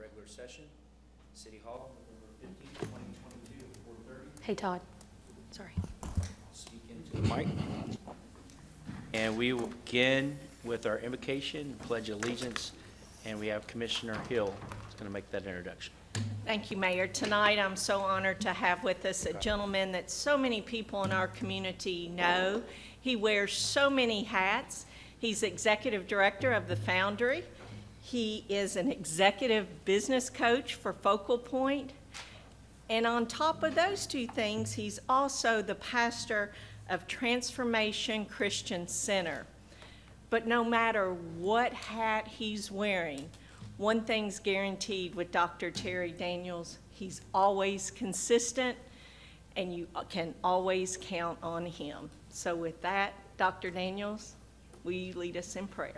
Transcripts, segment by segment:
regular session, City Hall, November 15, 2022, at 4:30. Hey, Todd. Sorry. Speak into the mic. And we will begin with our invocation, pledge of allegiance, and we have Commissioner Hill who's going to make that introduction. Thank you, Mayor. Tonight, I'm so honored to have with us a gentleman that so many people in our community know. He wears so many hats. He's Executive Director of the Foundry. He is an executive business coach for Focal Point. And on top of those two things, he's also the pastor of Transformation Christian Center. But no matter what hat he's wearing, one thing's guaranteed with Dr. Terry Daniels: he's always consistent, and you can always count on him. So with that, Dr. Daniels, will you lead us in prayer?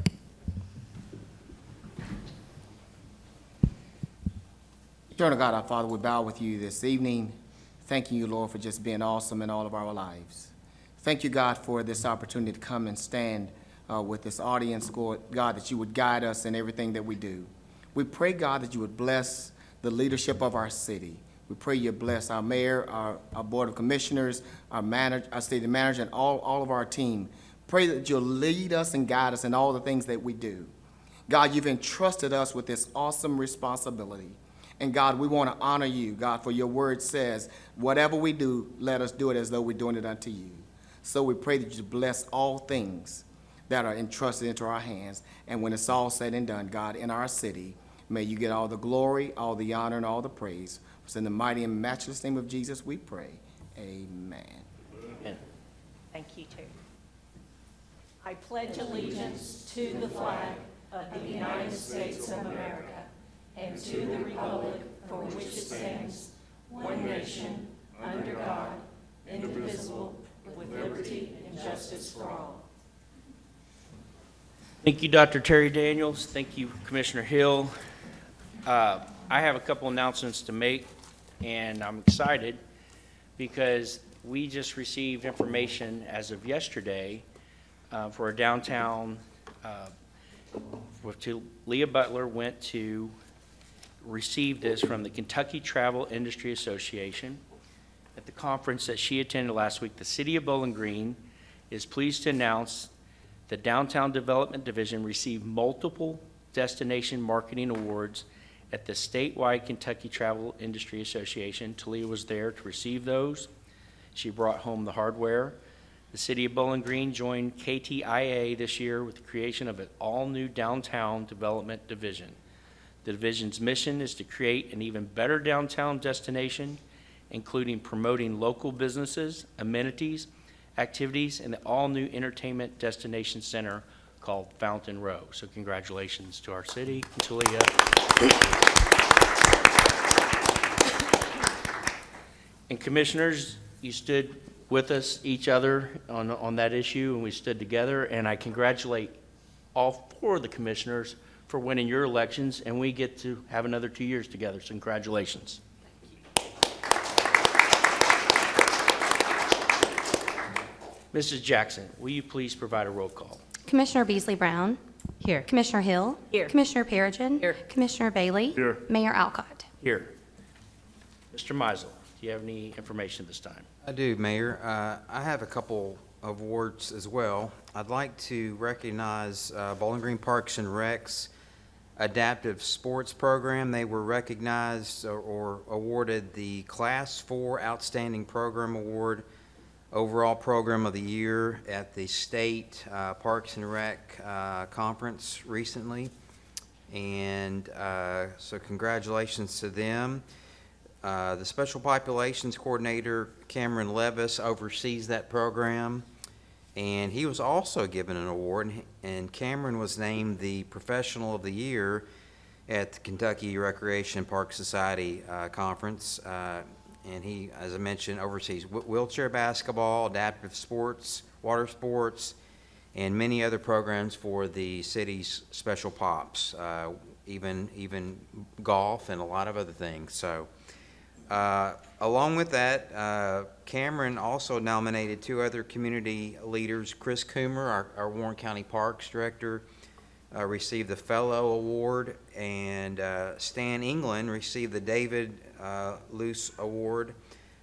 Eternal God, our Father, we bow with you this evening, thanking you, Lord, for just being awesome in all of our lives. Thank you, God, for this opportunity to come and stand with this audience, God, that you would guide us in everything that we do. We pray, God, that you would bless the leadership of our city. We pray you bless our mayor, our board of commissioners, our city manager, and all of our team. Pray that you'll lead us and guide us in all the things that we do. God, you've entrusted us with this awesome responsibility. And God, we want to honor you, God, for your word says, whatever we do, let us do it as though we're doing it unto you. So we pray that you bless all things that are entrusted into our hands. And when it's all said and done, God, in our city, may you get all the glory, all the honor, and all the praise. It's in the mighty and matchless name of Jesus we pray. Amen. Amen. Thank you, too. I pledge allegiance to the flag of the United States of America and to the republic for which it stands, one nation, under God, indivisible, with liberty and justice for all. Thank you, Dr. Terry Daniels. Thank you, Commissioner Hill. I have a couple announcements to make, and I'm excited because we just received information as of yesterday for a downtown, Leah Butler went to receive this from the Kentucky Travel Industry Association. At the conference that she attended last week, the City of Bowling Green is pleased to announce the Downtown Development Division received multiple destination marketing awards at the statewide Kentucky Travel Industry Association. Talia was there to receive those. She brought home the hardware. The City of Bowling Green joined KTIA this year with the creation of an all-new Downtown Development Division. The division's mission is to create an even better downtown destination, including promoting local businesses, amenities, activities, and the all-new entertainment destination center called Fountain Row. So congratulations to our city, Talia. And commissioners, you stood with us, each other, on that issue, and we stood together, and I congratulate all four of the commissioners for winning your elections, and we get to have another 2 years together, so congratulations. Mrs. Jackson, will you please provide a roll call? Commissioner Beasley Brown. Here. Commissioner Hill. Here. Commissioner Perigin. Here. Commissioner Bailey. Here. Mayor Alcott. Here. Mr. Meisel, do you have any information this time? I do, Mayor. I have a couple of awards as well. I'd like to recognize Bowling Green Parks and Rec's Adaptive Sports Program. They were recognized or awarded the Class 4 Outstanding Program Award, Overall Program of the Year at the State Parks and Rec Conference recently. And so congratulations to them. The Special Populations Coordinator, Cameron Levis, oversees that program, and he was also given an award, and Cameron was named the Professional of the Year at the Kentucky Recreation Park Society Conference, and he, as I mentioned, oversees wheelchair basketball, adaptive sports, water sports, and many other programs for the city's special pops, even golf and a lot of other things. So. Along with that, Cameron also nominated two other community leaders, Chris Coomer, our Warren County Parks Director, received the Fellow Award, and Stan England received the David Luce Award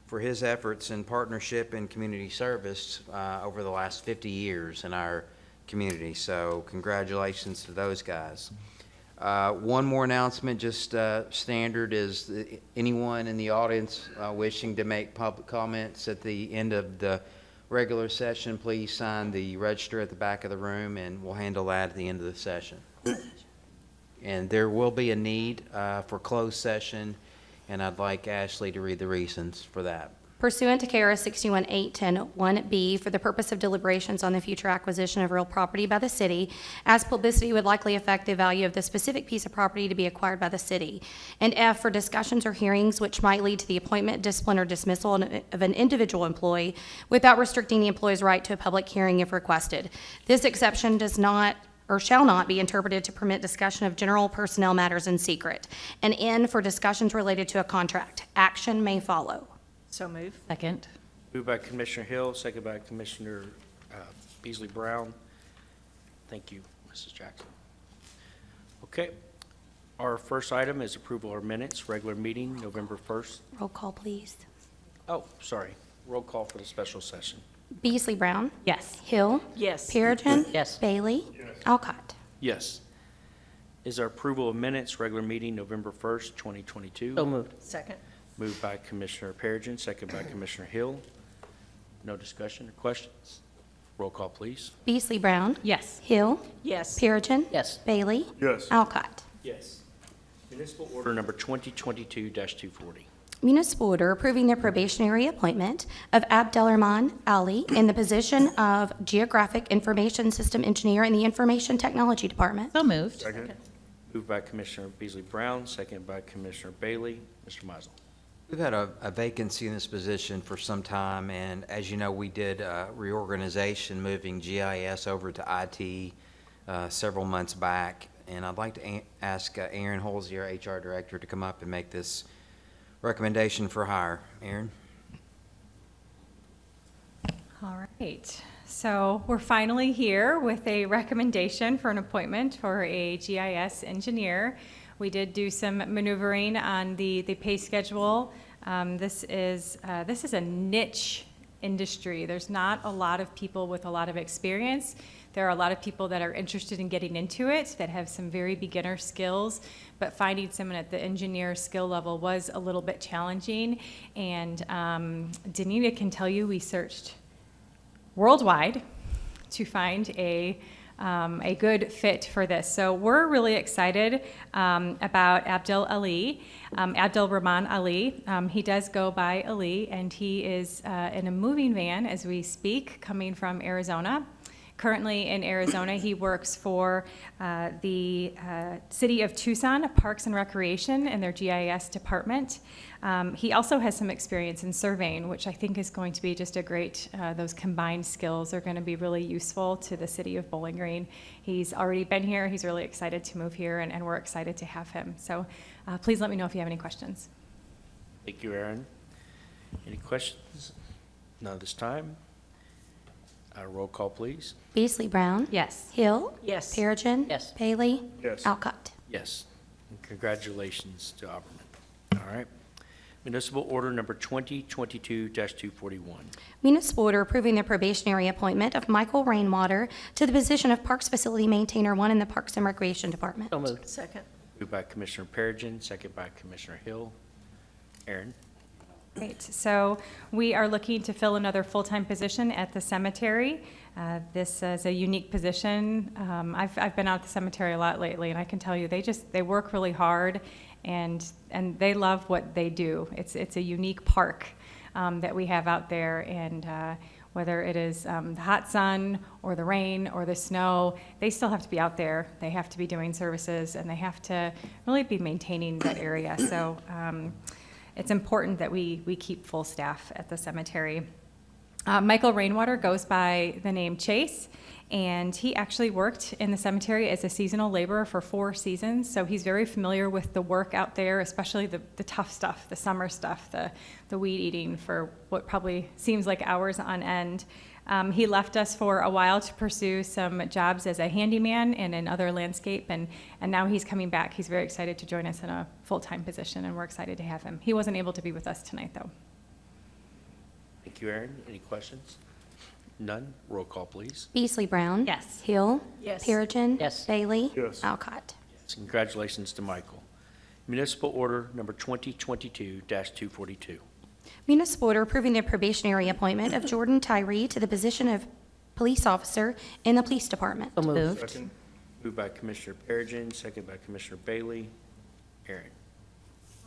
for his efforts in partnership and community service over the last 50 years in our community. So congratulations to those guys. One more announcement, just standard, is anyone in the audience wishing to make public comments at the end of the regular session, please sign the register at the back of the room, and we'll handle that at the end of the session. And there will be a need for closed session, and I'd like Ashley to read the reasons for that. Pursuant to KRS 61.810(1)B, for the purpose of deliberations on the future acquisition of real property by the city, as publicity would likely affect the value of the specific piece of property to be acquired by the city. And F, for discussions or hearings which might lead to the appointment, discipline, or dismissal of an individual employee without restricting the employee's right to a public hearing if requested. This exception does not or shall not be interpreted to permit discussion of general personnel matters in secret. And N, for discussions related to a contract. Action may follow. So move. Second. Moved by Commissioner Hill, second by Commissioner Beasley Brown. Thank you, Mrs. Jackson. Okay, our first item is approval of minutes, regular meeting, November 1st. Roll call, please. Oh, sorry, roll call for the special session. Beasley Brown. Yes. Hill. Yes. Perigin. Yes. Bailey. Alcott. Yes. Is our approval of minutes, regular meeting, November 1st, 2022? So moved. Second. Moved by Commissioner Perigin, second by Commissioner Hill. No discussion or questions? Roll call, please. Beasley Brown. Yes. Hill. Yes. Perigin. Yes. Bailey. Yes. Alcott. Yes. Municipal order number 2022-240. Municipal order approving the probationary appointment of Abdelrahman Ali in the position of Geographic Information System Engineer in the Information Technology Department. So moved. Moved by Commissioner Beasley Brown, second by Commissioner Bailey. Mr. Mizel. We've had a vacancy in this position for some time, and as you know, we did reorganization, moving GIS over to IT several months back. And I'd like to ask Aaron Holsey, our HR Director, to come up and make this recommendation for hire. Aaron? All right, so we're finally here with a recommendation for an appointment for a GIS engineer. We did do some maneuvering on the pay schedule. This is a niche industry. There's not a lot of people with a lot of experience. There are a lot of people that are interested in getting into it that have some very beginner skills, but finding someone at the engineer skill level was a little bit challenging. And Danita can tell you we searched worldwide to find a good fit for this. So we're really excited about Abdelrahman Ali. He does go by Ali, and he is in a moving van as we speak, coming from Arizona. Currently in Arizona, he works for the City of Tucson Parks and Recreation in their GIS department. He also has some experience in surveying, which I think is going to be just a great, those combined skills are going to be really useful to the City of Bowling Green. He's already been here. He's really excited to move here, and we're excited to have him. So please let me know if you have any questions. Thank you, Aaron. Any questions? None this time. Roll call, please. Beasley Brown. Yes. Hill. Yes. Perigin. Yes. Bailey. Yes. Alcott. Yes. And congratulations to Opperman. All right. Municipal order number 2022-241. Municipal order approving the probationary appointment of Michael Rainwater to the position of Parks Facility Maintainer 1 in the Parks and Recreation Department. So moved. Second. Moved by Commissioner Perigin, second by Commissioner Hill. Aaron? Great. So we are looking to fill another full-time position at the cemetery. This is a unique position. I've been out at the cemetery a lot lately, and I can tell you they work really hard, and they love what they do. It's a unique park that we have out there, and whether it is the hot sun or the rain or the snow, they still have to be out there. They have to be doing services, and they have to really be maintaining that area. So it's important that we keep full staff at the cemetery. Michael Rainwater goes by the name Chase, and he actually worked in the cemetery as a seasonal laborer for 4 seasons, so he's very familiar with the work out there, especially the tough stuff, the summer stuff, the weed eating for what probably seems like hours on end. He left us for a while to pursue some jobs as a handyman and in other landscape, and now he's coming back. He's very excited to join us in a full-time position, and we're excited to have him. He wasn't able to be with us tonight, though. Thank you, Aaron. Any questions? None? Roll call, please. Beasley Brown. Yes. Hill. Yes. Perigin. Yes. Bailey. Yes. Alcott. Congratulations to Michael. Municipal Order Number 2022-242. Municipal order approving the probationary appointment of Jordan Tyree to the position of police officer in the police department. So moved. Second. Moved by Commissioner Perigin, second by Commissioner Bailey. Aaron.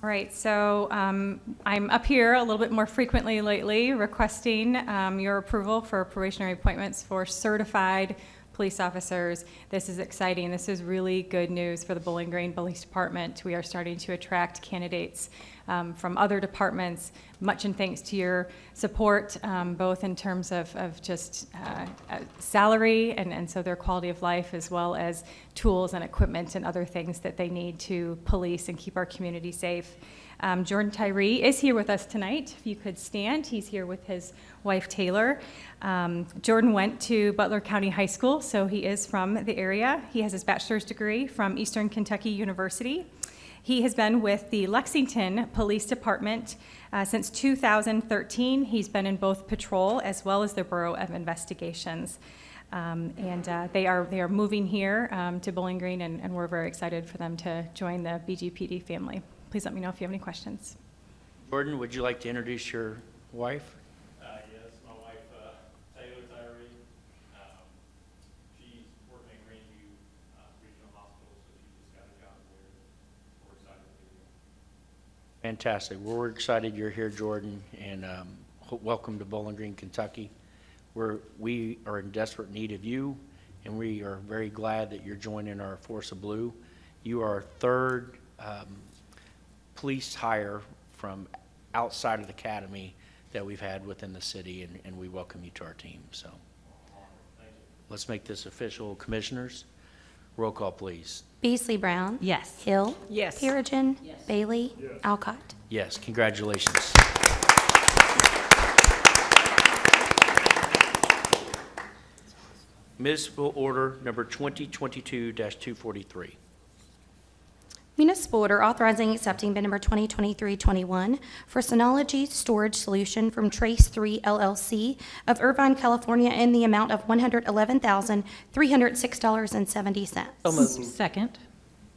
All right, so I'm up here a little bit more frequently lately requesting your approval for probationary appointments for certified police officers. This is exciting. This is really good news for the Bowling Green Police Department. We are starting to attract candidates from other departments, much in thanks to your support, both in terms of just salary and so their quality of life, as well as tools and equipment and other things that they need to police and keep our community safe. Jordan Tyree is here with us tonight. If you could stand, he's here with his wife Taylor. Jordan went to Butler County High School, so he is from the area. He has his bachelor's degree from Eastern Kentucky University. He has been with the Lexington Police Department since 2013. He's been in both patrol as well as the Bureau of Investigations. They are moving here to Bowling Green, and we're very excited for them to join the BGPD family. Please let me know if you have any questions. Jordan, would you like to introduce your wife? Yes, my wife, Taylor Tyree. She's working at Grandview Regional Hospital, so she just got a job there. We're excited to be here. Fantastic. Well, we're excited you're here, Jordan, and welcome to Bowling Green, Kentucky. We are in desperate need of you, and we are very glad that you're joining our Force of Blue. You are our third police hire from outside of the academy that we've had within the city, and we welcome you to our team. So let's make this official. Commissioners, roll call, please. Beasley Brown. Yes. Hill. Yes. Perigin. Bailey. Alcott. Yes, congratulations. Municipal Order Number 2022-243. Municipal order authorizing accepting bid number 2023-21 for Synology Storage Solution from Trace 3 LLC of Irvine, California, in the amount of $111,306.70. So moved. Second.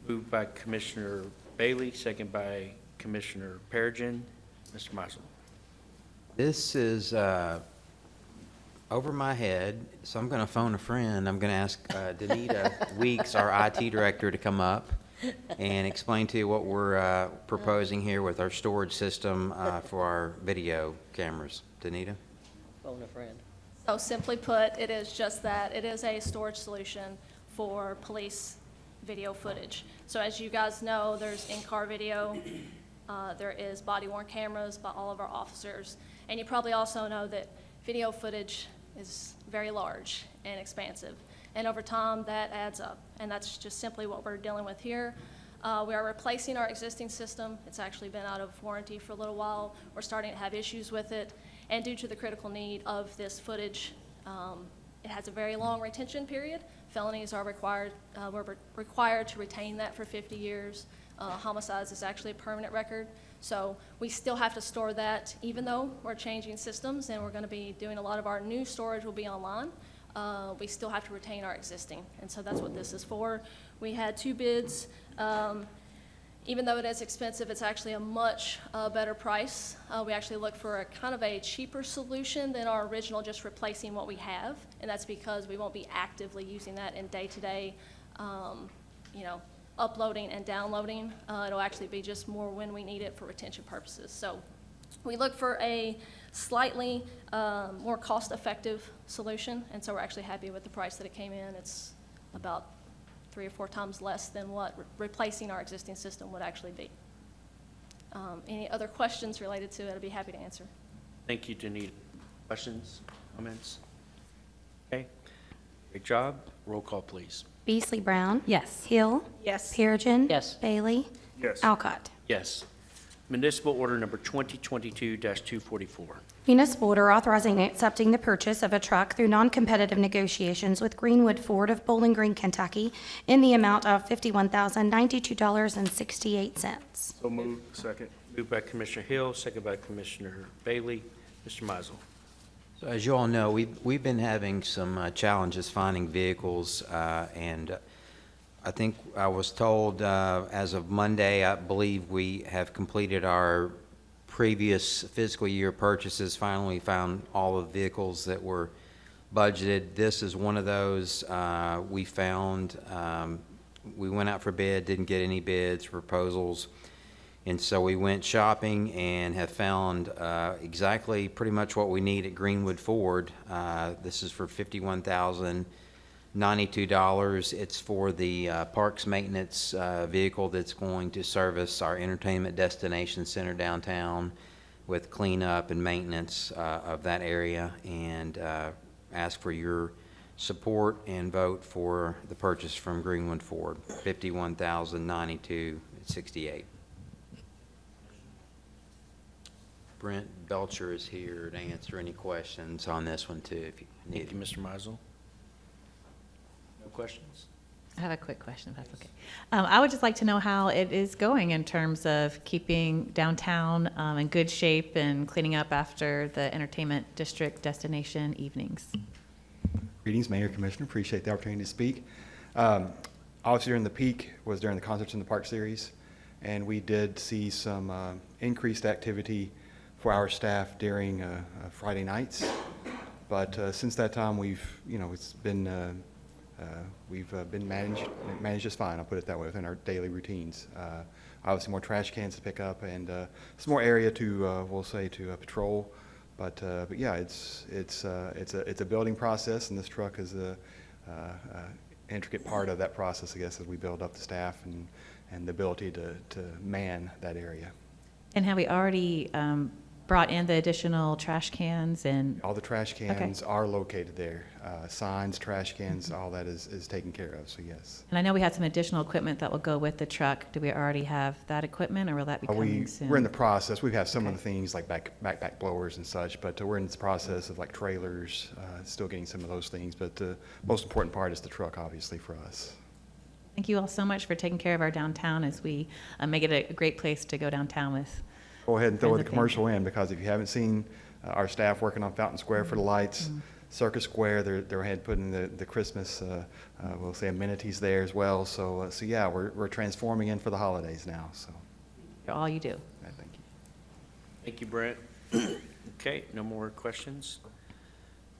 Moved by Commissioner Bailey, second by Commissioner Perigin. Mr. Meisel. This is over my head, so I'm going to phone a friend. I'm going to ask Danita Weeks, our IT director, to come up and explain to you what we're proposing here with our storage system for our video cameras. Danita? Phone a friend. So simply put, it is just that. It is a storage solution for police video footage. So as you guys know, there's in-car video, there is body-worn cameras by all of our officers, and you probably also know that video footage is very large and expansive. And over time, that adds up, and that's just simply what we're dealing with here. We are replacing our existing system. It's actually been out of warranty for a little while. We're starting to have issues with it, and due to the critical need of this footage, it has a very long retention period. Felonies are required, we're required to retain that for 50 years. Homicides is actually a permanent record. So we still have to store that, even though we're changing systems and we're going to be doing a lot of our new storage will be online. We still have to retain our existing, and so that's what this is for. We had 2 bids. Even though it is expensive, it's actually a much better price. We actually look for a kind of a cheaper solution than our original, just replacing what we have, and that's because we won't be actively using that in day-to-day, uploading and downloading. It'll actually be just more when we need it for retention purposes. So we look for a slightly more cost-effective solution, and so we're actually happy with the price that it came in. It's about 3 or 4 times less than what replacing our existing system would actually be. Any other questions related to it, I'd be happy to answer. Thank you, Danita. Questions, comments? Okay, great job. Roll call, please. Beasley Brown. Yes. Hill. Yes. Perigin. Yes. Bailey. Yes. Alcott. Yes. Municipal Order Number 2022-244. Municipal order authorizing and accepting the purchase of a truck through non-competitive negotiations with Greenwood Ford of Bowling Green, Kentucky, in the amount of $51,092.68. So moved. Second. Moved by Commissioner Hill, second by Commissioner Bailey. Mr. Mizel. So as you all know, we've been having some challenges finding vehicles, and I think I was told as of Monday, I believe we have completed our previous fiscal year purchases. Finally found all of the vehicles that were budgeted. This is one of those we found. We went out for bid, didn't get any bids, proposals. And so we went shopping and have found exactly pretty much what we need at Greenwood Ford. This is for $51,092. It's for the parks maintenance vehicle that's going to service our entertainment destination center downtown with cleanup and maintenance of that area, and ask for your support and vote for the purchase from Greenwood Ford, $51,092.68. Brent Belcher is here to answer any questions on this one too, if you need. Thank you, Mr. Mizel. No questions? I have a quick question, if that's okay. I would just like to know how it is going in terms of keeping downtown in good shape and cleaning up after the entertainment district destination evenings. Greetings, Mayor, Commissioner. Appreciate the opportunity to speak. Obviously, during the peak was during the Concerts in the Park series, and we did see some increased activity for our staff during Friday nights. But since that time, we've been managed just fine. I'll put it that way, within our daily routines. Obviously, more trash cans to pick up and some more area to we'll say to patrol. But yeah, it's a building process, and this truck is a intricate part of that process, I guess, as we build up the staff and the ability to man that area. And have we already brought in the additional trash cans and? All the trash cans are located there. Signs, trash cans, all that is taken care of, so yes. And I know we had some additional equipment that will go with the truck. Do we already have that equipment, or will that be coming soon? We're in the process. We have some of the things like backpack blowers and such, but we're in this process of like trailers, still getting some of those things. But the most important part is the truck, obviously, for us. Thank you all so much for taking care of our downtown as we make it a great place to go downtown with. Go ahead and throw Friends the of commercial in, because if you haven't seen our staff working on Fountain Square for the lights, Circus Square, they're ahead putting the Christmas, we'll say, amenities there as well. So yeah, we're transforming in for the holidays now. So All you do. thank you. Thank you, Brent. Okay, no more questions?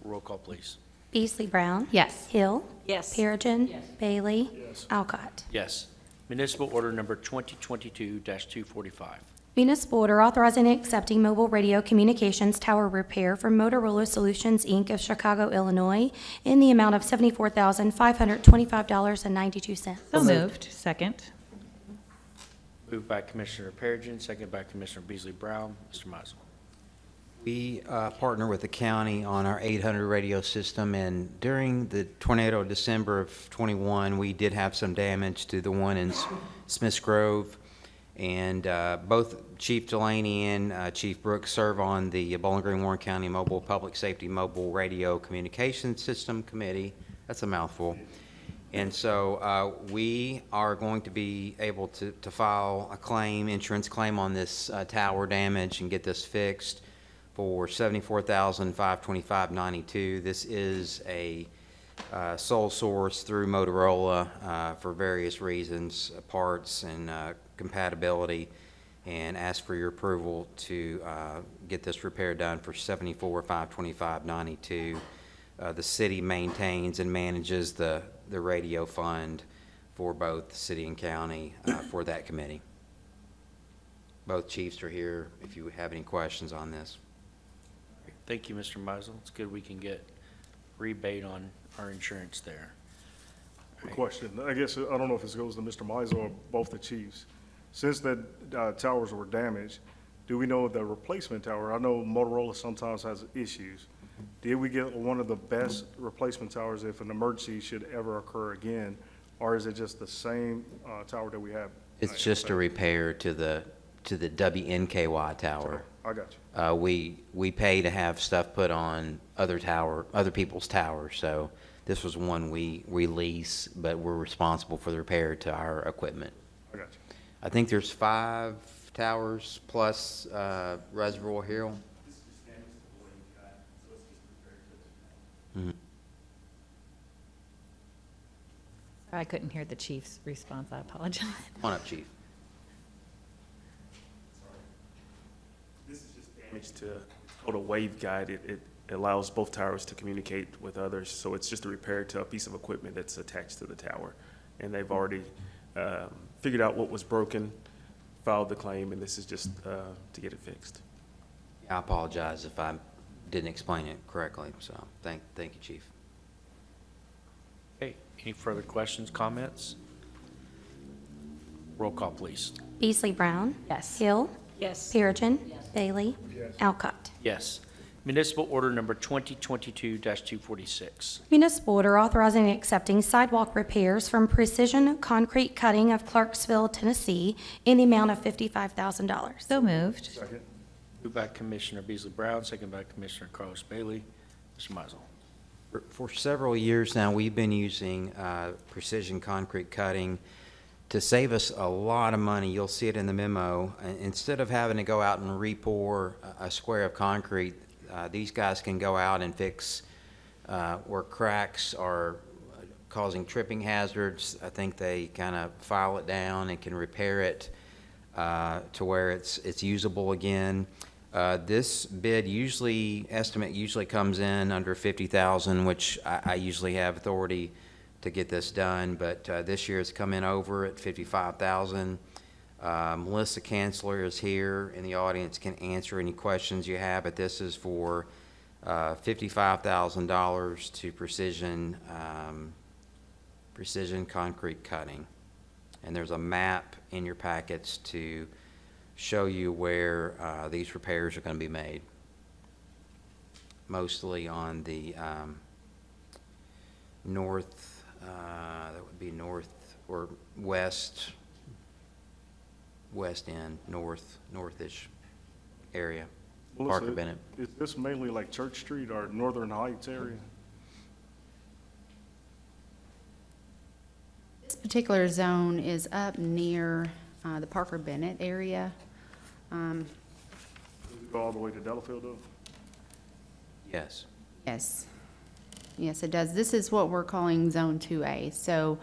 Roll call, please. Beasley Brown. Yes. Hill. Yes. Perigin. Bailey. Alcott. Yes. Municipal Order Number 2022-245. Municipal order authorizing and accepting mobile radio communications tower repair from Motorola Solutions, Inc. of Chicago, Illinois, in the amount of $74,525.92. So moved. Second. Moved by Commissioner Perigin, second by Commissioner Beasley Brown. Mr. Mizel. We partner with the county on our 800 radio system, and during the tornado of December of '21, we did have some damage to the one in Smiths Grove. And both Chief Delaney and Chief Brooks serve on the Bowling Green Warren County Mobile Public Safety Mobile Radio Communication System Committee. That's a mouthful. And so we are going to be able to file a claim, insurance claim on this tower damage and get this fixed for $74,525.92. This is a sole source through Motorola for various reasons, parts and compatibility, and ask for your approval to get this repair done for $74,525.92. The city maintains and manages the radio fund for both city and county for that committee. Both chiefs are here if you have any questions on this. Thank you, Mr. Mizel. It's good we can get rebate on our insurance there. Quick question. I guess, I don't know if this goes to Mr. Mizel or both the chiefs. Since the towers were damaged, do we know the replacement tower? I know Motorola sometimes has issues. Did we get one of the best replacement towers if an emergency should ever occur again? Or is it just the same tower that we have? It's just a repair to the to the WNKY tower. I got you. We pay to have stuff put on other people's towers, so this was one we lease, but we're responsible for the repair to our equipment. I got you. I think there's 5 towers plus Reservoir Hill. Mhm. I couldn't hear the chief's response. I apologize. Come on up, Chief. This is just damage to, it's called a waveguide. It allows both towers to communicate with others, so it's just a repair to a piece of equipment that's attached to the tower. And they've already figured out what was broken, filed the claim, and this is just to get it fixed. I apologize if I didn't explain it correctly, so thank you, Chief. Okay, any further questions, comments? Roll call, please. Beasley Brown. Yes. Hill. Yes. Perigin. Bailey. Alcott. Yes. Municipal order number 2022-246. Municipal order authorizing and accepting sidewalk repairs from Precision Concrete Cutting of Clarksville, Tennessee, in the amount of $55,000. So moved. Second. Moved by Commissioner Beasley Brown, second by Commissioner Carlos Bailey. Mr. Mizel. For several years now, we've been using Precision Concrete Cutting to save us a lot of money. You'll see it in the memo. Instead of having to go out and re-pour a square of concrete, these guys can go out and fix where cracks are causing tripping hazards. I think they kind of file it down and can repair it to where it's usable again. This estimate usually comes in under 50,000, which I usually have authority to get this done, but this year it's come in over at 55,000. Melissa Kanzler is here in the audience, can answer any questions you have, but this is for $55,000 to Precision Concrete Cutting. And there's a map in your packets to show you where these repairs are going to be made. Mostly on the north, that would be north or west end, northish area. Melissa, Parker Bennett. Is this mainly like Church Street or Northern Heights area? This particular zone is up near the Parker Bennett area. Does it go all the way to Delafield though? Yes. Yes. Yes, it does. This is what we're calling Zone 2A. So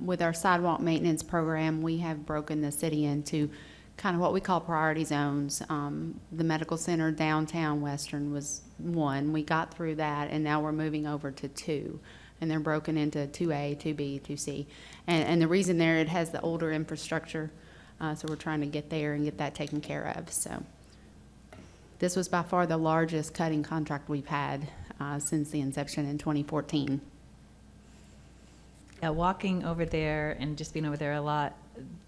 with our sidewalk maintenance program, we have broken the city into kind of what we call priority zones. The medical center downtown Western was 1. We got through that, and now we're moving over to 2. And they're broken into 2A, 2B, 2C. And the reason there, it has the older infrastructure, so we're trying to get there and get that taken care of. So this was by far the largest cutting contract we've had since the inception in 2014. Yeah, walking over there and just being over there a lot,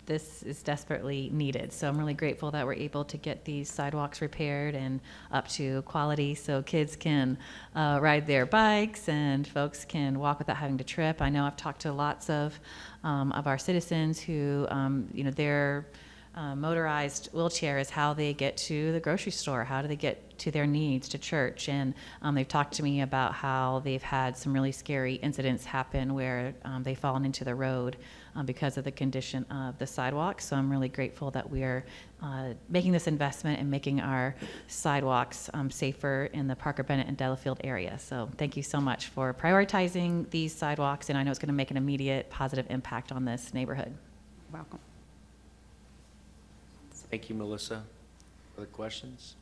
this is desperately needed. So I'm really grateful that we're able to get these sidewalks repaired and up to quality so kids can ride their bikes and folks can walk without having to trip. I know I've talked to lots of our citizens who, their motorized wheelchair is how they get to the grocery store, how do they get to their needs, to church. And they've talked to me about how they've had some really scary incidents happen where they've fallen into the road because of the condition of the sidewalks. So I'm really grateful that we are making this investment and making our sidewalks safer in the Parker Bennett and Delafield area. So thank you so much for prioritizing these sidewalks, and I know it's going to make an immediate positive impact on this neighborhood. Welcome. Thank you, Melissa. Other questions?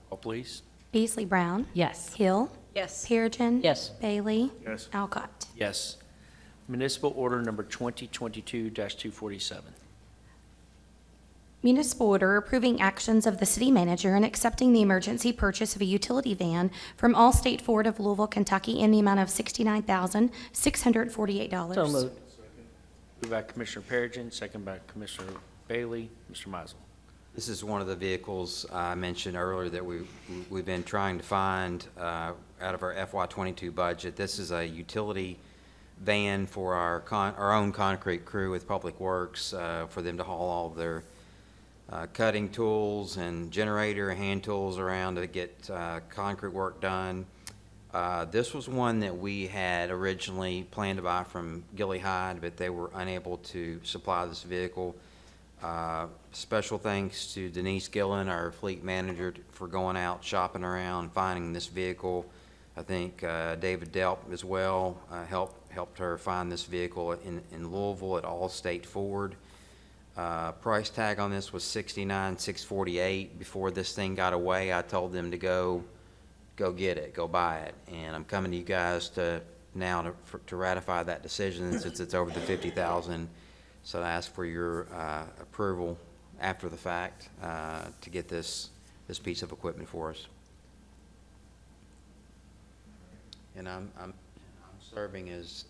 Call, please. Beasley Brown. Yes. Hill. Yes. Perigin. Yes. Bailey. Yes. Alcott. Yes. Municipal order number 2022-247. Municipal order approving actions of the city manager and accepting the emergency purchase of a utility van from Allstate Ford of Louisville, Kentucky in the amount of $69,648. So moved. Moved by Commissioner Perigin, second by Commissioner Bailey. Mr. Mizel. This is one of the vehicles I mentioned earlier that we've been trying to find out of our FY22 budget. This is a utility van for our own concrete crew with Public Works for them to haul all of their cutting tools and generator hand tools around to get concrete work done. This was one that we had originally planned to buy from Gilly Hyde, but they were unable to supply this vehicle. Special thanks to Denise Gillen, our fleet manager, for going out shopping around, finding this vehicle. I think David Delp as well helped her find this vehicle in Louisville at Allstate Ford. Price tag on this was $69,648. Before this thing got away, I told them to go get it, go buy it. And I'm coming to you guys to ratify that decision since it's over the $50,000. So I ask for your approval after the fact to get this piece of equipment for us. And I'm serving as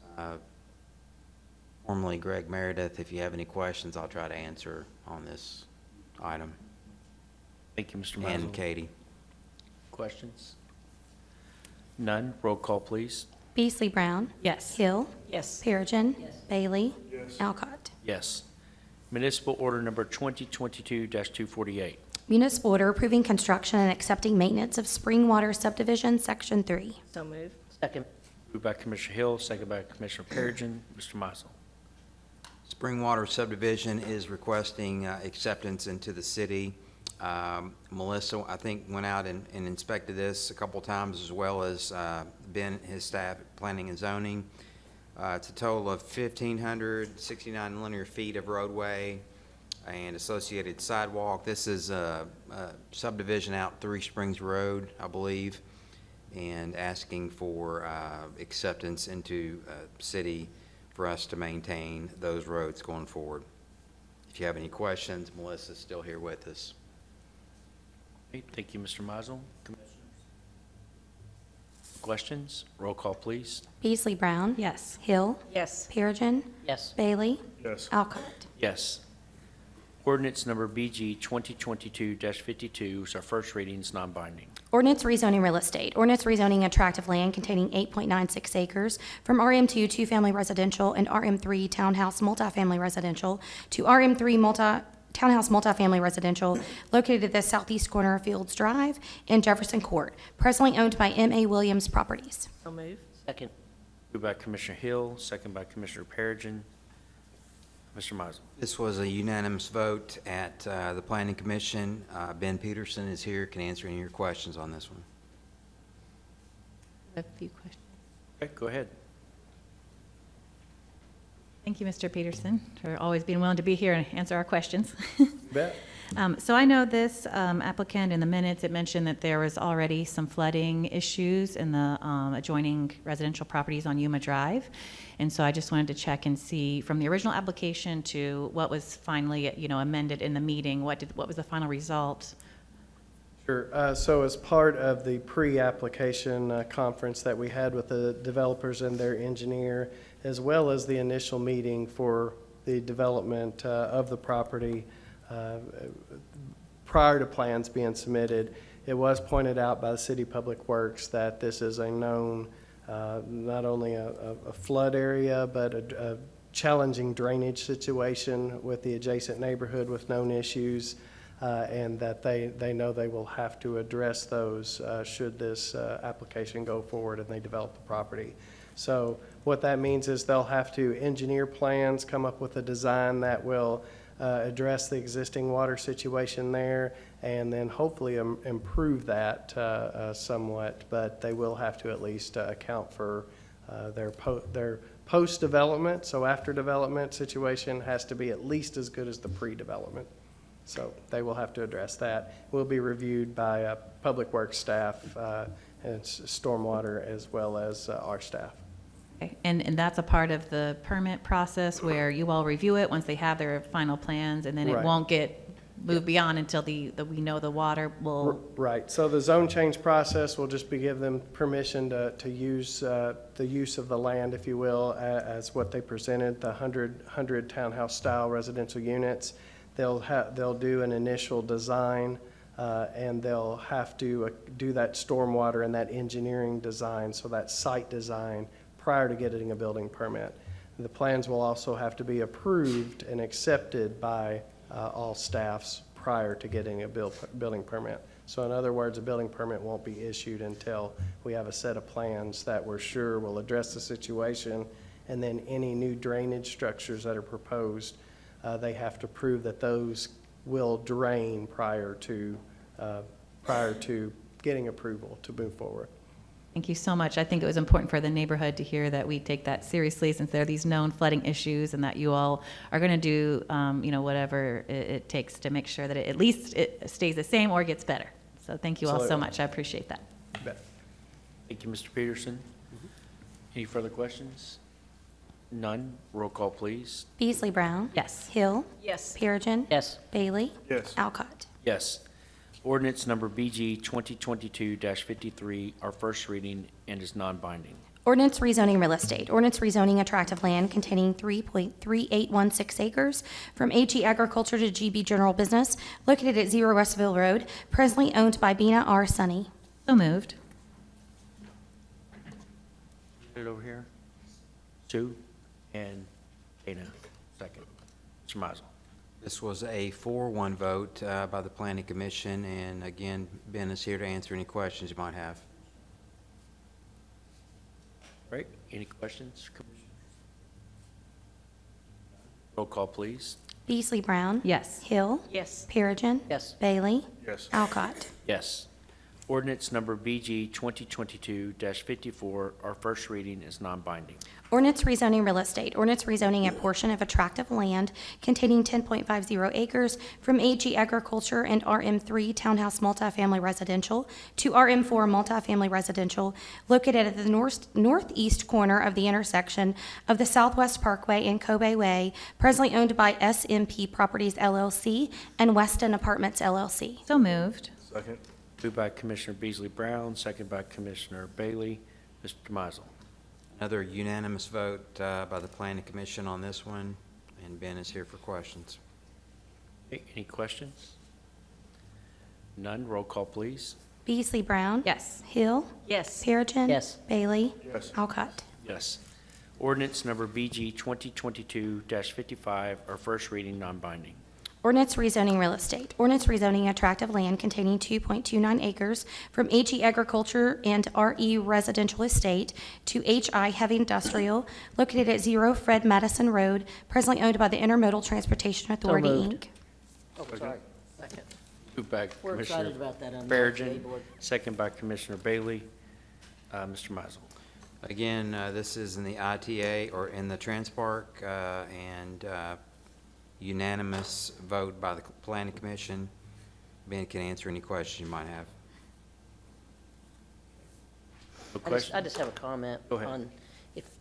formerly Greg Meredith. If you have any questions, I'll try to answer on this item. Thank you, Mr. Mizel. And Katie. Questions? None. Roll call, please. Beasley Brown. Yes. Hill. Yes. Perigin. Bailey. Yes. Alcott. Yes. Municipal order number 2022-248. Municipal order approving construction and accepting maintenance of Springwater Subdivision, Section 3. So moved. Second. Moved by Commissioner Hill, second by Commissioner Perigin. Mr. Mizel. Springwater Subdivision is requesting acceptance into the city. Melissa, I think, went out and inspected this a couple times, as well as Ben, his staff at Planning and Zoning. It's a total of 1,569 linear feet of roadway and associated sidewalk. This is a subdivision out Three Springs Road, I believe, and asking for acceptance into city for us to maintain those roads going forward. If you have any questions, Melissa's still here with us. Okay, thank you, Mr. Mizel. Commissioners? Questions? Roll call, please. Beasley Brown. Yes. Hill. Yes. Perigin. Yes. Bailey. Yes. Alcott. Yes. Ordinance number BG 2022-52 is our first reading, is non-binding. Ordinance rezoning real estate. Ordinance rezoning a tract of land containing 8.96 acres from RM2 two-family residential and RM3 townhouse multifamily residential to RM3 townhouse multifamily residential located at the southeast corner of Fields Drive and Jefferson Court, presently owned by M.A. Williams Properties. So moved. Second. Moved by Commissioner Hill, second by Commissioner Perigin. Mr. Mizel. This was a unanimous vote at the Planning Commission. Ben Peterson is here, can answer any of your questions on this one. A few questions. Okay, go ahead. Thank you, Mr. Peterson, for always being willing to be here and answer our questions. Bet. So I know this applicant, in the minutes, it mentioned that there was already some flooding issues in the adjoining residential properties on Yuma Drive. And so I just wanted to check and see from the original application to what was finally, amended in the meeting, what was the final result? Sure. So as part of the pre-application conference that we had with the developers and their engineer, as well as the initial meeting for the development of the property prior to plans being submitted, it was pointed out by the City Public Works that this is a known, not only a flood area, but a challenging drainage situation with the adjacent neighborhood with known issues, and that they know they will have to address those should this application go forward and they develop the property. So what that means is they'll have to engineer plans, come up with a design that will address the existing water situation there, and then hopefully improve that somewhat. But they will have to at least account for their post-development, so after development situation has to be at least as good as the pre-development. So they will have to address that. Will be reviewed by Public Works staff and Stormwater, as well as our staff. Okay. And that's a part of the permit process where you all review it once they have their final plans, and then it Right. won't get moved beyond until we know the water will. Right, so the zone change process will just be give them permission to use the use of the land, if you will, as what they presented, the 100 townhouse style residential units. They'll do an initial design, and they'll have to do that stormwater and that engineering design, so that site design, prior to getting a building permit. The plans will also have to be approved and accepted by all staffs prior to getting a building permit. So in other words, a building permit won't be issued until we have a set of plans that we're sure will address the situation. And then any new drainage structures that are proposed, they have to prove that those will drain prior to getting approval to move forward. Thank you so much. I think it was important for the neighborhood to hear that we take that seriously since there are these known flooding issues and that you all are going to do, whatever it takes to make sure that at least it stays the same or gets better. So thank you all so Absolutely. much. I appreciate that. You bet. Thank you, Mr. Peterson. Any further questions? None. Roll call, please. Beasley Brown. Yes. Hill. Yes. Perigin. Yes. Bailey. Yes. Alcott. Yes. Ordinance number BG 2022-53, our first reading, and is non-binding. Ordinance rezoning real estate. Ordinance rezoning a tract of land containing 3.3816 acres from AG Agriculture to GB General Business located at 0 Westville Road, presently owned by Bina R. Sunny. So moved. Put it over here. Sue and Dana, second. Mr. Mizel. This was a 4-1 vote by the Planning Commission, and again, Ben is here to answer any questions you might have. Right, any questions? Roll call, please. Beasley Brown. Yes. Hill. Yes. Perigin. Yes. Bailey. Yes. Alcott. Yes. Ordinance number BG 2022-54, our first reading, is non-binding. Ordinance rezoning real estate. Ordinance rezoning a portion of a tract of land containing 10.50 acres from AG Agriculture and RM3 Townhouse Multifamily Residential to RM4 Multifamily Residential located at the northeast corner of the intersection of the Southwest Parkway and Kobe Way, presently owned by SMP Properties LLC and Weston Apartments LLC. So moved. Second. Moved by Commissioner Beasley Brown, second by Commissioner Bailey. Mr. Mizel. Another unanimous vote by the Planning Commission on this one, and Ben is here for questions. Okay, any questions? None. Roll call, please. Beasley Brown. Yes. Hill. Yes. Perigin. Yes. Bailey. Yes. Alcott. Yes. Ordinance number BG 2022-55, our first reading, non-binding. Ordinance rezoning real estate. Ordinance rezoning a tract of land containing 2.29 acres from HE Agriculture and RE Residential Estate to HI Heavy Industrial located at 0 Fred Madison Road, presently owned by the Intermodal Transportation Authority, moved. Inc. Oh, sorry. Second. Moved by We're Commissioner excited about that on the Perigin, ITA board. second by Commissioner Bailey. Mr. Mizel. Again, this is in the ITA, or in the Transpark, and unanimous vote by the Planning Commission. Ben can answer any questions you might have. No I question? just have a comment. Go ahead. On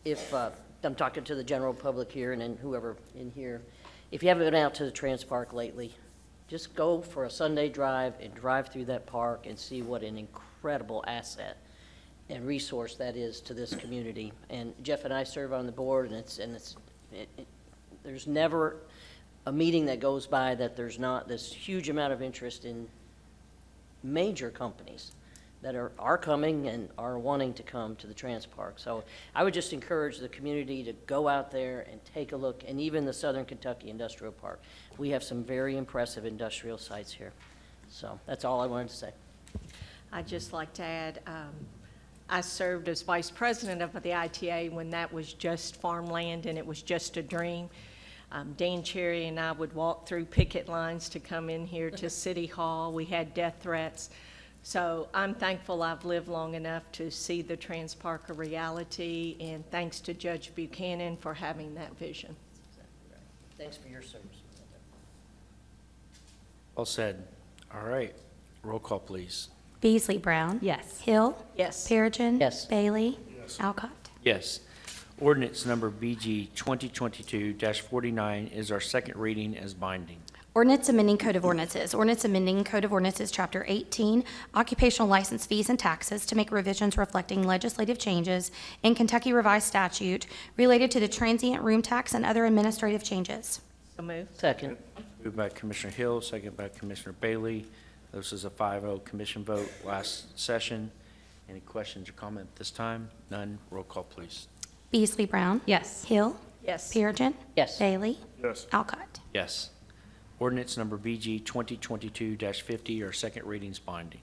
if I'm talking to the general public here and then whoever in here, if you haven't been out to the Trans Park lately, just go for a Sunday drive and drive through that park and see what an incredible asset and resource that is to this community. And Jeff and I serve on the board, and there's never a meeting that goes by that there's not this huge amount of interest in major companies that are coming and are wanting to come to the Trans Park. So I would just encourage the community to go out there and take a look, and even the Southern Kentucky Industrial Park. We have some very impressive industrial sites here. So that's all I wanted to say. I'd just like to add, I served as vice president of the ITA when that was just farmland and it was just a dream. Dan Cherry and I would walk through picket lines to come in here to City Hall. We had death threats. So I'm thankful I've lived long enough to see the Trans Park a reality, and thanks to Judge Buchanan for having that vision. Thanks for your service. All said. All right. Roll call, please. Beasley Brown. Yes. Hill. Yes. Perigin. Yes. Bailey. Alcott. Yes. Ordinance number BG 2022-49 is our second reading as binding. Ordinance amending Code of Ordinances. Ordinance amending Code of Ordinances, Chapter 18, Occupational License Fees and Taxes to make revisions reflecting legislative changes in Kentucky Revised Statute related to the transient room tax and other administrative changes. So moved. Second. Moved by Commissioner Hill, second by Commissioner Bailey. This is a 5-0 commission vote last session. Any questions or comment at this time? None. Roll call, please. Beasley Brown. Yes. Hill. Yes. Perigin. Yes. Bailey. Yes. Alcott. Yes. Ordinance number BG 2022-50 are second readings binding.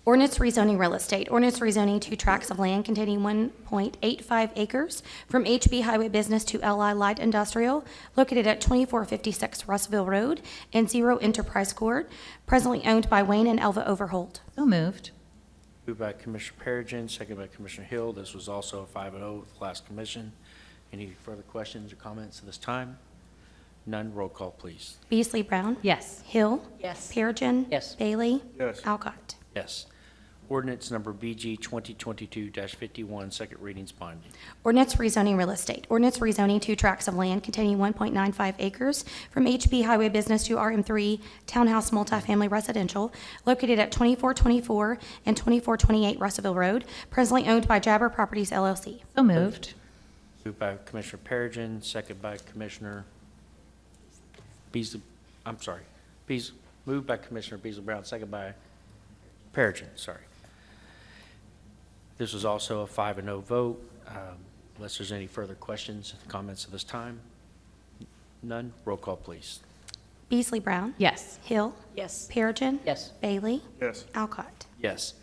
Ordinance rezoning real estate. Ordinance rezoning 2 tracts of land containing 1.85 acres from HB Highway Business to LI Light Industrial located at 2456 Russellville Road and 0 Enterprise Court, presently owned by Wayne and Elva Overholt. So moved. Moved by Commissioner Perigin, second by Commissioner Hill. This was also a 5-0 with the last commission. Any further questions or comments at this time? None. Roll call, please. Beasley Brown. Yes. Hill. Yes. Perigin. Yes. Bailey. Yes. Alcott. Yes. Ordinance number BG 2022-51, second readings binding. Ordinance rezoning real estate. Ordinance rezoning 2 tracts of land containing 1.95 acres from HB Highway Business to RM3 Townhouse Multifamily Residential located at 2424 and 2428 Russellville Road, presently owned by Jabber Properties LLC. So moved. Moved by Commissioner Perigin, second by Commissioner Beasley, moved by Commissioner Beasley Brown, second by Perigin, sorry. This was also a 5-0 vote. Unless there's any further questions, comments at this time? None. Roll call, please. Beasley Brown. Yes. Hill. Yes. Perigin. Yes. Bailey. Yes. Alcott. Yes.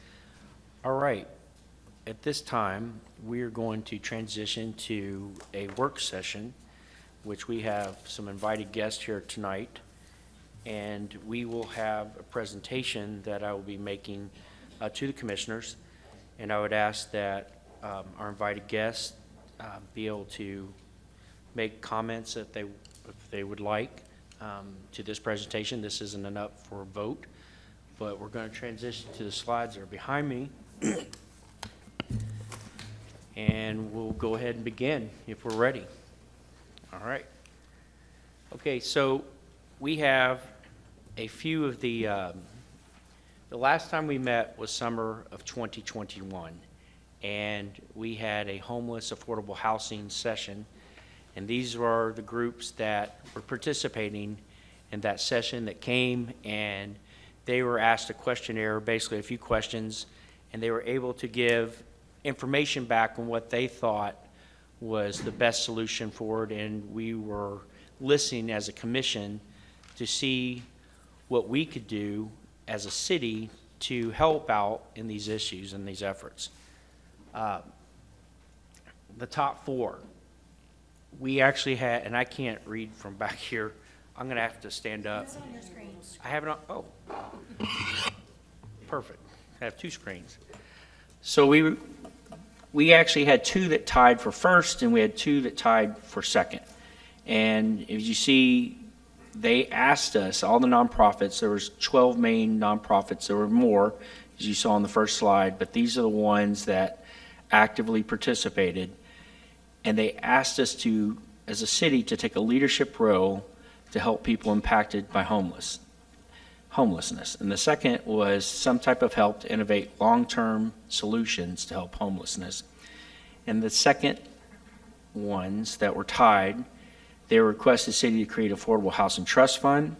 All right. At this time, we are going to transition to a work session, which we have some invited guests here tonight. And we will have a presentation that I will be making to the commissioners. And I would ask that our invited guests be able to make comments that if they would like to this presentation. This isn't up for a vote, but we're going to transition to the slides that are behind me. And we'll go ahead and begin if we're ready. All right. Okay, so we have a few of the last time we met was summer of 2021, and we had a homeless affordable housing session, and these were the groups that were participating in that session that came, and they were asked a questionnaire, basically a few questions, and they were able to give information back on what they thought was the best solution for it, and we were listening as a commission to see what we could do as a city to help out in these issues and these efforts. The top 4, we actually had, and I can't read from back here. I'm going to have to stand up. It's on your screen. I have it on, oh. Perfect. I have 2 screens. So we actually had 2 that tied for first, and we had 2 that tied for second. And as you see, they asked us, all the nonprofits, there was 12 main nonprofits, there were more, as you saw on the first slide, but these are the ones that actively participated. And they asked us to, as a city, to take a leadership role to help people impacted by homelessness. And the second was some type of help to innovate long-term solutions to help homelessness. And the second ones that were tied, they requested the city to create affordable housing trust fund,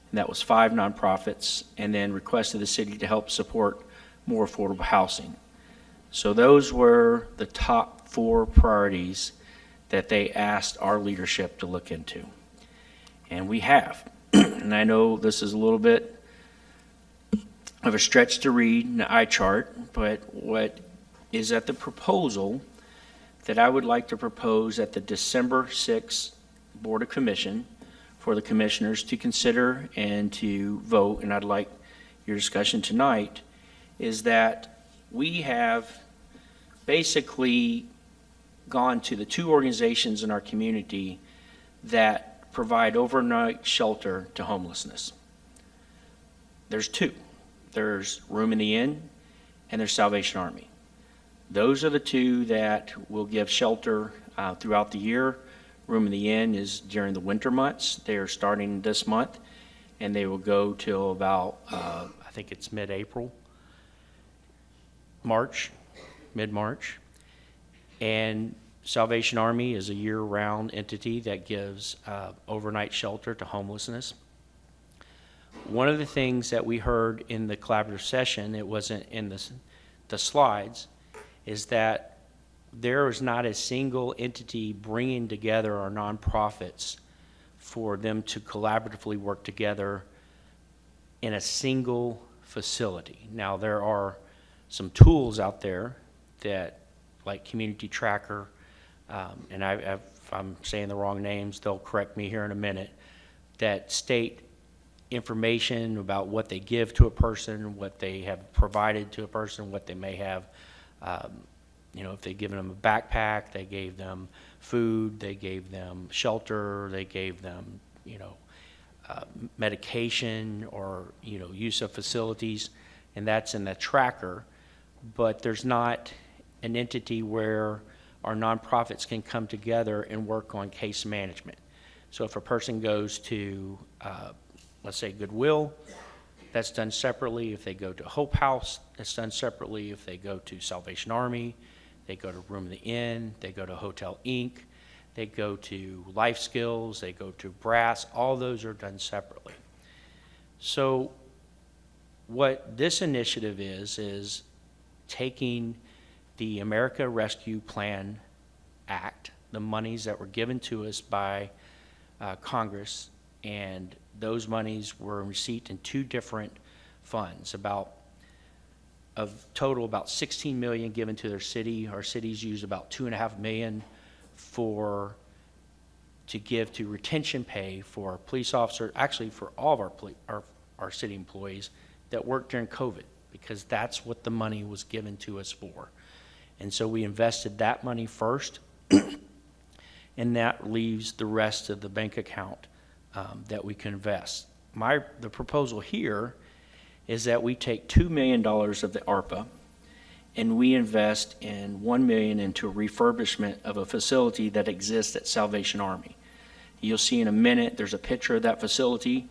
and that was 5 nonprofits, and then requested the city to help support more affordable housing. So those were the top 4 priorities that they asked our leadership to look into. And we have. And I know this is a little bit of a stretch to read in the eye chart, but what is at the proposal that I would like to propose at the December 6th Board of Commission for the commissioners to consider and to vote, and I'd like your discussion tonight, is that we have basically gone to the 2 organizations in our community that provide overnight shelter to homelessness. There's 2. There's Room in the Inn and there's Salvation Army. Those are the 2 that will give shelter throughout the year. Room in the Inn is during the winter months. They are starting this month, and they will go till about, I think it's mid-April, mid-March. And Salvation Army is a year-round entity that gives overnight shelter to homelessness. One of the things that we heard in the collaborative session, it wasn't in the slides, is that there is not a single entity bringing together our nonprofits for them to collaboratively work together in a single facility. Now, there are some tools out there that, like Community Tracker, and if I'm saying the wrong names, they'll correct me here in a minute, that state information about what they give to a person, what they have provided to a person, what they may have, if they've given them a backpack, they gave them food, they gave them shelter, they gave them, medication or, use of facilities, and that's in the tracker. But there's not an entity where our nonprofits can come together and work on case management. So if a person goes to, let's say Goodwill, that's done separately. If they go to Hope House, that's done separately. If they go to Salvation Army, they go to Room in the Inn, they go to Hotel Inc., they go to Life Skills, they go to Brass, all those are done separately. So what this initiative is taking the America Rescue Plan Act, the monies that were given to us by Congress, and those monies were received in two different funds. Total about 16 million given to their city. Our cities use about 2.5 million to give to retention pay for police officers, actually for all of our city employees that worked during COVID, because that's what the money was given to us for. And so we invested that money first, and that leaves the rest of the bank account that we can invest. The proposal here is that we take $2 million of the ARPA and we invest in $1 million into a refurbishment of a facility that exists at Salvation Army. You'll see in a minute, there's a picture of that facility.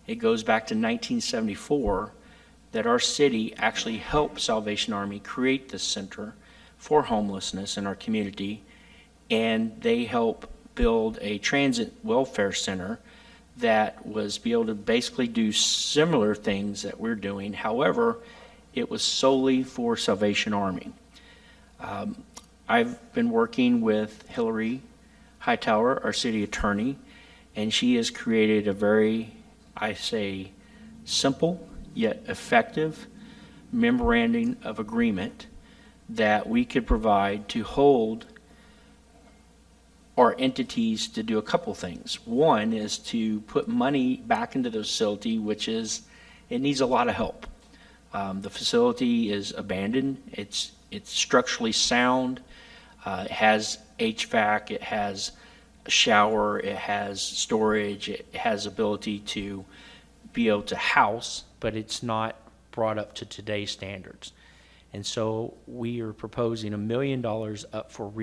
It goes back to 1974 that our city actually helped Salvation Army create this center for homelessness in our community, and they help build a transit welfare center that was be able to basically do similar things that we're doing. However, it was solely for Salvation Army. I've been working with Hillary Hightower, our city attorney, and she has created a very, I say, simple yet effective memorandum of agreement that we could provide to hold our entities to do a couple things. One is to put money back into the facility, it needs a lot of help. The facility is abandoned. It's structurally sound. It has HVAC. It has a shower. It has storage. It has ability to be able to house, but it's not brought up to today's standards. And so we are proposing $1 million up for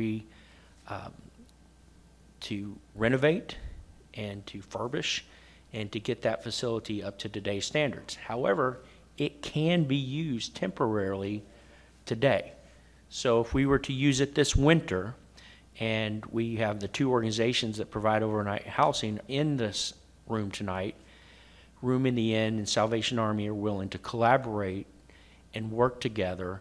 to renovate and to furbish and to get that facility up to today's standards. However, it can be used temporarily today. So if we were to use it this winter, and we have the two organizations that provide overnight housing in this room tonight, Room in the Inn and Salvation Army are willing to collaborate and work together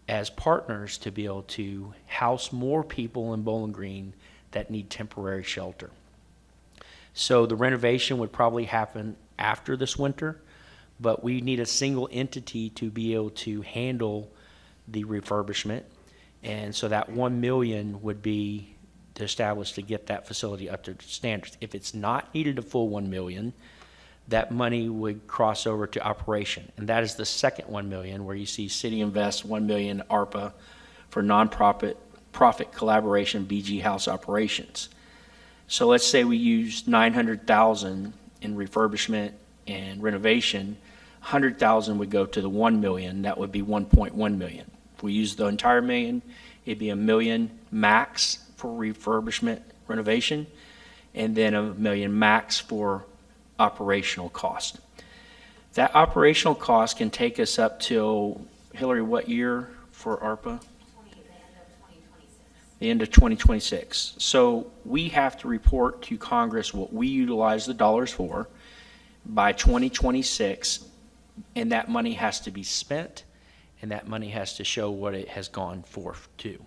as partners to be able to house more people in Bowling Green that need temporary shelter. So the renovation would probably happen after this winter, but we need a single entity to be able to handle the refurbishment. And so that 1 million would be established to get that facility up to standards. If it's not needed a full 1 million, that money would cross over to operation. And that is the second 1 million, where you see City Invest 1 million ARPA for nonprofit collaboration BG House operations. So let's say we use 900,000 in refurbishment and renovation, 100,000 would go to the 1 million, that would be 1.1 million. If we use the entire million, it'd be $1 million max for refurbishment renovation, and then $1 million max for operational cost. That operational cost can take us up till, Hillary, what year for ARPA? The end of 2026. So we have to report to Congress what we utilize the dollars for by 2026, and that money has to be spent, and that money has to show what it has gone forth to.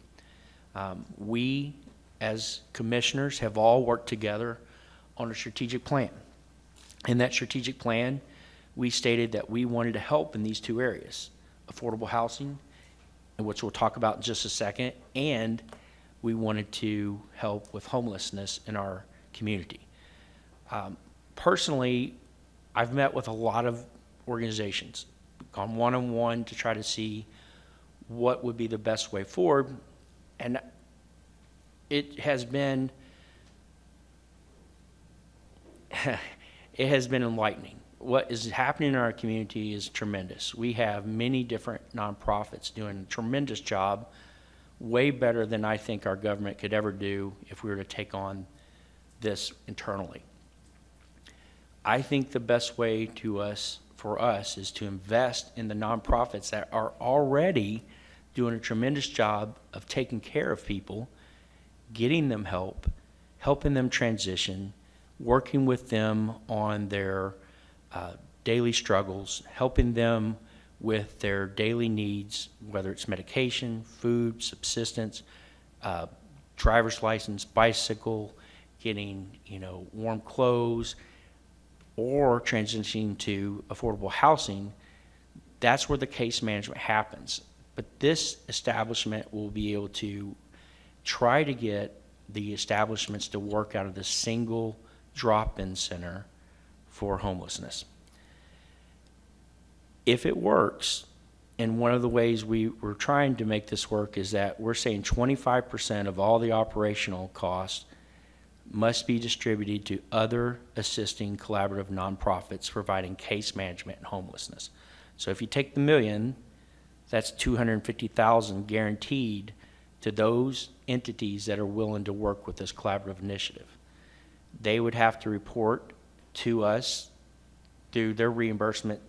We, as commissioners, have all worked together on a strategic plan. In that strategic plan, we stated that we wanted to help in these two areas, affordable housing, which we'll talk about in just a second, and we wanted to help with homelessness in our community. Personally, I've met with a lot of organizations, gone one-on-one to try to see what would be the best way forward, and it has been enlightening. What is happening in our community is tremendous. We have many different nonprofits doing a tremendous job, way better than I think our government could ever do if we were to take on this internally. I think the best way for us is to invest in the nonprofits that are already doing a tremendous job of taking care of people, getting them help, helping them transition, working with them on their daily struggles, helping them with their daily needs, whether it's medication, food, subsistence, driver's license, bicycle, getting, warm clothes, or transitioning to affordable housing. That's where the case management happens. But this establishment will be able to try to get the establishments to work out of the single drop-in center for homelessness. If it works, and one of the ways we're trying to make this work is that we're saying 25% of all the operational costs must be distributed to other assisting collaborative nonprofits providing case management and homelessness. So if you take the $1 million, that's $250,000 guaranteed to those entities that are willing to work with this collaborative initiative. They would have to report to us through their reimbursement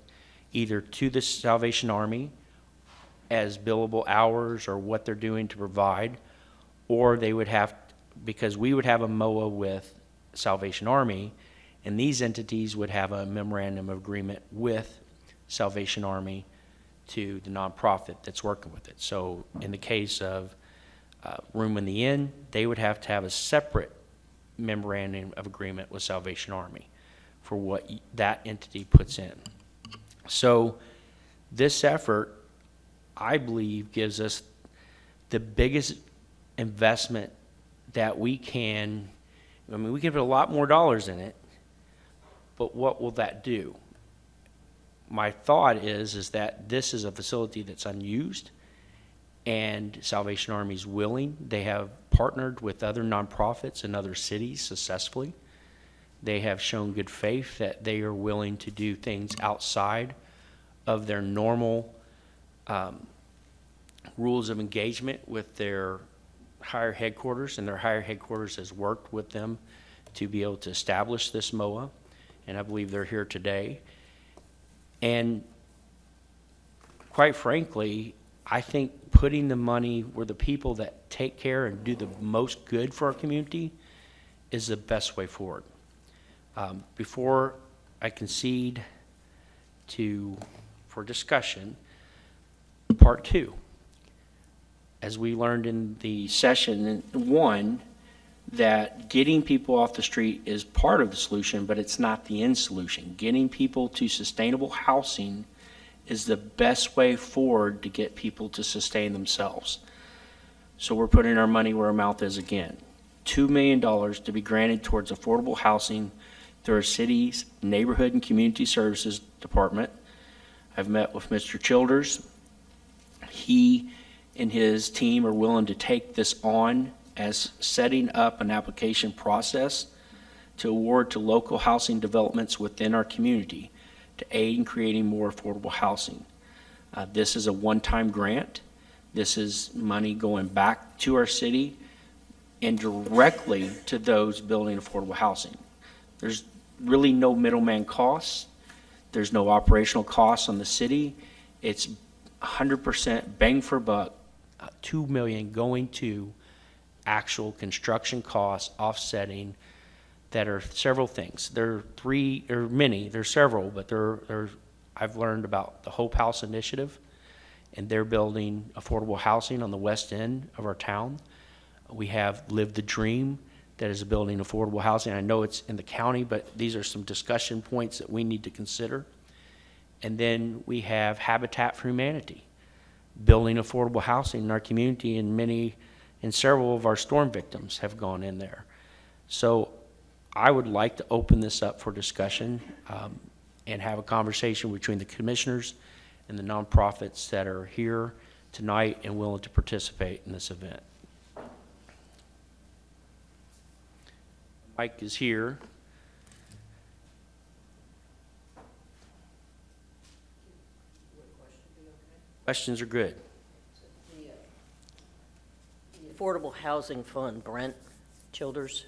either to the Salvation Army as billable hours or what they're doing to provide, or they would have, because we would have a MOA with Salvation Army, and these entities would have a memorandum of agreement with Salvation Army to the nonprofit that's working with it. So in the case of Room in the Inn, they would have to have a separate memorandum of agreement with Salvation Army for what that entity puts in. So this effort, I believe, gives us the biggest investment that we can. We can put a lot more dollars in it, but what will that do? My thought is that this is a facility that's unused, and Salvation Army is willing. They have partnered with other nonprofits in other cities successfully. They have shown good faith that they are willing to do things outside of their normal rules of engagement with their higher headquarters, and their higher headquarters has worked with them to be able to establish this MOA, and I believe they're here today. And quite frankly, I think putting the money where the people that take care and do the most good for our community is the best way forward. Before I concede for discussion, part two. As we learned in the session one, that getting people off the street is part of the solution, but it's not the end solution. Getting people to sustainable housing is the best way forward to get people to sustain themselves. So we're putting our money where our mouth is again. $2 million to be granted towards affordable housing through our city's Neighborhood and Community Services Department. I've met with Mr. Childers. He and his team are willing to take this on as setting up an application process to award to local housing developments within our community to aid in creating more affordable housing. This is a one-time grant. This is money going back to our city and directly to those building affordable housing. There's really no middleman costs. There's no operational costs on the city. It's 100% bang for buck, $2 million going to actual construction costs offsetting that are several things. There are three, or many, there's several, but I've learned about the Hope House Initiative, and they're building affordable housing on the west end of our town. We have Live the Dream that is building affordable housing. I know it's in the county, but these are some discussion points that we need to consider. And then we have Habitat for Humanity, building affordable housing in our community, and several of our storm victims have gone in there. So I would like to open this up for discussion and have a conversation between the commissioners and the nonprofits that are here tonight and willing to participate in this event. Mike is here. Questions are good. The Affordable Housing Fund, Brent Childers,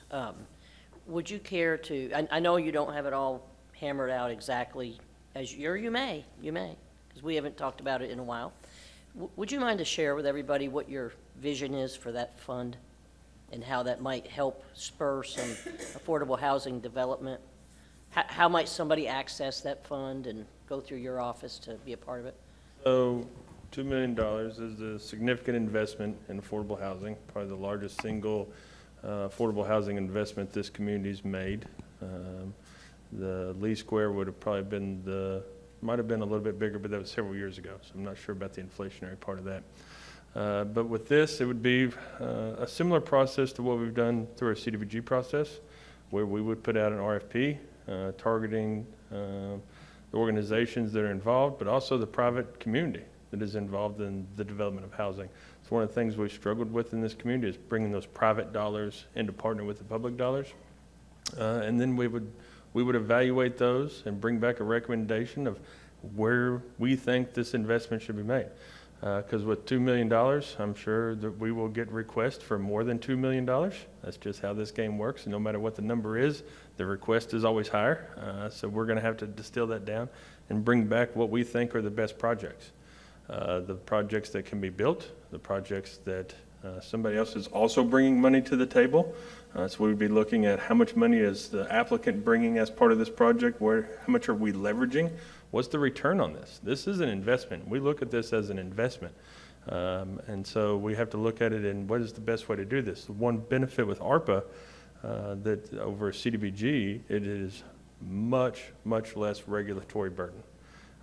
would you care to, I know you don't have it all hammered out exactly as you may, because we haven't talked about it in a while. Would you mind to share with everybody what your vision is for that fund and how that might help spur some affordable housing development? How might somebody access that fund and go through your office to be a part of it? So, $2 million is a significant investment in affordable housing, probably the largest single affordable housing investment this community's made. The Lee Square would have probably been might have been a little bit bigger, but that was several years ago, so I'm not sure about the inflationary part of that. But with this, it would be a similar process to what we've done through our CDBG process, where we would put out an RFP targeting the organizations that are involved, but also the private community that is involved in the development of housing. It's one of the things we've struggled with in this community is bringing those private dollars into partner with the public dollars. And then we would evaluate those and bring back a recommendation of where we think this investment should be made. Because with $2 million, I'm sure that we will get requests for more than $2 million. That's just how this game works. And no matter what the number is, the request is always higher. So we're going to have to distill that down and bring back what we think are the best projects. The projects that can be built, the projects that somebody else is also bringing money to the table. So we would be looking at how much money is the applicant bringing as part of this project, how much are we leveraging? What's the return on this? This is an investment. We look at this as an investment. And so we have to look at it and what is the best way to do this? The one benefit with ARPA that over CDBG, it is much, much less regulatory burden.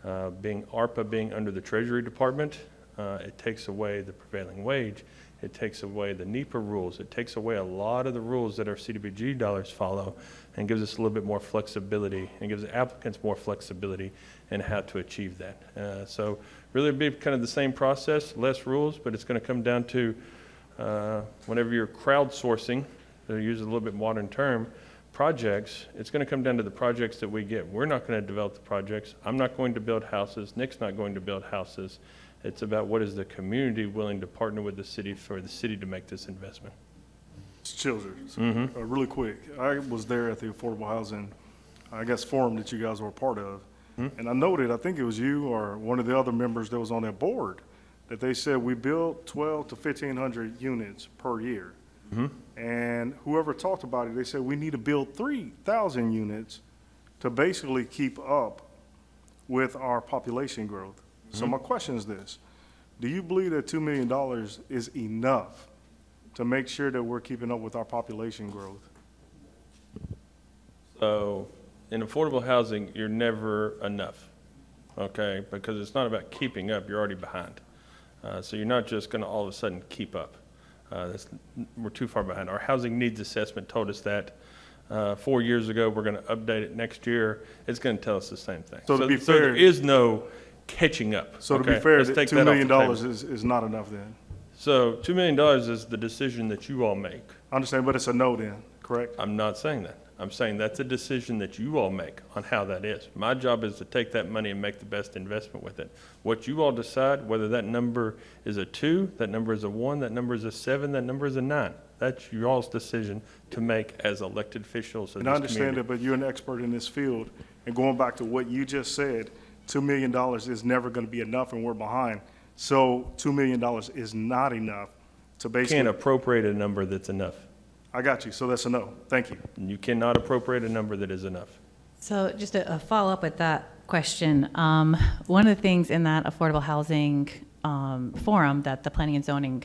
ARPA being under the Treasury Department, it takes away the prevailing wage. It takes away the NEPA rules. It takes away a lot of the rules that our CDBG dollars follow and gives us a little bit more flexibility and gives the applicants more flexibility in how to achieve that. So really it'd be kind of the same process, less rules, but it's going to come down to whenever you're crowdsourcing, to use a little bit modern term, projects, it's going to come down to the projects that we get. We're not going to develop the projects. I'm not going to build houses. Nick's not going to build houses. It's about what is the community willing to partner with the city for the city to make this investment. Childers, really quick. I was there at the Affordable Housing, I guess, forum that you guys were a part of. And I noted, I think it was you or one of the other members that was on that board, that they said we build 1,200 to 1,500 units per year. And whoever talked about it, they said we need to build 3,000 units to basically keep up with our population growth. So my question is this: do you believe that $2 million is enough to make sure that we're keeping up with our population growth? So in affordable housing, you're never enough, okay? Because it's not about keeping up, you're already behind. So you're not just going to all of a sudden keep up. We're too far behind. Our housing needs assessment told us that 4 years ago. We're going to update it next year. It's going to tell us the same thing. So to be fair, there is no catching up. So to okay? be fair, Let's that take $2 that off million the table. is not enough then? So $2 million is the decision that you all make. I understand, but it's a no then, correct? I'm not saying that. I'm saying that's a decision that you all make on how that is. My job is to take that money and make the best investment with it. What you all decide, whether that number is a 2, that number is a 1, that number is a 7, that number is a 9. That's your all's decision to make as elected officials of And this I understand community. that, but you're an expert in this field. And going back to what you just said, $2 million is never going to be enough and we're behind. So $2 million is not enough to basically. Can't appropriate a number that's enough. I got you. So that's a no. Thank you. You cannot appropriate a number that is enough. So just a follow-up with that question. One of the things in that affordable housing forum that the planning and zoning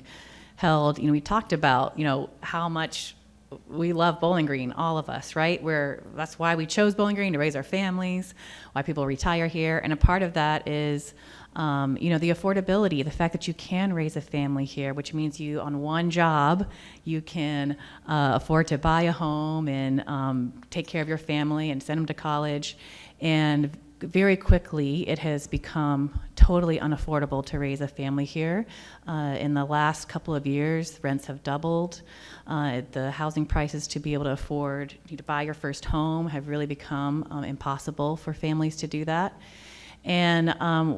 held, we talked about, how much we love Bowling Green, all of us, right? That's why we chose Bowling Green, to raise our families, why people retire here. And a part of that is, the affordability, the fact that you can raise a family here, which means you, on one job, you can afford to buy a home and take care of your family and send them to college. And very quickly, it has become totally unaffordable to raise a family here. In the last couple of years, rents have doubled. The housing prices to be able to afford to buy your first home have really become impossible for families to do that. And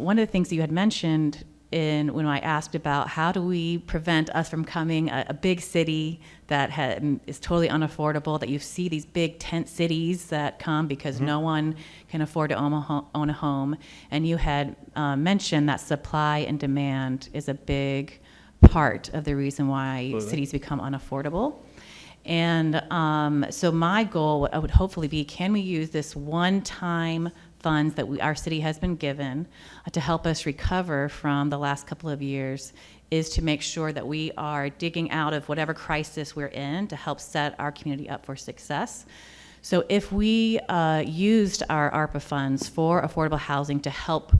one of the things that you had mentioned when I asked about how do we prevent us from becoming a big city that is totally unaffordable, that you see these big tent cities that come because no one can afford to own a home. And you had mentioned that supply and demand is a big part of the reason why cities become unaffordable. And so my goal would hopefully be, can we use this one-time funds that our city has been given to help us recover from the last couple of years, is to make sure that we are digging out of whatever crisis we're in to help set our community up for success. So if we used our ARPA funds for affordable housing to help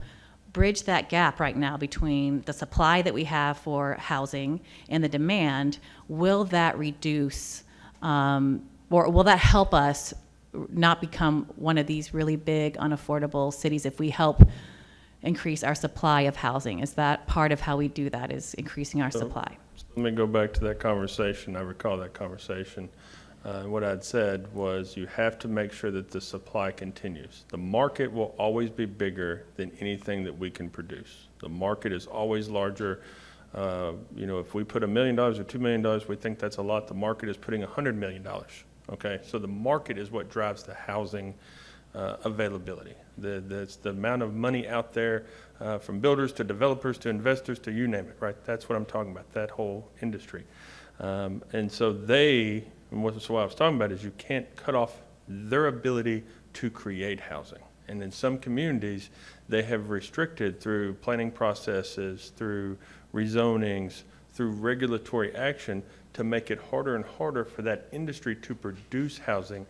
bridge that gap right now between the supply that we have for housing and the demand, will that reduce, or will that help us not become one of these really big unaffordable cities if we help increase our supply of housing? Is that part of how we do that, is increasing our supply? Let me go back to that conversation. I recall that conversation. What I'd said was you have to make sure that the supply continues. The market will always be bigger than anything that we can produce. The market is always larger. If we put $1 million or $2 million, we think that's a lot. The market is putting $100 million. Okay, so the market is what drives the housing availability. That's the amount of money out there from builders to developers to investors to you name it, right? That's what I'm talking about, that whole industry. And so what I was talking about is you can't cut off their ability to create housing. And in some communities, they have restricted through planning processes, through rezonings, through regulatory action, to make it harder and harder for that industry to produce housing.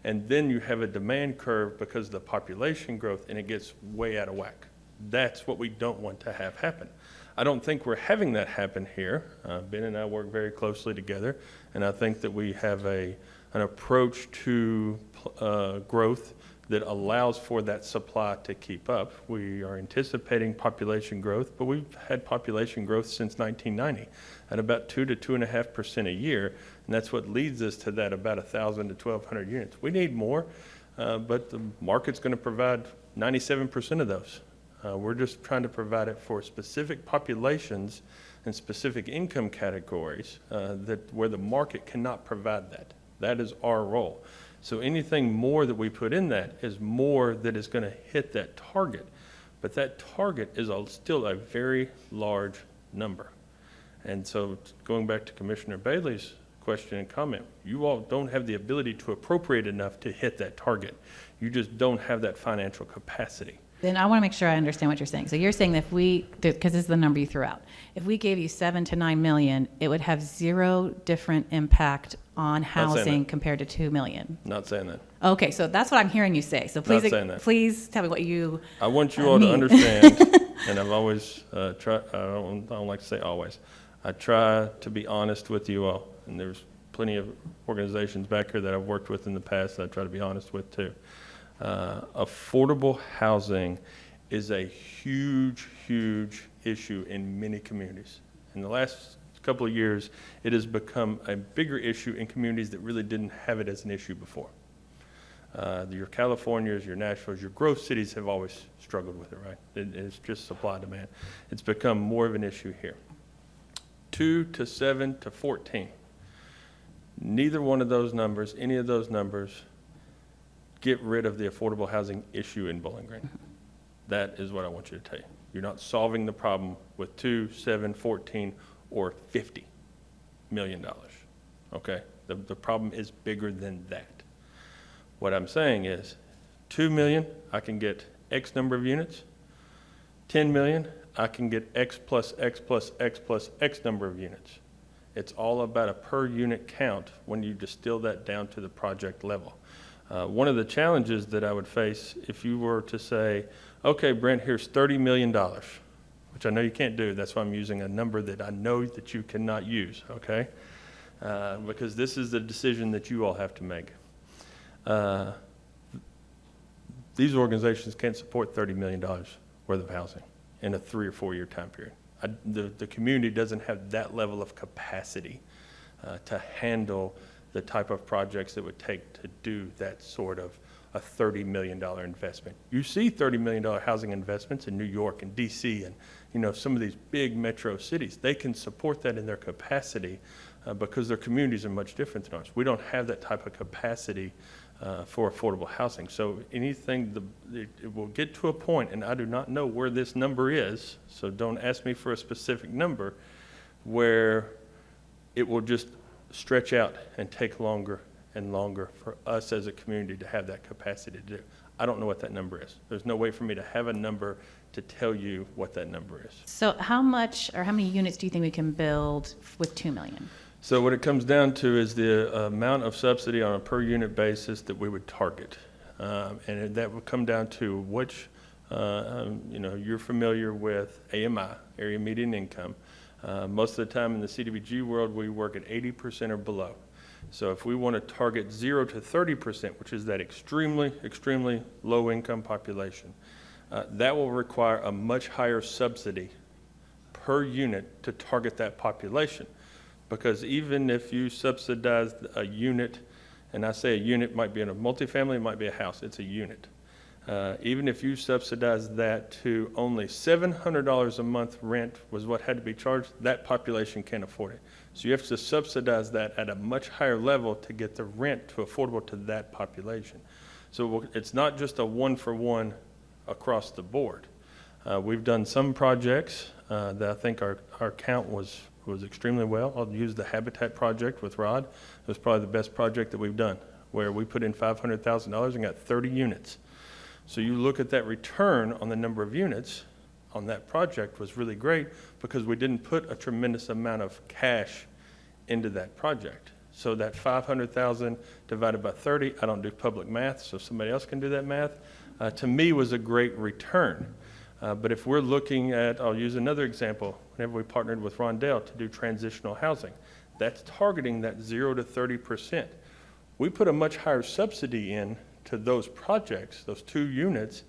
And then you have a demand curve because of the population growth, and it gets way out of whack. That's what we don't want to have happen. I don't think we're having that happen here. Ben and I work very closely together, and I think that we have an approach to growth that allows for that supply to keep up. We are anticipating population growth, but we've had population growth since 1990 at about 2 to 2.5% a year, and that's what leads us to that about 1,000 to 1,200 units. We need more, but the market's going to provide 97% of those. We're just trying to provide it for specific populations and specific income categories where the market cannot provide that. That is our role. So anything more that we put in that is more that is going to hit that target. But that target is still a very large number. And so going back to Commissioner Bailey's question and comment, you all don't have the ability to appropriate enough to hit that target. You just don't have that financial capacity. Then I want to make sure I understand what you're saying. So you're saying that because this is the number you threw out, if we gave you 7 to 9 million, it would have zero different impact on housing compared to 2 million. Not saying that. Okay, so that's what I'm hearing you say. So please, Not saying that. please tell me what you I want you all to understand, and I've always tried, I don't like to say always, I try to be honest with you all. And there's plenty of organizations back here that I've worked with in the past that I try to be honest with too. Affordable housing is a huge, huge issue in many communities. In the last couple of years, it has become a bigger issue in communities that really didn't have it as an issue before. Your Californias, your Nashvilles, your growth cities have always struggled with it, right? It's just supply demand. It's become more of an issue here. 2 to 7 to 14. Neither one of those numbers, any of those numbers, get rid of the affordable housing issue in Bowling Green. That is what I want you to tell you. You're not solving the problem with 2, 7, 14, or $50 million, okay? The problem is bigger than that. What I'm saying is 2 million, I can get X number of units. 10 million, I can get X plus X plus X plus X number of units. It's all about a per unit count when you distill that down to the project level. One of the challenges that I would face if you were to say, okay, Brent, here's $30 million, which I know you can't do. That's why I'm using a number that I know that you cannot use, okay? Because this is the decision that you all have to make. These organizations can't support $30 million worth of housing in a 3 or 4 year time period. The community doesn't have that level of capacity to handle the type of projects that would take to do that sort of a $30 million investment. You see $30 million housing investments in New York and DC and some of these big metro cities. They can support that in their capacity because their communities are much different than ours. We don't have that type of capacity for affordable housing. So anything, it will get to a point, and I do not know where this number is, so don't ask me for a specific number, where it will just stretch out and take longer and longer for us as a community to have that capacity to do. I don't know what that number is. There's no way for me to have a number to tell you what that number is. So how much or how many units do you think we can build with 2 million? So what it comes down to is the amount of subsidy on a per unit basis that we would target. And that would come down to which, you're familiar with AMI, area median income. Most of the time in the CDBG world, we work at 80% or below. So if we want to target 0 to 30%, which is that extremely, extremely low income population, that will require a much higher subsidy per unit to target that population. Because even if you subsidize a unit, and I say a unit might be in a multifamily, it might be a house, it's a unit. Even if you subsidize that to only $700 a month rent was what had to be charged, that population can't afford it. So you have to subsidize that at a much higher level to get the rent to affordable to that population. So it's not just a one-for-one across the board. We've done some projects that I think our count was extremely well. I'll use the Habitat project with Rod. It was probably the best project that we've done, where we put in $500,000 and got 30 units. So you look at that return on the number of units on that project was really great because we didn't put a tremendous amount of cash into that project. So that 500,000 divided by 30, I don't do public math, so somebody else can do that math, to me was a great return. But if we're looking at, I'll use another example, whenever we partnered with Rondell to do transitional housing, that's targeting that 0 to 30%. We put a much higher subsidy in to those projects, those 2 units,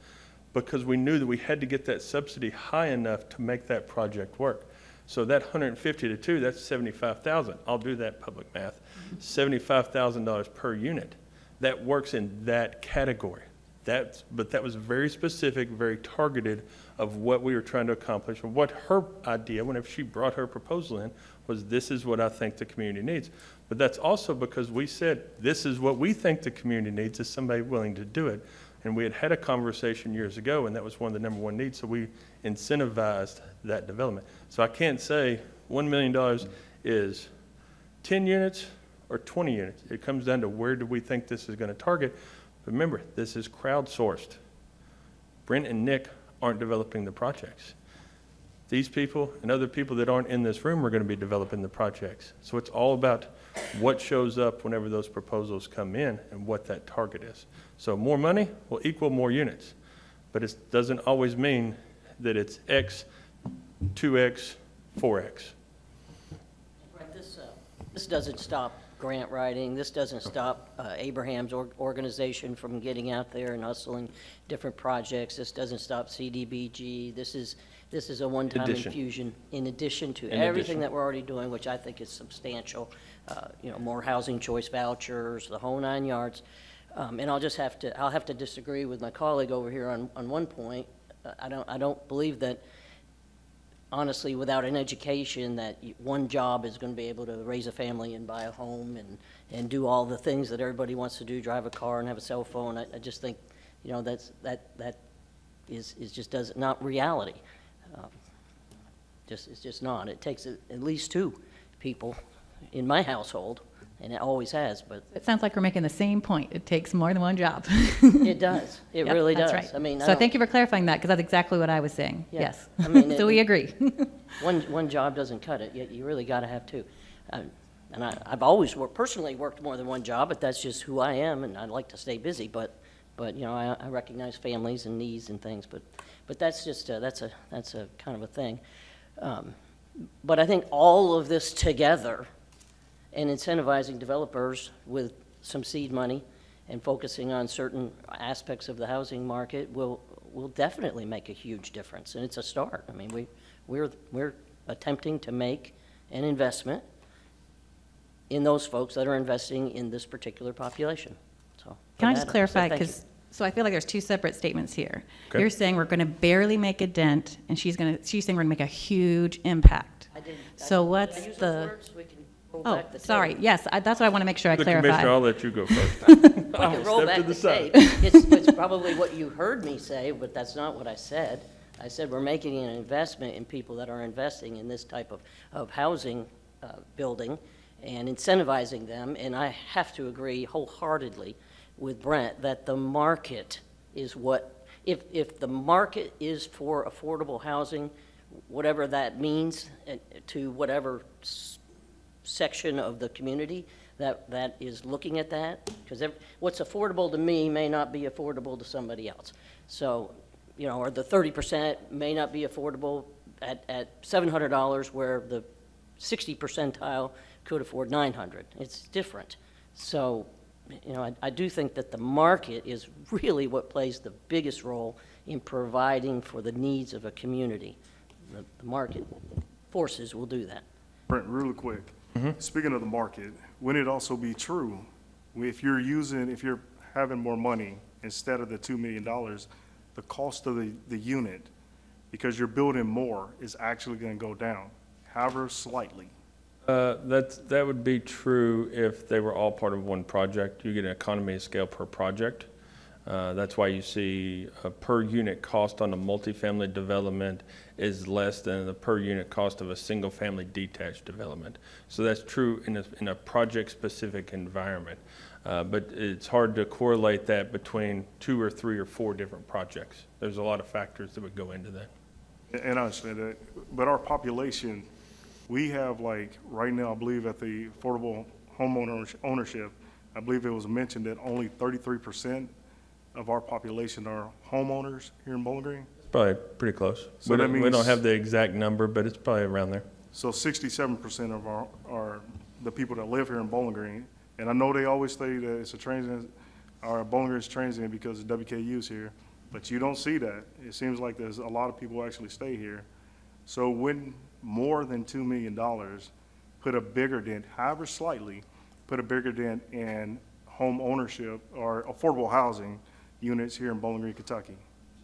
because we knew that we had to get that subsidy high enough to make that project work. So that 150 to 2, that's 75,000. I'll do that public math. $75,000 per unit. That works in that category. But that was very specific, very targeted of what we were trying to accomplish, or what her idea, whenever she brought her proposal in, was this is what I think the community needs. But that's also because we said, this is what we think the community needs, is somebody willing to do it. And we had a conversation years ago, and that was one of the #1 needs, so we incentivized that development. So I can't say $1 million is 10 units or 20 units. It comes down to where do we think this is going to target. But remember, this is crowdsourced. Brent and Nick aren't developing the projects. These people and other people that aren't in this room are going to be developing the projects. So it's all about what shows up whenever those proposals come in and what that target is. So more money will equal more units, but it doesn't always mean that it's X, 2X, 4X. Right, this doesn't stop grant writing. This doesn't stop Abraham's organization from getting out there and hustling different projects. This doesn't stop CDBG. This is a one-time infusion in addition to everything that we're already doing, which I think is substantial. More housing choice vouchers, the whole 9 yards. And I'll have to disagree with my colleague over here on one point. I don't believe that, honestly, without an education, that one job is going to be able to raise a family and buy a home and do all the things that everybody wants to do, drive a car and have a cell phone. I just think, that is just not reality. It's just not. It takes at least 2 people in my household, and it always has. But It sounds like we're making the same point. It takes more than one job. it does. It Yep, really that's does. right. I mean, So thank you for clarifying that, because that's exactly what I was saying. Yeah. Yes. I mean, So we agree. one job doesn't cut it. You really got to have 2. And I've always personally worked more than one job, but that's just who I am, and I like to stay busy, but you know, I recognize families and needs and things, but that's just, that's a kind of a thing. But I think all of this together, and incentivizing developers with some seed money and focusing on certain aspects of the housing market will definitely make a huge difference, and it's a start. I mean, we're attempting to make an investment in those folks that are investing in this particular population. So Can I for just that, clarify, thank you. because, so I feel like there's two separate statements here. Okay. You're saying we're going to barely make a dent, and she's saying we're going to make a huge impact. So what's Did I use those the, words? We can roll oh, back the tape. sorry, yes, that's what I want to make sure I The clarify. Commissioner, I'll let you go first. We can roll Step back to the the side. tape. It's probably what you heard me say, but that's not what I said. I said we're making an investment in people that are investing in this type of housing building and incentivizing them, and I have to agree wholeheartedly with Brent that the market is what, if the market is for affordable housing, whatever that means to whatever section of the community that is looking at that, because what's affordable to me may not be affordable to somebody else. So, you know, or the 30% may not be affordable at $700 where the 60 percentile could afford $900. It's different. So, you know, I do think that the market is really what plays the biggest role in providing for the needs of a community. The market forces will do that. Brent, really quick. Speaking of the market, wouldn't it also be true, if you're having more money instead of the $2 million, the cost of the unit, because you're building more, is actually going to go down, however slightly? That would be true if they were all part of one project. You get an economy of scale per project. That's why you see a per unit cost on a multifamily development is less than the per unit cost of a single family detached development. So that's true in a project specific environment. But it's hard to correlate that between 2 or 3 or 4 different projects. There's a lot of factors that would go into that. And I understand that, but our population, we have like, right now, I believe at the affordable home ownership, I believe it was mentioned that only 33% of our population are homeowners here in Bowling Green. Probably pretty close. So We that don't means- have the exact number, but it's probably around there. So 67% of are the people that live here in Bowling Green. And I know they always say that it's a transient, or Bowling Green is transient because of WKU's here, but you don't see that. It seems like there's a lot of people who actually stay here. So when more than $2 million put a bigger dent, however slightly, put a bigger dent in home ownership or affordable housing units here in Bowling Green, Kentucky?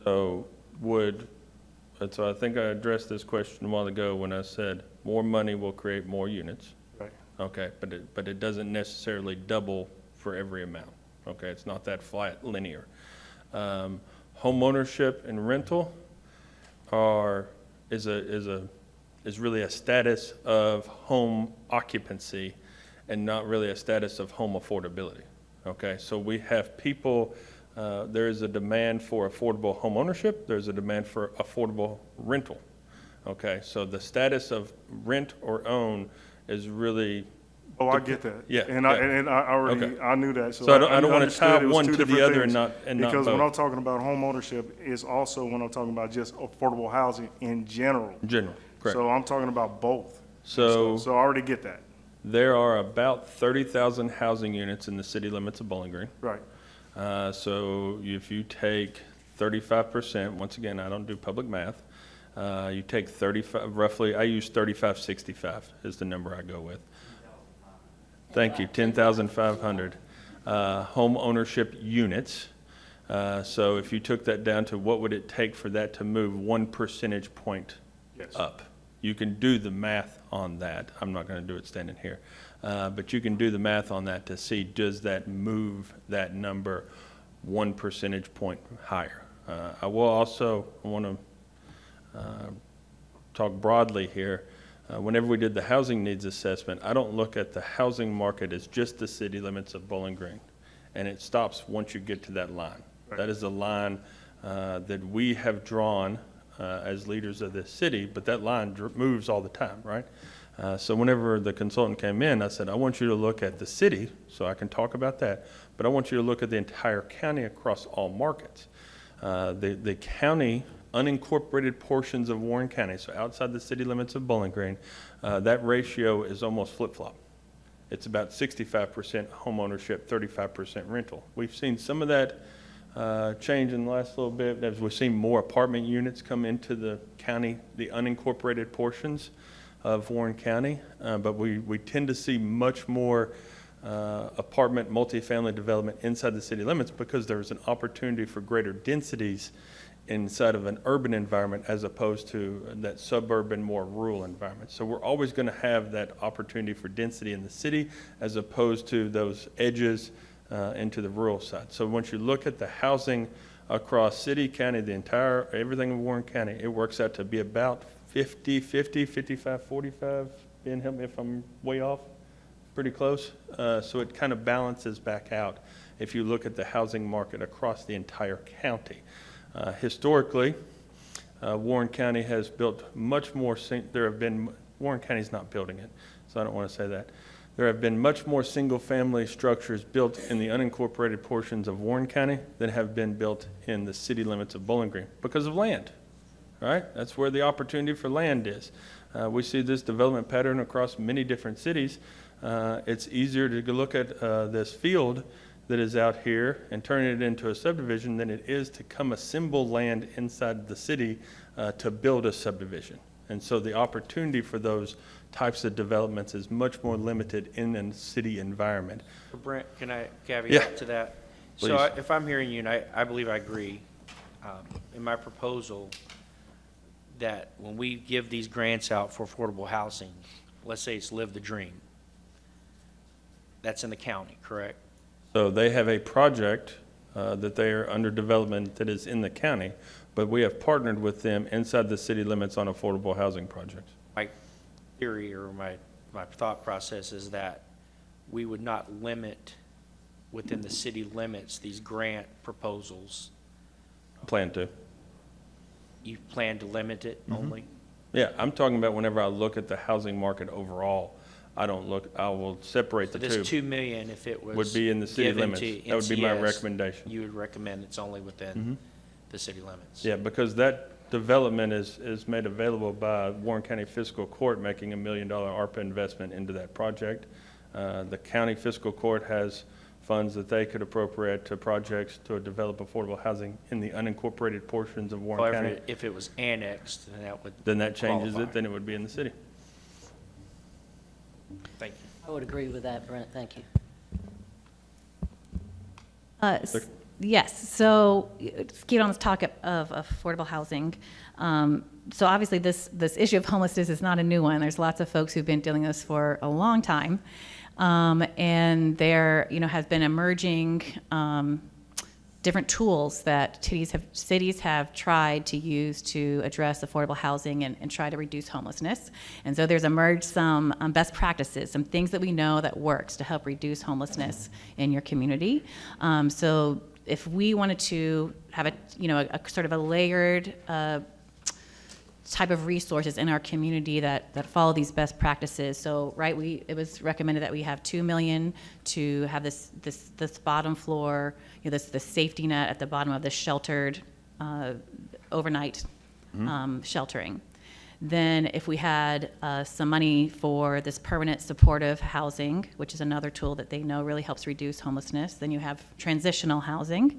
So I think I addressed this question a while ago when I said more money will create more units. Right. Okay, but it doesn't necessarily double for every amount. Okay, it's not that flat linear. Home ownership and rental is really a status of home occupancy and not really a status of home affordability. Okay, so we have people, there is a demand for affordable home ownership, there's a demand for affordable rental. Okay, so the status of rent or own is really. Oh, I get that. Yeah. And I already, Okay. I knew that. So I don't want to understood tie it was one two to the different other and things. not Because when both. I'm talking about home ownership, is also when I'm talking about just affordable housing in general. In general, correct. So I'm talking about both. So- So I already get that. There are about 30,000 housing units in the city limits of Bowling Green. Right. So if you take 35%, once again, I don't do public math, you take 35, roughly, I use 3565 is the number I go with. Thank you, 10,500 home ownership units. So if you took that down to what would it take for that to move 1 percentage point Yes. up? You can do the math on that. I'm not going to do it standing here. But you can do the math on that to see, does that move that number 1 percentage point higher? I will also want to talk broadly here. Whenever we did the housing needs assessment, I don't look at the housing market as just the city limits of Bowling Green. And it stops once you get to that line. Right. That is a line that we have drawn as leaders of this city, but that line moves all the time, right? So whenever the consultant came in, I said, I want you to look at the city, so I can talk about that, but I want you to look at the entire county across all markets. The county, unincorporated portions of Warren County, so outside the city limits of Bowling Green, that ratio is almost flip-flop. It's about 65% home ownership, 35% rental. We've seen some of that change in the last little bit as we've seen more apartment units come into the county, the unincorporated portions of Warren County, but we tend to see much more apartment, multifamily development inside the city limits because there's an opportunity for greater densities inside of an urban environment as opposed to that suburban, more rural environment. So we're always going to have that opportunity for density in the city as opposed to those edges into the rural side. So once you look at the housing across city, county, everything in Warren County, it works out to be about 50-50, 55-45. Ben, help me if I'm way off. Pretty close. So it kind of balances back out if you look at the housing market across the entire county. Historically, Warren County has built much more, Warren County's not building it, so I don't want to say that. There have been much more single-family structures built in the unincorporated portions of Warren County than have been built in the city limits of Bowling Green because of land, right? That's where the opportunity for land is. We see this development pattern across many different cities. It's easier to look at this field that is out here and turn it into a subdivision than it is to come assemble land inside the city to build a subdivision. And so the opportunity for those types of developments is much more limited in a city environment. Brent, can I caveat Yeah. to that? Please. So if I'm hearing you, and I believe I agree, in my proposal, that when we give these grants out for affordable housing, let's say it's Live the Dream, that's in the county, correct? So they have a project that they are under development that is in the county, but we have partnered with them inside the city limits on affordable housing projects. My theory or my thought process is that we would not limit within the city limits these grant proposals. Plan to. You plan to limit it only? Yeah, I'm talking about whenever I look at the housing market overall, I will separate So the this two. 2 million, if it was Would be in the city given limits. to That would be my NCS, recommendation. You would recommend it's only within the city limits? Yeah, because that development is made available by Warren County Fiscal Court making $1 million ARPA investment into that project. The county fiscal court has funds that they could appropriate to projects to develop affordable housing in the unincorporated portions of Warren However, County. if it was annexed, then that would Then that changes qualify. it, then it would be in the city. Thank you. I would agree with that, Brent, thank you. Yes, so let's keep on this topic of affordable housing. So obviously, this issue of homelessness is not a new one. There's lots of folks who've been dealing with this for a long time. And there, has been emerging different tools that cities have tried to use to address affordable housing and try to reduce homelessness. And so there's emerged some best practices, some things that we know that works to help reduce homelessness in your community. So if we wanted to have a sort of a layered type of resources in our community that follow these best practices. So, right, it was recommended that we have $2 million to have this bottom floor, the safety net at the bottom of the sheltered overnight sheltering. Then if we had some money for this permanent supportive housing, which is another tool that they know really helps reduce homelessness, then you have transitional housing.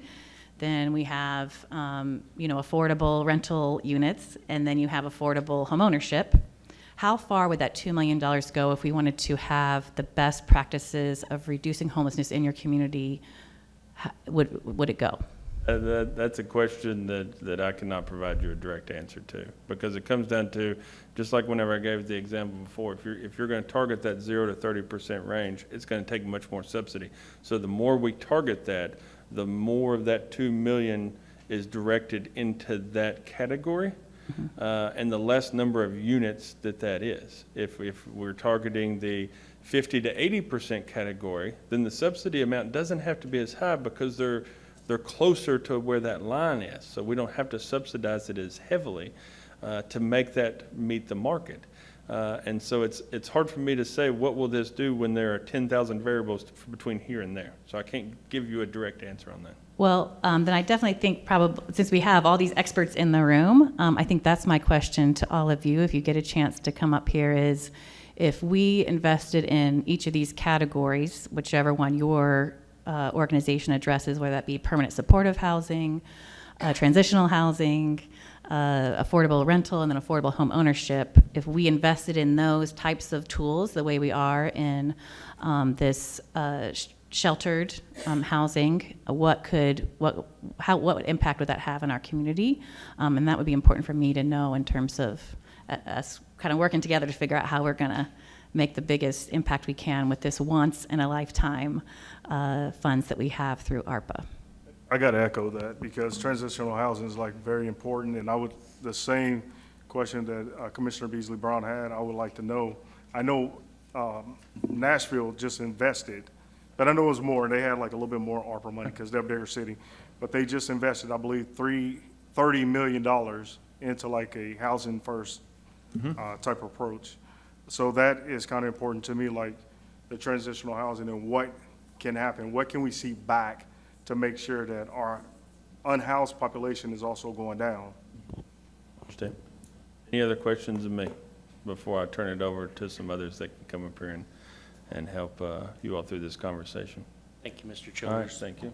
Then we have, affordable rental units, and then you have affordable homeownership. How far would that $2 million go if we wanted to have the best practices of reducing homelessness in your community? Would it go? That's a question that I cannot provide you a direct answer to, because it comes down to, just like whenever I gave the example before, if you're going to target that 0 to 30% range, it's going to take much more subsidy. So the more we target that, the more of that $2 million is directed into that category, and the less number of units that is. If we're targeting the 50 to 80% category, then the subsidy amount doesn't have to be as high because they're closer to where that line is. So we don't have to subsidize it as heavily to make that meet the market. And so it's hard for me to say, what will this do when there are 10,000 variables between here and there? So I can't give you a direct answer on that. Well, then I definitely think probably, since we have all these experts in the room, I think that's my question to all of you, if you get a chance to come up here, is if we invested in each of these categories, whichever one your organization addresses, whether that be permanent supportive housing, transitional housing, affordable rental, and then affordable home ownership, if we invested in those types of tools the way we are in this sheltered housing, what impact would that have in our community? And that would be important for me to know in terms of us kind of working together to figure out how we're going to make the biggest impact we can with this once in a lifetime funds that we have through ARPA. I got to echo that because transitional housing is like very important, and the same question that Commissioner Beasley Brown had, I would like to know. I know Nashville just invested, but I know it was more, and they had like a little bit more ARPA money because they're a bigger city, but they just invested, I believe, $30 million into like a housing first type approach. So that is kind of important to me, like the transitional housing and what can happen, what can we see back to make sure that our unhoused population is also going down. Understand. Any other questions of me before I turn it over to some others that can come up here and help you all through this conversation? Thank you, Mr. All right, Childers. thank you.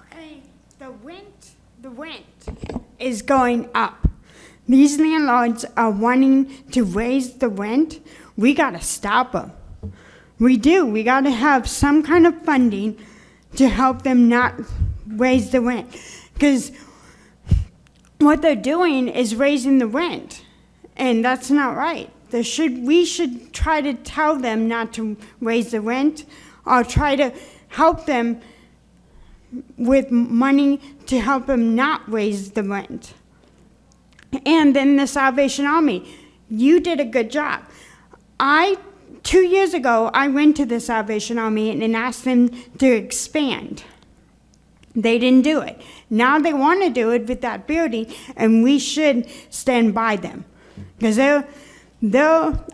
Okay, the rent is going up. These landlords are wanting to raise the rent. We gotta stop them. We do. We gotta have some kind of funding to help them not raise the rent. Because what they're doing is raising the rent, and that's not right. We should try to tell them not to raise the rent, or try to help them with money to help them not raise the rent. And then the Salvation Army, you did a good job. 2 years ago, I went to the Salvation Army and asked them to expand. They didn't do it. Now they want to do it with that building, and we should stand by them because their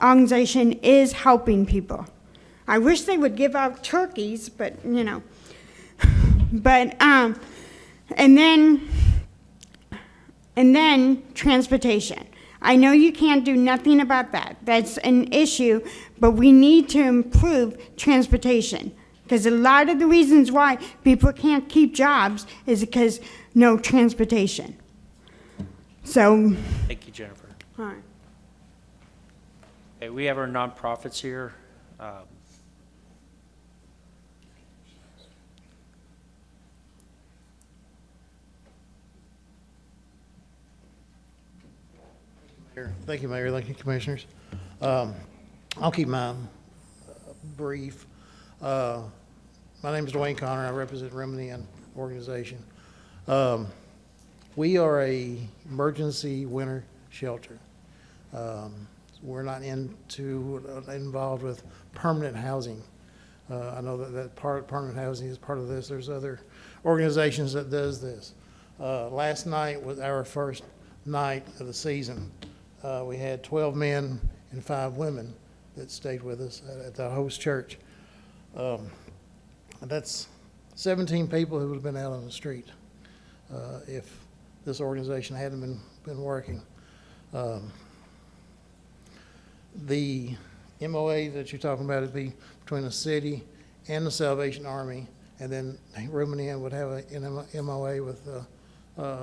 organization is helping people. I wish they would give out turkeys, but you know. But and then transportation. I know you can't do nothing about that. That's an issue, but we need to improve transportation because a lot of the reasons why people can't keep jobs is because no transportation. So. Thank you, Jennifer. All right. Okay, we have our nonprofits here. Thank you, Mayor. Thank you, Commissioners. I'll keep mine brief. My name is Dwayne Connor. I represent Remedy Inn organization. We are a emergency winter shelter. We're not involved with permanent housing. I know that permanent housing is part of this. There's other organizations that does this. Last night was our first night of the season. We had 12 men and 5 women that stayed with us at the host church. That's 17 people who would have been out on the street if this organization hadn't been working. The MOA that you're talking about would be between the city and the Salvation Army, and then Remedy Inn would have an MOA with the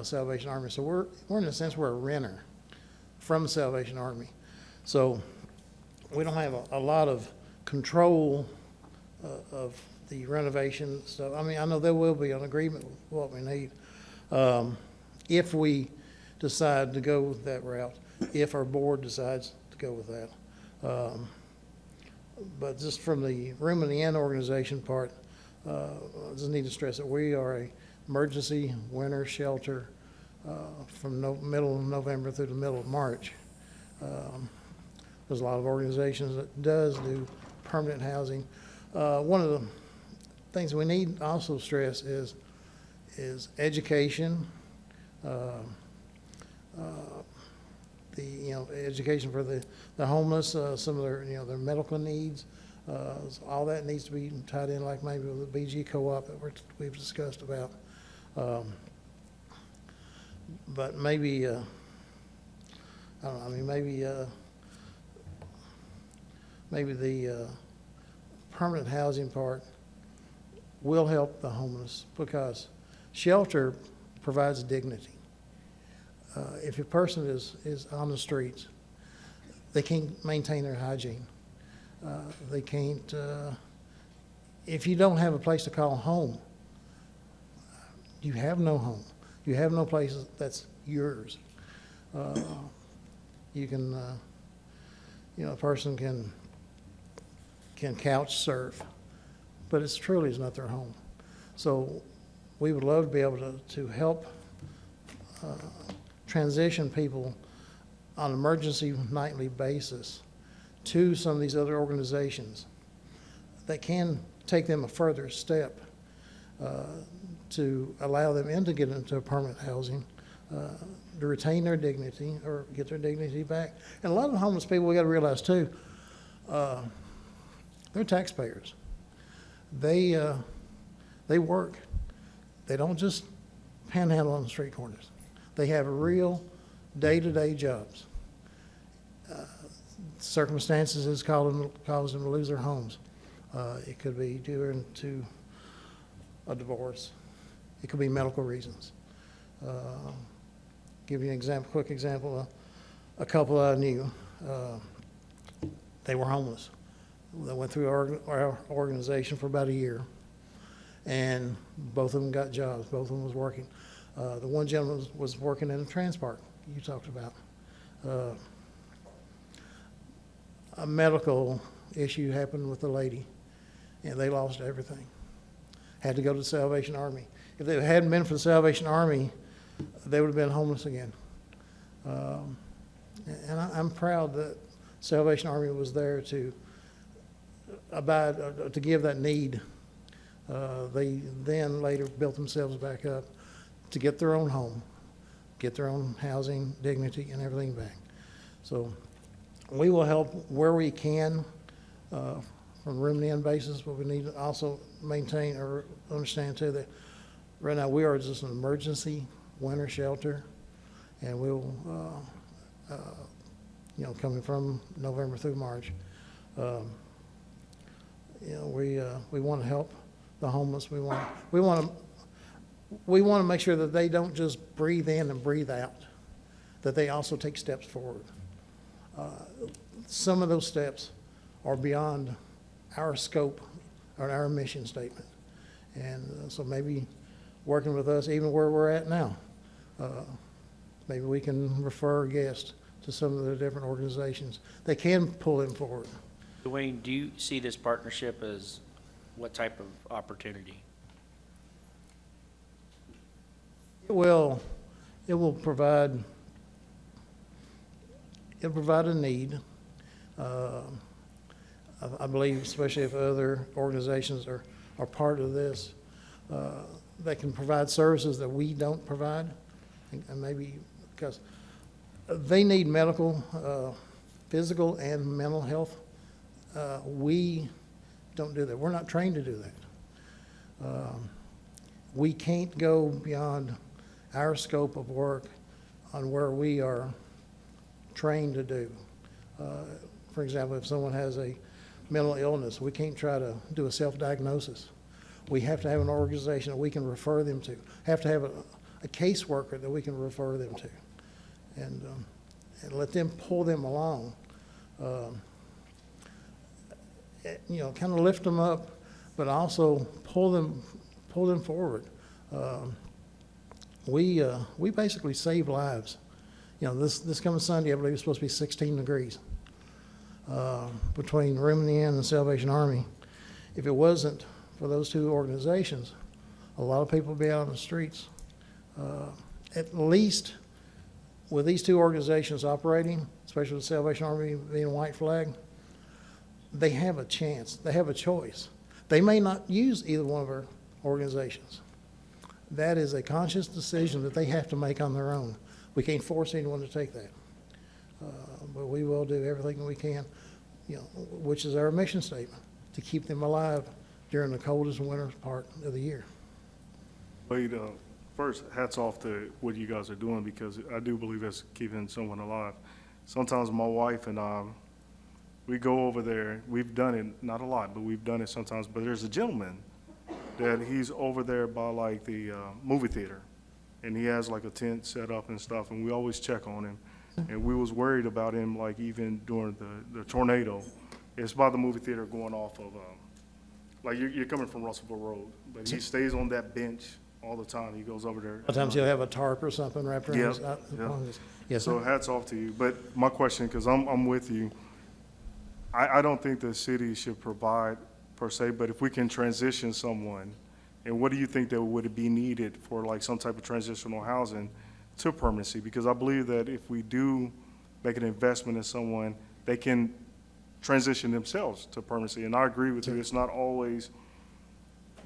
Salvation Army. So we're in a sense, we're a renter from the Salvation Army. So we don't have a lot of control of the renovation stuff. I mean, I know there will be an agreement with what we need if we decide to go that route, if our board decides to go with that. But just from the Remedy Inn organization part, I just need to stress that we are a emergency winter shelter from middle of November through the middle of March. There's a lot of organizations that does do permanent housing. One of the things we need to also stress is education. education for the homeless, some of their, their medical needs. All that needs to be tied in, like maybe with the BG co-op that we've discussed about. But maybe, I don't know, I mean, maybe the permanent housing part will help the homeless, because shelter provides dignity. If a person is on the streets, they can't maintain their hygiene. They can't, if you don't have a place to call home, you have no home. You have no place that's yours. You can, a person can couch surf, but it's truly is not their home. So we would love to be able to help transition people on an emergency nightly basis to some of these other organizations that can take them a further step to allow them to get into permanent housing, to retain their dignity or get their dignity back. And a lot of the homeless people, we got to realize too, they're taxpayers. They work. They don't just panhandle on the street corners. They have real day-to-day jobs. Circumstances has caused them to lose their homes. It could be due to a divorce. It could be medical reasons. Give you an quick example. A couple I knew, they were homeless. They went through our organization for about a year, and both of them got jobs. Both of them was working. The one gentleman was working in a trans park you talked about. A medical issue happened with the lady, and they lost everything. Had to go to the Salvation Army. If it hadn't been for the Salvation Army, they would have been homeless again. And I'm proud that Salvation Army was there to to give that need. They then later built themselves back up to get their own home, get their own housing, dignity, and everything back. So we will help where we can from room and end basis, but we need to also maintain or understand too that right now we are just an emergency winter shelter, and we'll, coming from November through March, we want to help the homeless. We want to make sure that they don't just breathe in and breathe out, that they also take steps forward. Some of those steps are beyond our scope or our mission statement. And so maybe working with us, even where we're at now, maybe we can refer guests to some of the different organizations that can pull them forward. Dwayne, do you see this partnership as what type of opportunity? It will provide a need. I believe, especially if other organizations are part of this, that can provide services that we don't provide, and maybe because they need medical, physical, and mental health. We don't do that. We're not trained to do that. We can't go beyond our scope of work on where we are trained to do. For example, if someone has a mental illness, we can't try to do a self-diagnosis. We have to have an organization that we can refer them to, have to have a caseworker that we can refer them to, and let them pull them along. Kind of lift them up, but also pull them forward. We basically save lives. This coming Sunday, I believe it's supposed to be 16 degrees between Room in the Inn and Salvation Army. If it wasn't for those two organizations, a lot of people would be out on the streets. At least with these two organizations operating, especially with Salvation Army being a white flag, they have a chance. They have a choice. They may not use either one of our organizations. That is a conscious decision that they have to make on their own. We can't force anyone to take that. But we will do everything we can, you know, which is our mission statement, to keep them alive during the coldest winter part of the year. Wade, first, hats off to what you guys are doing, because I do believe that's keeping someone alive. Sometimes my wife and I, we go over there, we've done it, not a lot, but we've done it sometimes, but there's a gentleman that he's over there by like the movie theater, and he has like a tent set up and stuff, and we always check on him. And we was worried about him, like even during the tornado. It's by the movie theater going off of, like you're coming from Russellville Road, but he stays on that bench all the time. He goes over there. Sometimes he'll have a tarp or something wrapped around his. Yep, yep. Yes, So sir. hats off to you. But my question, because I'm with you, I don't think the city should provide per se, but if we can transition someone, and what do you think that would be needed for like some type of transitional housing to permanency? Because I believe that if we do make an investment in someone, they can transition themselves to permanency. And I agree with you, it's not always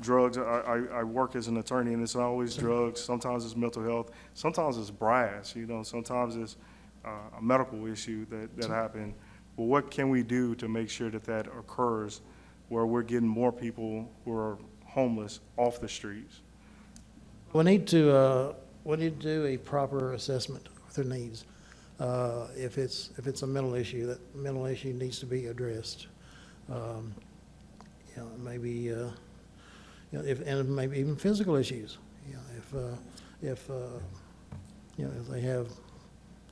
drugs. I work as an attorney, and it's not always drugs. Sometimes it's mental health. Sometimes it's brass, you know, sometimes it's a medical issue that happened. But what can we do to make sure that that occurs, where we're getting more people who are homeless off the streets? We need to do a proper assessment of their needs. If it's a mental issue, that mental issue needs to be addressed. You know, maybe, you know, and maybe even physical issues. You know, if you know, if they have,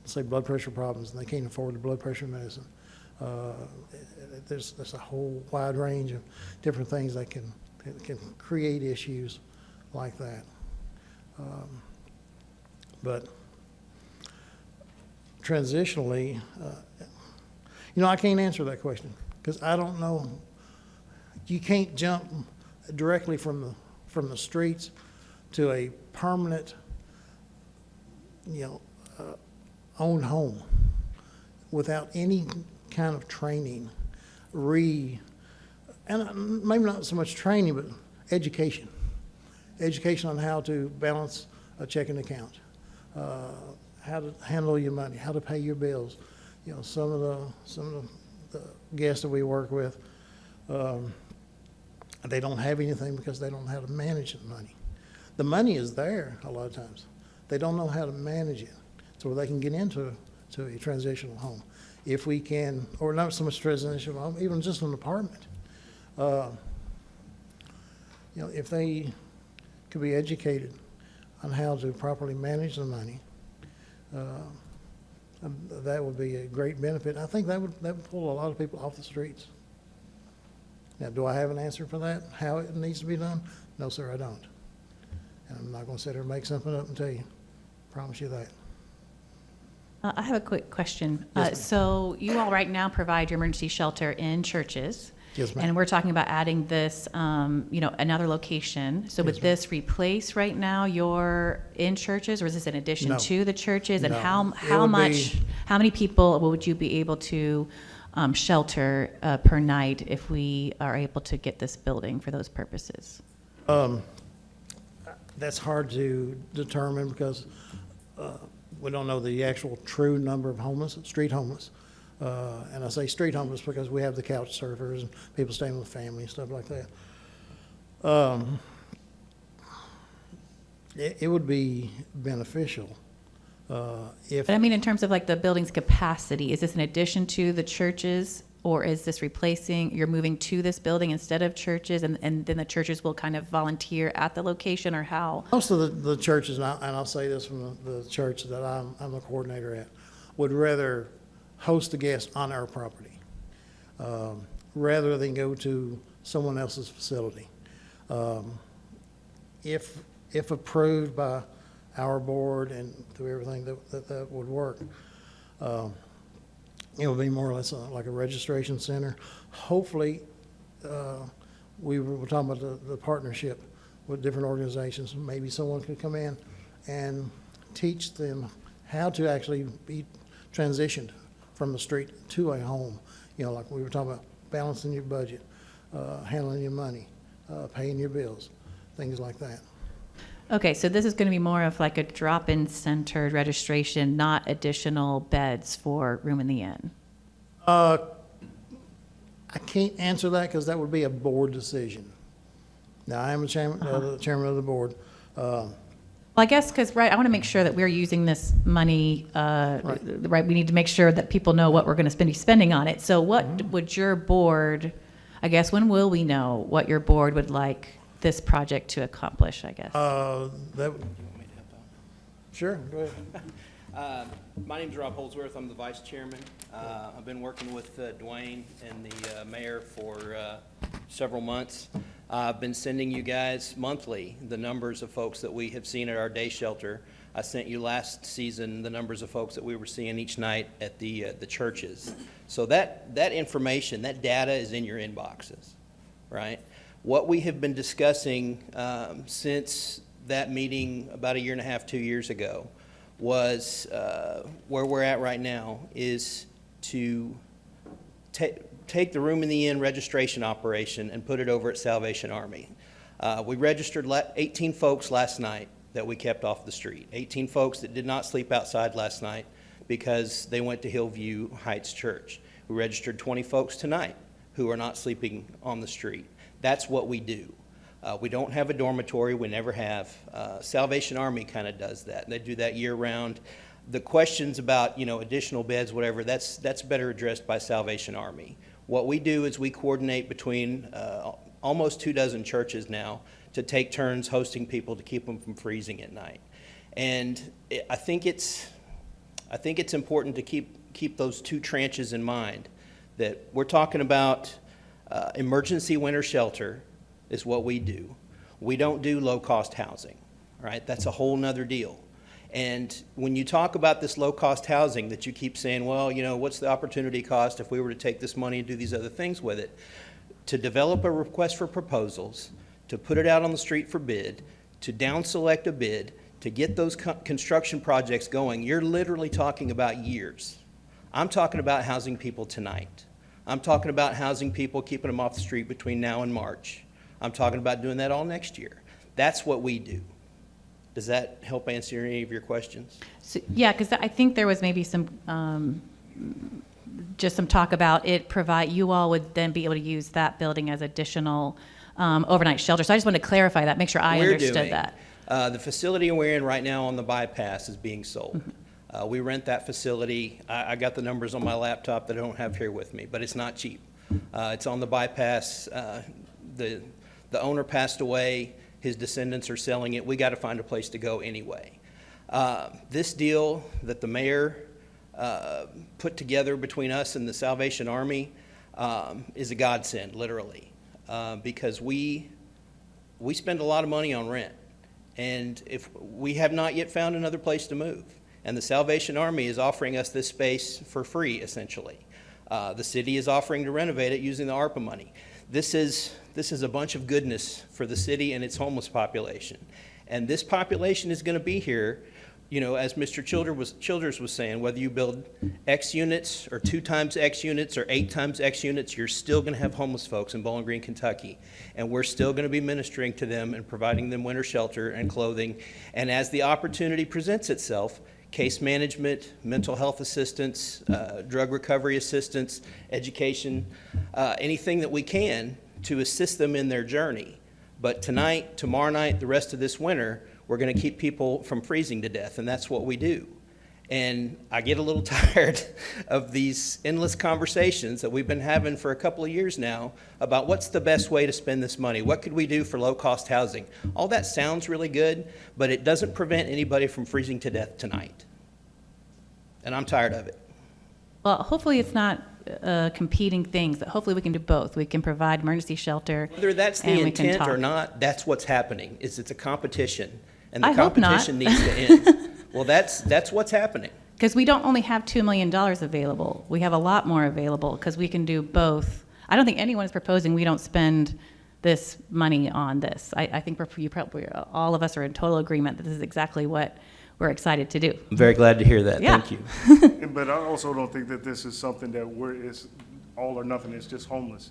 say, blood pressure problems and they can't afford the blood pressure medicine, there's a whole wide range of different things that can create issues like that. But transitionally, you know, I can't answer that question because I don't know. You can't jump directly from the streets to a permanent, you know, owned home without any kind of training, and maybe not so much training, but education on how to balance a checking account, how to handle your money, how to pay your bills. You know, some of the guests that we work with, they don't have anything because they don't know how to manage the money. The money is there a lot of times. They don't know how to manage it, so they can get into a transitional home. If we can, or not so much transitional home, even just an apartment. You know, if they could be educated on how to properly manage the money, that would be a great benefit. I think that would pull a lot of people off the streets. Now, do I have an answer for that, how it needs to be done? No, sir, I don't. And I'm not going to sit here and make something up and tell you. Promise you that. I have a quick question. Yes, ma'am. So you all right now provide your emergency shelter in churches. Yes, ma'am. And we're talking about adding this, you know, another location. So Yes, would ma'am. this replace right now your in churches, or is this in addition No. to the churches? And No. how It would much, be- how many people would you be able to shelter per night if we are able to get this building for those purposes? That's hard to determine because we don't know the actual true number of homeless, street homeless. And I say street homeless because we have the couch surfers and people staying with family and stuff like that. It would be beneficial if, But I mean, in terms of like the building's capacity, is this in addition to the churches? Or is this replacing, you're moving to this building instead of churches, and then the churches will kind of volunteer at the location, or how? most of the churches, and I'll say this from the church that I'm the coordinator at, would rather host the guests on our property rather than go to someone else's facility. If approved by our board and through everything that would work, it would be more or less like a registration center. Hopefully, we were talking about the partnership with different organizations. Maybe someone could come in and teach them how to actually be transitioned from the street to a home. You know, like we were talking about balancing your budget, handling your money, paying your bills, things like that. Okay, so this is going to be more of like a drop-in centered registration, not additional beds for room in the inn. I can't answer that because that would be a board decision. Now, I am the chairman of the board. Well, I guess because, right, I want to make sure that we're using this money, right, we need to make sure that people know what we're going to be spending on it. So what would your board, I guess, when will we know what your board would like this project to accomplish, I guess? Sure, go ahead. My name's Rob Holdsworth. I'm the vice chairman. I've been working with Dwayne and the mayor for several months. I've been sending you guys monthly the numbers of folks that we have seen at our day shelter. I sent you last season the numbers of folks that we were seeing each night at the churches. So that information, that data is in your inboxes, right? What we have been discussing since that meeting about 1.5 years, 2 years ago was where we're at right now is to take the room in the inn registration operation and put it over at Salvation Army. We registered 18 folks last night that we kept off the street. 18 folks that did not sleep outside last night because they went to Hillview Heights Church. We registered 20 folks tonight who are not sleeping on the street. That's what we do. We don't have a dormitory, we never have. Salvation Army kind of does that. They do that year-round. The questions about, additional beds, whatever, that's better addressed by Salvation Army. What we do is we coordinate between almost 24 churches now to take turns hosting people to keep them from freezing at night. And I think it's important to keep those two tranches in mind, that we're talking about emergency winter shelter is what we do. We don't do low-cost housing, right? That's a whole nother deal. And when you talk about this low-cost housing that you keep saying, well, what's the opportunity cost if we were to take this money and do these other things with it? To develop a request for proposals, to put it out on the street for bid, to down-select a bid, to get those construction projects going, you're literally talking about years. I'm talking about housing people tonight. I'm talking about housing people, keeping them off the street between now and March. I'm talking about doing that all next year. That's what we do. Does that help answer any of your questions? So, yeah, because I think there was maybe some, just some talk about you all would then be able to use that building as additional overnight shelter. So I just want to clarify that, make sure I understood that. The facility we're in right now on the bypass is being sold. We rent that facility. I got the numbers on my laptop that I don't have here with me, but it's not cheap. It's on the bypass. The owner passed away. His descendants are selling it. We got to find a place to go anyway. This deal that the mayor put together between us and the Salvation Army is a godsend, literally, because we spend a lot of money on rent, and if we have not yet found another place to move, and the Salvation Army is offering us this space for free, essentially. The city is offering to renovate it using the ARPA money. This is a bunch of goodness for the city and its homeless population. And this population is going to be here, as Mr. Childers was saying, whether you build X units or 2 times X units or 8 times X units, you're still going to have homeless folks in Bowling Green, Kentucky. And we're still going to be ministering to them and providing them winter shelter and clothing. And as the opportunity presents itself, case management, mental health assistance, drug recovery assistance, education, anything that we can to assist them in their journey. But tonight, tomorrow night, the rest of this winter, we're going to keep people from freezing to death, and that's what we do. And I get a little tired of these endless conversations that we've been having for a couple of years now about what's the best way to spend this money. What could we do for low-cost housing? All that sounds really good, but it doesn't prevent anybody from freezing to death tonight. And I'm tired of it. Well, hopefully it's not competing things. Hopefully we can do both. We can provide emergency shelter. Whether that's the intent or not, that's what's happening. It's a competition, and the competition needs to end. Well, that's what's happening. Because we don't only have $2 million available. We have a lot more available because we can do both. I don't think anyone is proposing we don't spend this money on this. I think you probably, all of us are in total agreement that this is exactly what we're excited to do. I'm very glad to hear that. Yeah. Thank you. But I also don't think that this is something that it's all or nothing. It's just homeless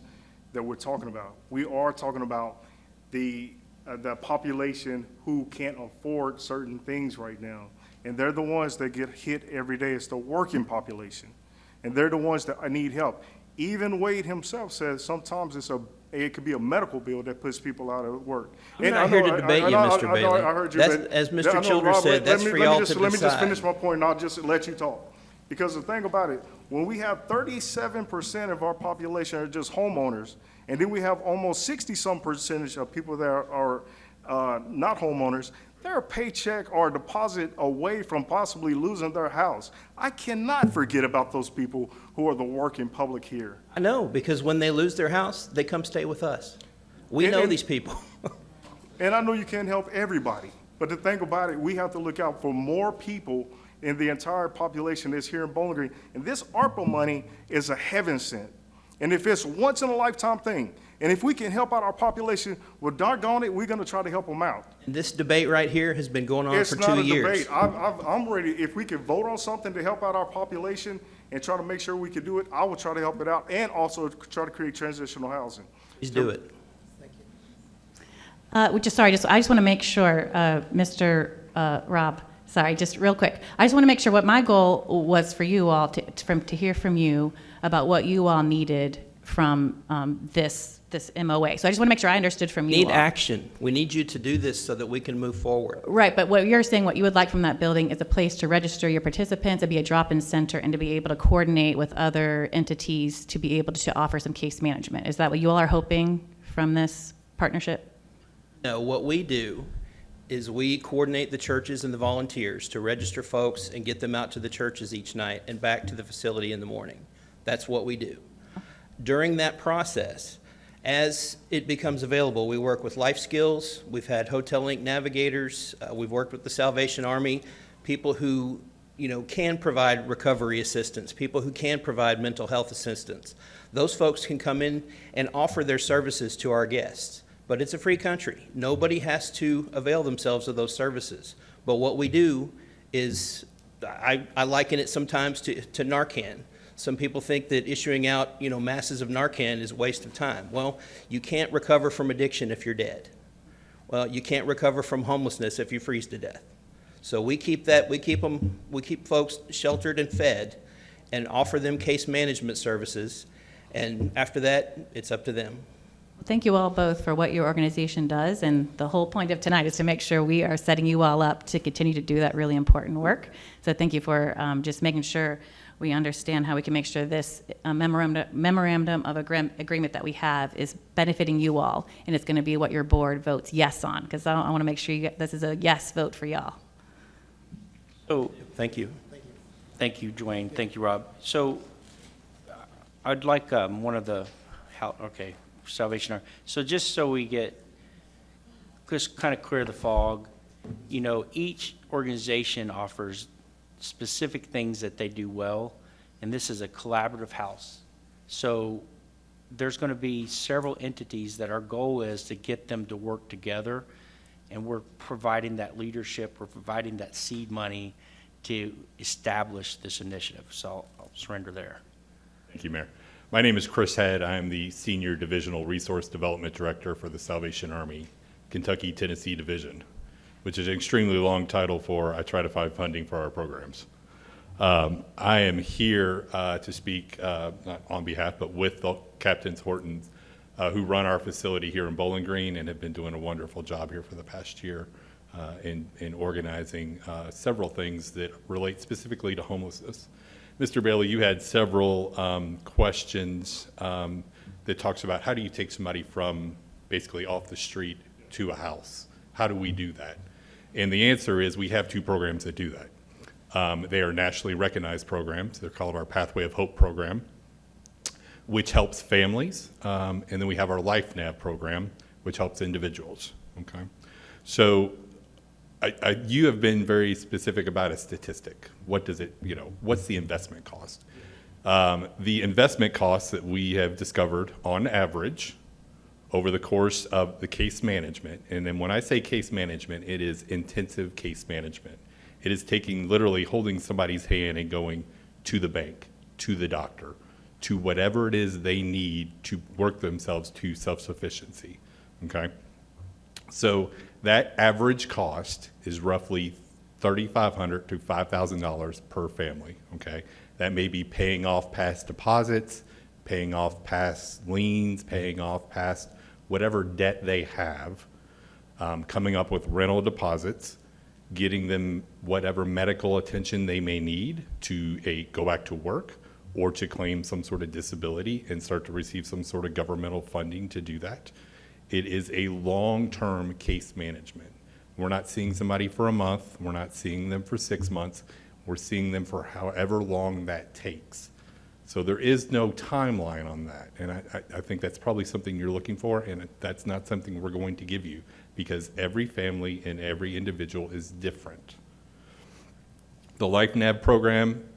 that we're talking about. We are talking about the the population who can't afford certain things right now. And they're the ones that get hit every day. It's the working population. And they're the ones that need help. Even Wade himself says sometimes it could be a medical bill that puts people out of work. I'm not here to debate you, Mr. Bailey. I heard you. That's- but- as Mr. I know, Childers Rob, said, that's for y'all to Let me just decide. finish my point, and I'll just let you talk. Because the thing about it, when we have 37% of our population are just homeowners, and then we have almost 60-some percentage of people that are not homeowners, they're a paycheck or a deposit away from possibly losing their house. I cannot forget about those people who are the working public here. I know, because when they lose their house, they come stay with us. We know these people. And I know you can't help everybody, but the thing about it, we have to look out for more people in the entire population that's here in Bowling Green. And this ARPA money is a heaven sent. And if it's once in a lifetime thing, and if we can help out our population, well, doggone it, we're gonna try to help them out. This debate right here has been going on It's for not 2 a years. debate. I'm ready, if we could vote on something to help out our population and try to make sure we can do it, I will try to help it out and also try to create transitional housing. Please do it. I just want to make sure, Mr. Rob, sorry, just real quick. I just want to make sure what my goal was for you all to hear from you about what you all needed from this MOA. So I just want to make sure I understood from you Need all. action. We need you to do this so that we can move forward. Right, but what you're saying, what you would like from that building is a place to register your participants, to be a drop-in center, and to be able to coordinate with other entities to be able to offer some case management. Is that what you all are hoping from this partnership? No, what we do is we coordinate the churches and the volunteers to register folks and get them out to the churches each night and back to the facility in the morning. That's what we do. During that process, as it becomes available, we work with Life Skills, we've had Hotel Link navigators, we've worked with the Salvation Army, people who, can provide recovery assistance, people who can provide mental health assistance. Those folks can come in and offer their services to our guests. But it's a free country. Nobody has to avail themselves of those services. But what we do is, I liken it sometimes to Narcan. Some people think that issuing out, masses of Narcan is a waste of time. Well, you can't recover from addiction if you're dead. Well, you can't recover from homelessness if you freeze to death. So we keep folks sheltered and fed and offer them case management services. And after that, it's up to them. Thank you all both for what your organization does, and the whole point of tonight is to make sure we are setting you all up to continue to do that really important work. So thank you for just making sure we understand how we can make sure this memorandum of agreement that we have is benefiting you all, and it's going to be what your board votes yes on, because I want to make sure this is a yes vote for y'all. So, Thank you. thank you, Dwayne. Thank you, Rob. So I'd like one of the, Salvation Army. So just so we just kind of clear the fog, each organization offers specific things that they do well, and this is a collaborative house. So there's going to be several entities that our goal is to get them to work together, and we're providing that leadership, we're providing that seed money to establish this initiative. So I'll surrender there. Thank you, Mayor. My name is Chris Head. I am the Senior Divisional Resource Development Director for the Salvation Army, Kentucky-Tennessee Division, which is an extremely long title for I try to find funding for our programs. I am here to speak, not on behalf, but with the Captains Horton, who run our facility here in Bowling Green and have been doing a wonderful job here for the past year in organizing several things that relate specifically to homelessness. Mr. Bailey, you had several questions that talks about how do you take somebody from basically off the street to a house? How do we do that? And the answer is we have two programs that do that. They are nationally recognized programs. They're called our Pathway of Hope program, which helps families. And then we have our LifeNav program, which helps individuals. Okay, so you have been very specific about a statistic. What does it, what's the investment cost? The investment costs that we have discovered on average over the course of the case management, and then when I say case management, it is intensive case management. It is literally holding somebody's hand and going to the bank, to the doctor, to whatever it is they need to work themselves to self-sufficiency, okay? So that average cost is roughly $3,500 to $5,000 per family, okay? That may be paying off past deposits, paying off past liens, paying off past whatever debt they have, coming up with rental deposits, getting them whatever medical attention they may need to go back to work or to claim some sort of disability and start to receive some sort of governmental funding to do that. It is a long-term case management. We're not seeing somebody for a month. We're not seeing them for 6 months. We're seeing them for however long that takes. So there is no timeline on that. And I think that's probably something you're looking for, and that's not something we're going to give you because every family and every individual is different. The LifeNav program,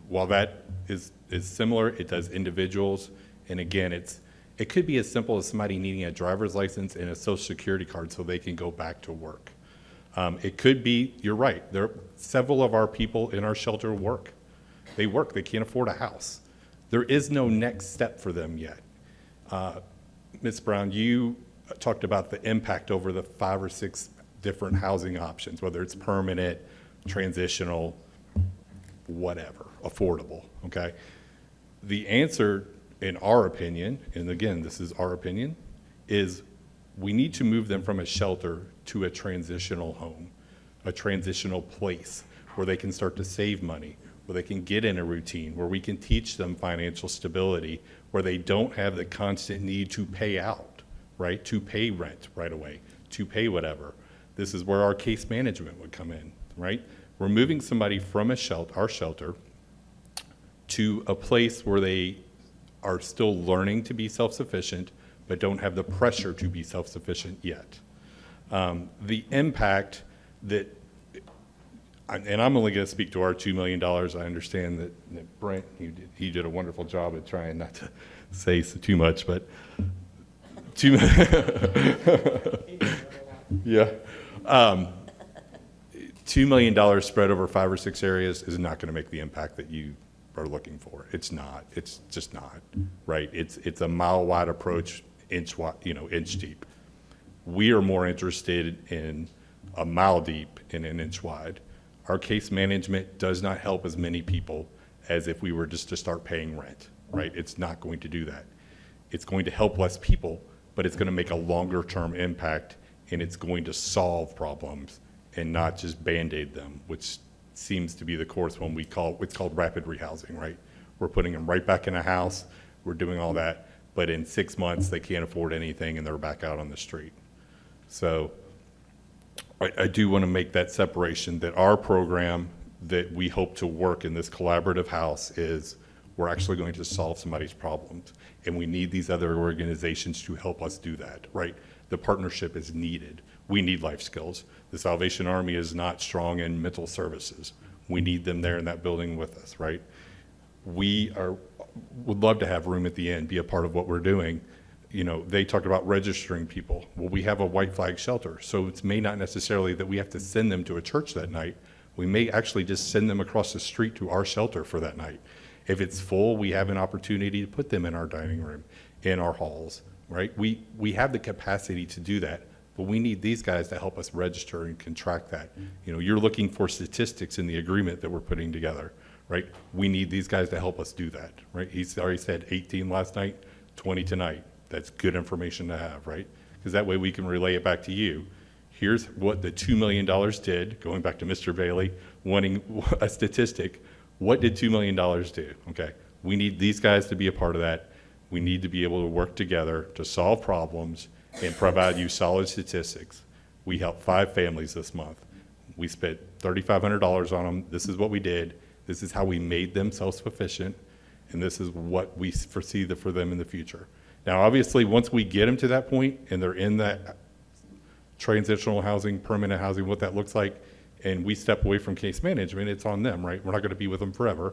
while that is similar, it does individuals. And again, it could be as simple as somebody needing a driver's license and a social security card so they can go back to work. It could be, you're right, several of our people in our shelter work. They work, they can't afford a house. There is no next step for them yet. Ms. Brown, you talked about the impact over the 5 or 6 different housing options, whether it's permanent, transitional, whatever, affordable, okay? The answer, in our opinion, and again, this is our opinion, is we need to move them from a shelter to a transitional home, a transitional place where they can start to save money, where they can get in a routine, where we can teach them financial stability, where they don't have the constant need to pay out, right? To pay rent right away, to pay whatever. This is where our case management would come in, right? We're moving somebody from our shelter, to a place where they are still learning to be self-sufficient, but don't have the pressure to be self-sufficient yet. The impact that, and I'm only going to speak to our $2 million. I understand that Brent, he did a wonderful job at trying not to say too much, but yeah. $2 million spread over 5 or 6 areas is not going to make the impact that you are looking for. It's not. It's just not, right? It's a mile-wide approach, inch deep. We are more interested in a mile deep and an inch wide. Our case management does not help as many people as if we were just to start paying rent, right? It's not going to do that. It's going to help less people, but it's going to make a longer-term impact, and it's going to solve problems and not just Band-Aid them, which seems to be the course when it's called rapid rehousing, right? We're putting them right back in a house, we're doing all that, but in 6 months, they can't afford anything and they're back out on the street. So I do want to make that separation that our program that we hope to work in this collaborative house is we're actually going to solve somebody's problems. And we need these other organizations to help us do that, right? The partnership is needed. We need life skills. The Salvation Army is not strong in mental services. We need them there in that building with us, right? Would love to have room at the end, be a part of what we're doing. You know, they talked about registering people. Well, we have a white flag shelter, so it may not necessarily that we have to send them to a church that night. We may actually just send them across the street to our shelter for that night. If it's full, we have an opportunity to put them in our dining room, in our halls, right? We have the capacity to do that, but we need these guys to help us register and contract that. You know, you're looking for statistics in the agreement that we're putting together, right? We need these guys to help us do that, right? He's already said 18 last night, 20 tonight. That's good information to have, right? Because that way we can relay it back to you. Here's what the $2 million did, going back to Mr. Bailey, wanting a statistic. What did $2 million do? Okay, we need these guys to be a part of that. We need to be able to work together to solve problems and provide you solid statistics. We helped 5 families this month. We spent $3,500 on them. This is what we did. This is how we made them self-sufficient, and this is what we foresee for them in the future. Now, obviously, once we get them to that point and they're in that transitional housing, permanent housing, what that looks like, and we step away from case management, it's on them, right? We're not going to be with them forever,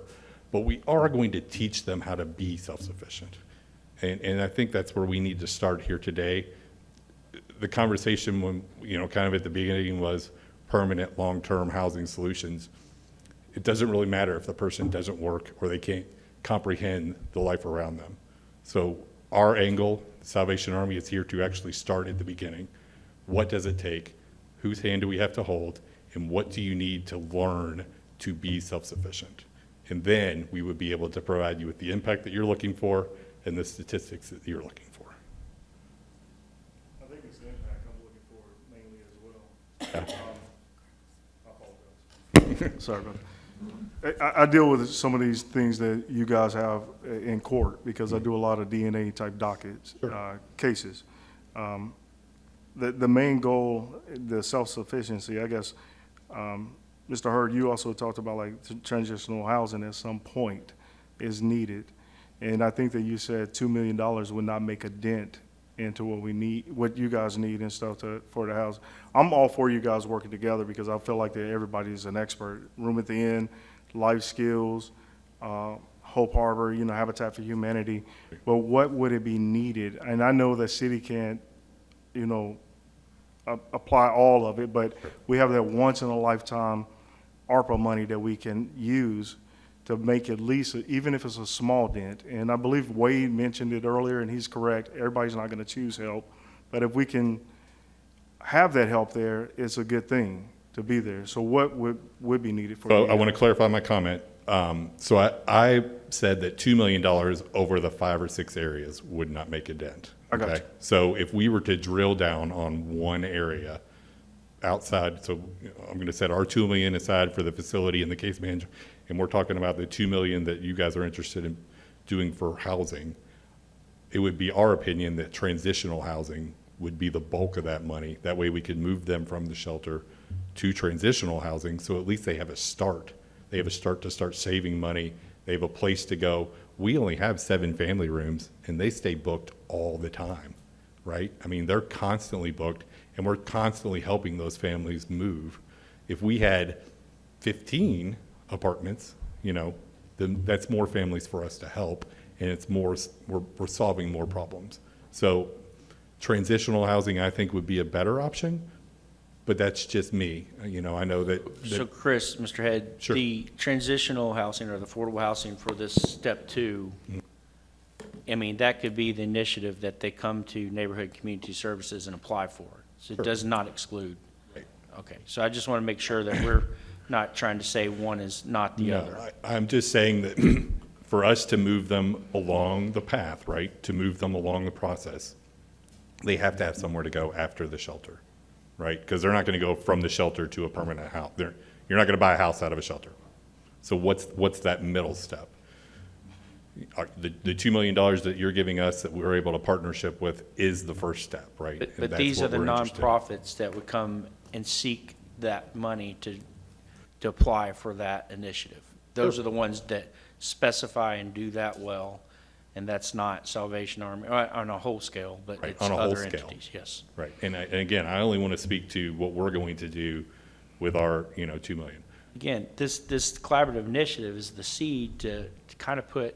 but we are going to teach them how to be self-sufficient. And I think that's where we need to start here today. The conversation when, kind of at the beginning was permanent long-term housing solutions. It doesn't really matter if the person doesn't work or they can't comprehend the life around them. So our angle, the Salvation Army, is here to actually start at the beginning. what does it take, whose hand do we have to hold, and what do you need to learn to be self-sufficient? And then we would be able to provide you with the impact that you're looking for and the statistics that you're looking for. I think it's the impact I'm looking for mainly as well. I apologize. Sorry about that. I deal with some of these things that you guys have in court because I do a lot of DNA type dockets, cases. The main goal, the self-sufficiency, I guess, Mr. Hurd, you also talked about like transitional housing at some point is needed. And I think that you said $2 million would not make a dent into what we need, what you guys need and stuff for the house. I'm all for you guys working together because I feel like that everybody is an expert. Room at the Inn, Life Skills, Hope Harbor, you know, Habitat for Humanity. But what would it be needed? And I know the city can't, you know, apply all of it, but we have that once in a lifetime ARPA money that we can use to make at least, even if it's a small dent. And I believe Wade mentioned it earlier, and he's correct. Everybody's not going to choose help. But if we can have that help there, it's a good thing to be there. So what would be needed for So you? I want to clarify my comment. So I said that $2 million over the 5 or 6 areas would not make a dent. I got okay? you. So if we were to drill down on one area outside, so I'm going to set our $2 million aside for the facility and the case manager, and we're talking about the $2 million that you guys are interested in doing for housing, it would be our opinion that transitional housing would be the bulk of that money. That way we could move them from the shelter to transitional housing, so at least they have a start. They have a start to start saving money. They have a place to go. We only have 7 family rooms, and they stay booked all the time, right? I mean, they're constantly booked, and we're constantly helping those families move. If we had 15 apartments, you know, then that's more families for us to help, and it's more, we're solving more problems. So transitional housing, I think, would be a better option, but that's just me. You know, I know that. So Chris, Mr. Head, Sure. the transitional housing or the affordable housing for this step 2, I mean, that could be the initiative that they come to Neighborhood Community Services and apply for. So it Sure. does not exclude. Right. Okay, so I just want to make sure that we're not trying to say one is not the No, other. I'm just saying that for us to move them along the path, right, to move them along the process, they have to have somewhere to go after the shelter, right? Because they're not going to go from the shelter to a permanent house. You're not going to buy a house out of a shelter. So what's that middle step? The $2 million that you're giving us that we're able to partnership with is the first step, right? And But that's these are what the we're interested in. nonprofits that would come and seek that money to apply for that initiative. Those are the ones that specify and do that well, and that's not Salvation Army, on a whole scale, but Right, it's on a whole other scale. entities, yes. Right, and again, I only want to speak to what we're going to do with our, $2 million. Again, this collaborative initiative is the seed to kind of put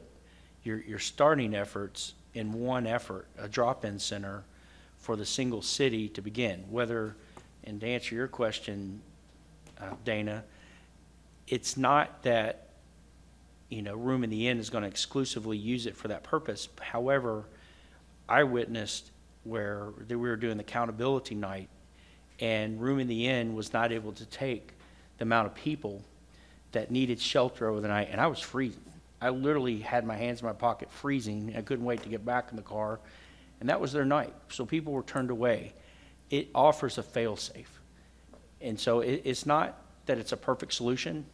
your starting efforts in one effort, a drop-in center for the single city to begin. Whether, and to answer your question, Dana, it's not that, Room in the Inn is going to exclusively use it for that purpose. However, I witnessed where we were doing the accountability night, and Room in the Inn was not able to take the amount of people that needed shelter over the night, and I was freezing. I literally had my hands in my pocket freezing. I couldn't wait to get back in the car, and that was their night. So people were turned away. It offers a fail-safe. And so it's not that it's a perfect solution.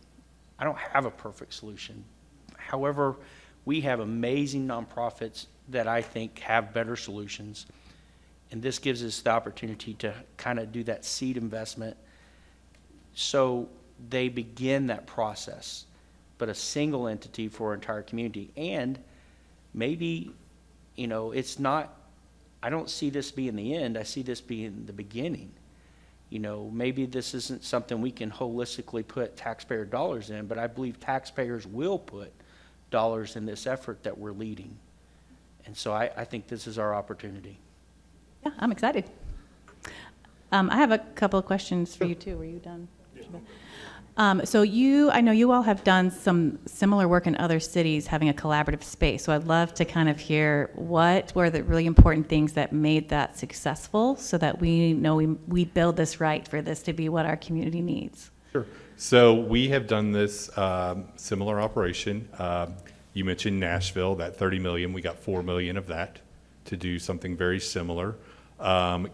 I don't have a perfect solution. However, we have amazing nonprofits that I think have better solutions. And this gives us the opportunity to kind of do that seed investment so they begin that process, but a single entity for our entire community. And maybe, it's not, I don't see this being the end. I see this being the beginning. Maybe this isn't something we can holistically put taxpayer dollars in, but I believe taxpayers will put dollars in this effort that we're leading. And so I think this is our opportunity. Yeah, I'm excited. I have a couple of questions for you too. Were you done? So I know you all have done some similar work in other cities, having a collaborative space. So I'd love to kind of hear what were the really important things that made that successful, so that we know we build this right for this to be what our community needs. Sure. So we have done this similar operation. You mentioned Nashville, that 30 million, we got 4 million of that to do something very similar.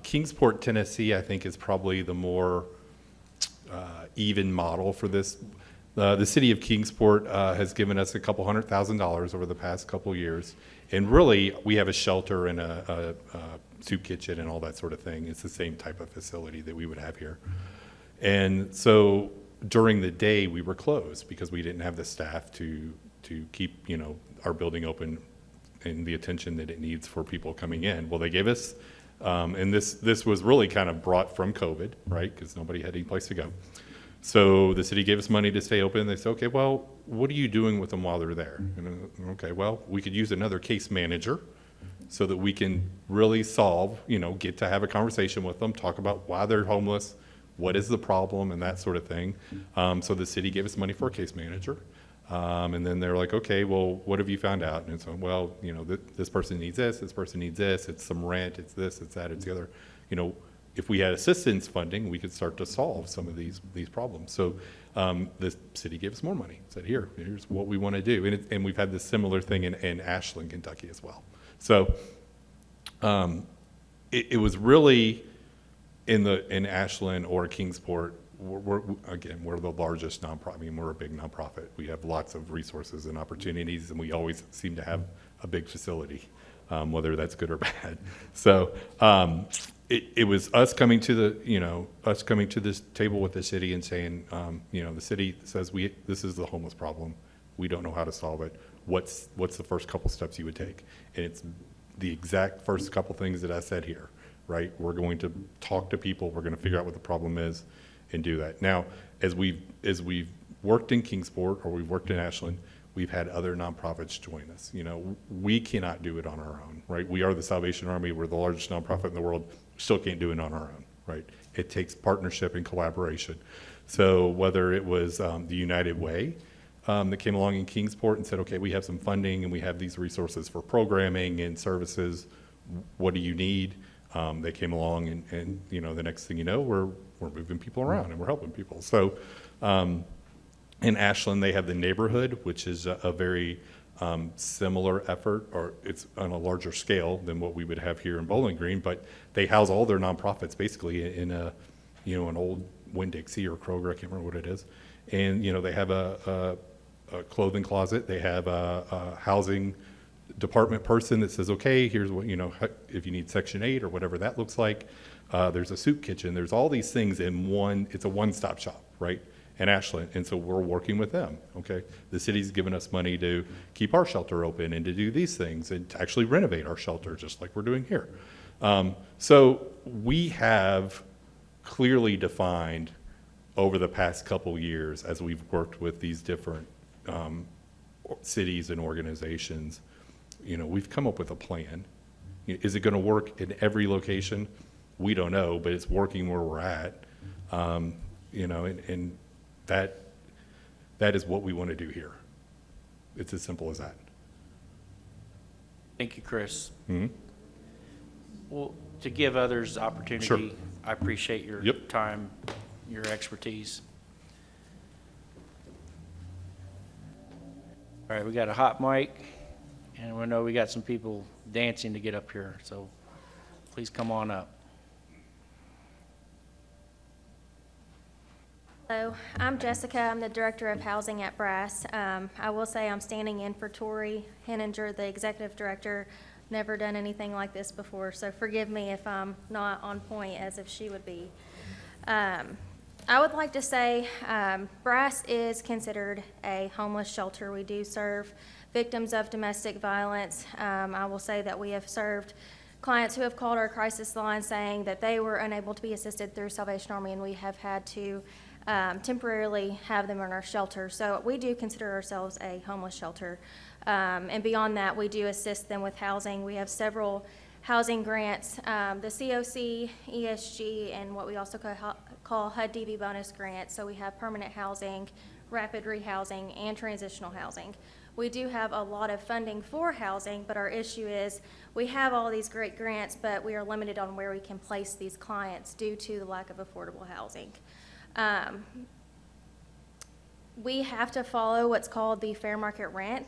Kingsport, Tennessee, I think is probably the more even model for this. The city of Kingsport has given us a couple $100,000 over the past couple of years. And really, we have a shelter and a soup kitchen and all that sort of thing. It's the same type of facility that we would have here. And so during the day, we were closed because we didn't have the staff to keep, our building open and the attention that it needs for people coming in. Well, they gave us, and this was really kind of brought from COVID, right? Because nobody had any place to go. So the city gave us money to stay open. They said, okay, well, what are you doing with them while they're there? And, okay, well, we could use another case manager so that we can really solve, get to have a conversation with them, talk about why they're homeless, what is the problem, and that sort of thing. So the city gave us money for a case manager. And then they're like, okay, well, what have you found out? And so, well, this person needs this person needs this, it's some rent, it's this, it's that, it's the other. If we had assistance funding, we could start to solve some of these problems. So the city gave us more money, said, here's what we want to do. And we've had this similar thing in Ashland, Kentucky as well. So it was really in Ashland or Kingsport, we're the largest nonprofit. I mean, we're a big nonprofit. We have lots of resources and opportunities, and we always seem to have a big facility, whether that's good or bad. So it was us coming to this table with the city and saying, the city says this is the homeless problem. We don't know how to solve it. What's the first couple steps you would take? And it's the exact first couple things that I said here, right? We're going to talk to people. We're going to figure out what the problem is and do that. Now, as we've worked in Kingsport or we've worked in Ashland, we've had other nonprofits join us. We cannot do it on our own, right? We are the Salvation Army. We're the largest nonprofit in the world. Still can't do it on our own, right? It takes partnership and collaboration. So whether it was the United Way that came along in Kingsport and said, okay, we have some funding and we have these resources for programming and services. What do you need? They came along and the next thing you know, we're moving people around and we're helping people. So in Ashland, they have the neighborhood, which is a very similar effort, or it's on a larger scale than what we would have here in Bowling Green, but they house all their nonprofits basically in an old Winn-Dixie or Kroger, I can't remember what it is. And, they have a clothing closet. They have a housing department person that says, okay, here's what, if you need Section 8 or whatever that looks like. There's a soup kitchen. There's all these things in one. It's a one-stop shop, right? In Ashland, and so we're working with them, okay? The city's given us money to keep our shelter open and to do these things and to actually renovate our shelter, just like we're doing here. So we have clearly defined over the past couple years, as we've worked with these different cities and organizations, we've come up with a plan. Is it gonna work in every location? We don't know, but it's working where we're at. And that is what we want to do here. It's as simple as that. Thank you, Chris. Mm-hmm. Well, to give others opportunity, Sure. I appreciate your Yep. time, your expertise. All right, we got a hot mic, and we know we got some people dancing to get up here, so please come on up. Hello, I'm Jessica. I'm the Director of Housing at Brass. I will say I'm standing in for Tori Henninger, the Executive Director. Never done anything like this before, so forgive me if I'm not on point as if she would be. I would like to say Brass is considered a homeless shelter. We do serve victims of domestic violence. I will say that we have served clients who have called our crisis line saying that they were unable to be assisted through Salvation Army, and we have had to temporarily have them in our shelter. So we do consider ourselves a homeless shelter. And beyond that, we do assist them with housing. We have several housing grants, the COC, ESG, and what we also call HUD DV bonus grants. So we have permanent housing, rapid rehousing, and transitional housing. We do have a lot of funding for housing, but our issue is we have all these great grants, but we are limited on where we can place these clients due to the lack of affordable housing. We have to follow what's called the fair market rent.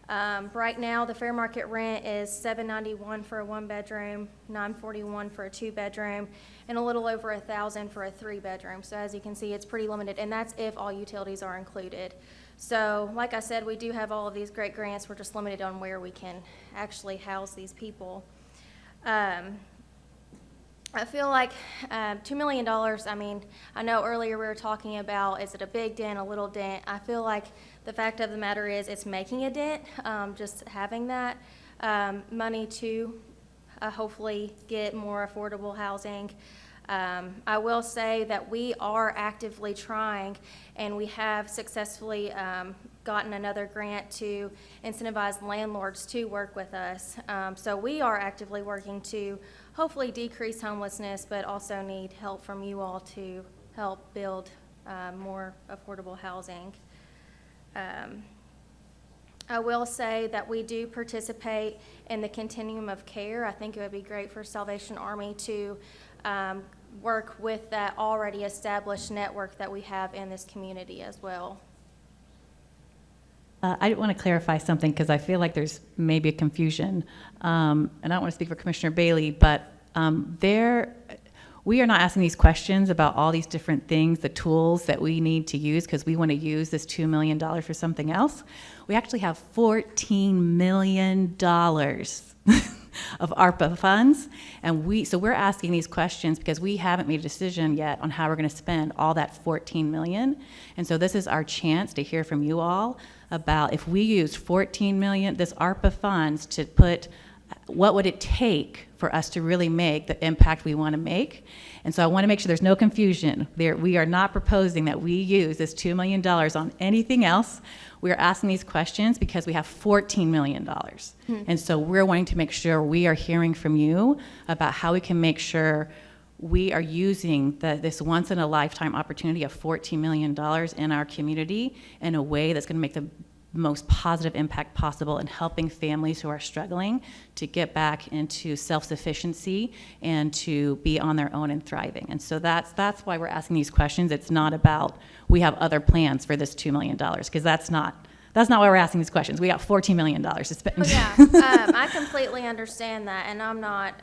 Right now, the fair market rent is $791 for a 1-bedroom, $941 for a 2-bedroom, and a little over $1,000 for a 3-bedroom. So as you can see, it's pretty limited, and that's if all utilities are included. So like I said, we do have all of these great grants. We're just limited on where we can actually house these people. I feel like $2 million, I mean, I know earlier we were talking about, is it a big dent, a little dent? I feel like the fact of the matter is it's making a dent, just having that money to hopefully get more affordable housing. I will say that we are actively trying, and we have successfully gotten another grant to incentivize landlords to work with us. So we are actively working to hopefully decrease homelessness, but also need help from you all to help build more affordable housing. I will say that we do participate in the continuum of care. I think it would be great for Salvation Army to work with that already established network that we have in this community as well. I want to clarify something because I feel like there's maybe a confusion. And I don't want to speak for Commissioner Bailey, but we are not asking these questions about all these different things, the tools that we need to use because we want to use this $2 million for something else. We actually have $14 million of ARPA funds. And so we're asking these questions because we haven't made a decision yet on how we're going to spend all that $14 million. And so this is our chance to hear from you all about if we use $14 million, this ARPA funds to put, what would it take for us to really make the impact we want to make? And so I want to make sure there's no confusion. We are not proposing that we use this $2 million on anything else. We are asking these questions because we have $14 million. And so we're wanting to make sure we are hearing from you about how we can make sure we are using this once-in-a-lifetime opportunity of $14 million in our community in a way that's going to make the most positive impact possible in helping families who are struggling to get back into self-sufficiency and to be on their own and thriving. And so that's why we're asking these questions. It's not about we have other plans for this $2 million because that's not why we're asking these questions. We got $14 million to spend. Oh, yeah, I completely understand that, and I'm not,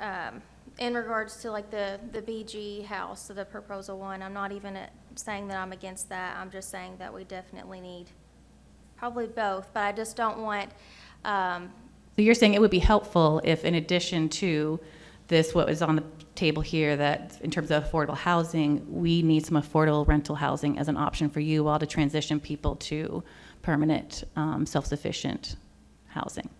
in regards to like the BG house, so the proposal one, I'm not even saying that I'm against that. I'm just saying that we definitely need probably both, but I just don't want. So you're saying it would be helpful if, in addition to this, what was on the table here, that in terms of affordable housing, we need some affordable rental housing as an option for you all to transition people to permanent, self-sufficient housing.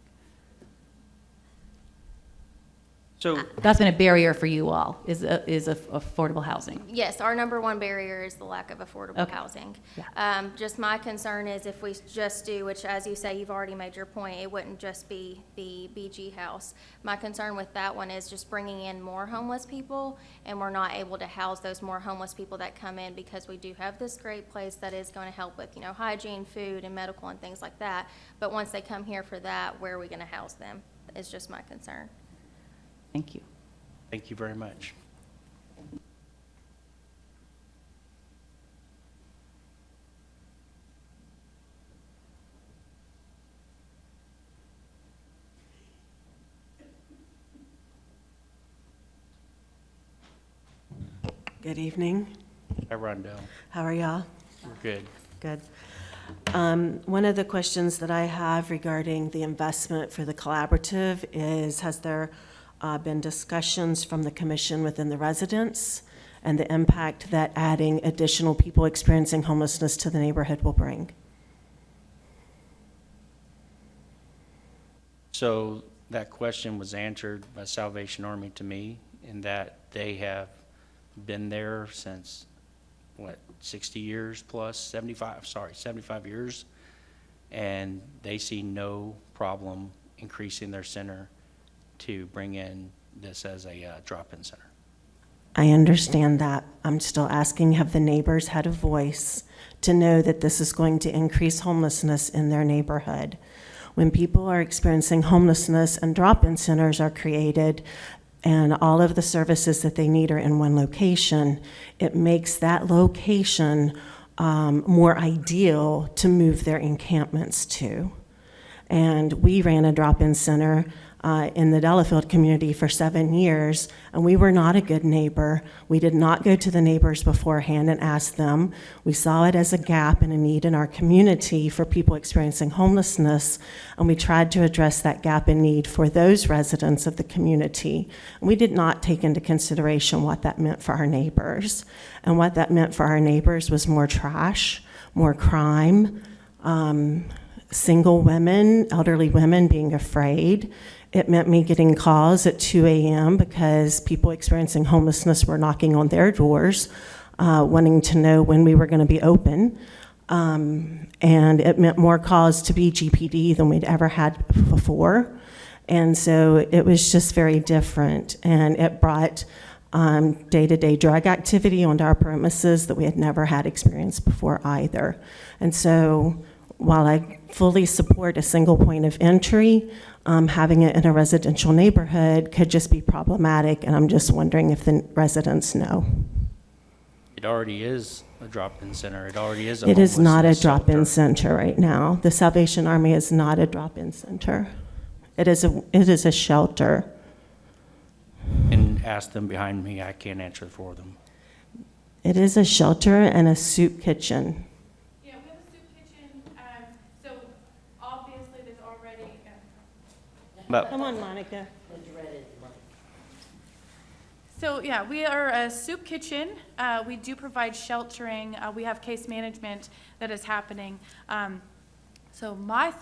So that's been a barrier for you all, is affordable housing. Yes, our number one barrier is the lack of affordable Okay. housing. Just my concern is if we just do, which as you say, you've already made your point, it wouldn't just be the BG house. My concern with that one is just bringing in more homeless people, and we're not able to house those more homeless people that come in because we do have this great place that is going to help with, hygiene, food, and medical and things like that. But once they come here for that, where are we going to house them? Is just my concern. Thank you. thank you very much. Good evening. Hi, Rondell. How are y'all? We're good. Good. One of the questions that I have regarding the investment for the collaborative is, has there been discussions from the commission within the residents and the impact that adding additional people experiencing homelessness to the neighborhood will bring? So that question was answered by Salvation Army to me, in that they have been there since, 60 years plus, 75 years, and they see no problem increasing their center to bring in this as a drop-in center. I understand that. I'm still asking, have the neighbors had a voice to know that this is going to increase homelessness in their neighborhood? When people are experiencing homelessness and drop-in centers are created, and all of the services that they need are in one location, it makes that location more ideal to move their encampments to. And we ran a drop-in center in the Delafield community for 7 years, and we were not a good neighbor. We did not go to the neighbors beforehand and ask them. We saw it as a gap and a need in our community for people experiencing homelessness, and we tried to address that gap in need for those residents of the community. We did not take into consideration what that meant for our neighbors. And what that meant for our neighbors was more trash, more crime, single women, elderly women being afraid. It meant me getting calls at 2 a.m. because people experiencing homelessness were knocking on their doors, wanting to know when we were going to be open. And it meant more calls to BGPD than we'd ever had before. And so it was just very different. And it brought day-to-day drug activity onto our premises that we had never had experience before either. And so while I fully support a single point of entry, having it in a residential neighborhood could just be problematic, and I'm just wondering if the residents know. It already is a drop-in center. It already is a It is not a homelessness drop-in shelter. center right now. The Salvation Army is not a drop-in center. It is a shelter. And ask them behind me, I can't answer for them. It is a shelter and a soup kitchen. Yeah, we have a soup kitchen, so obviously there's already. But Come on, Monica. So, yeah, we are a soup kitchen. We do provide sheltering. We have case management that is happening. So our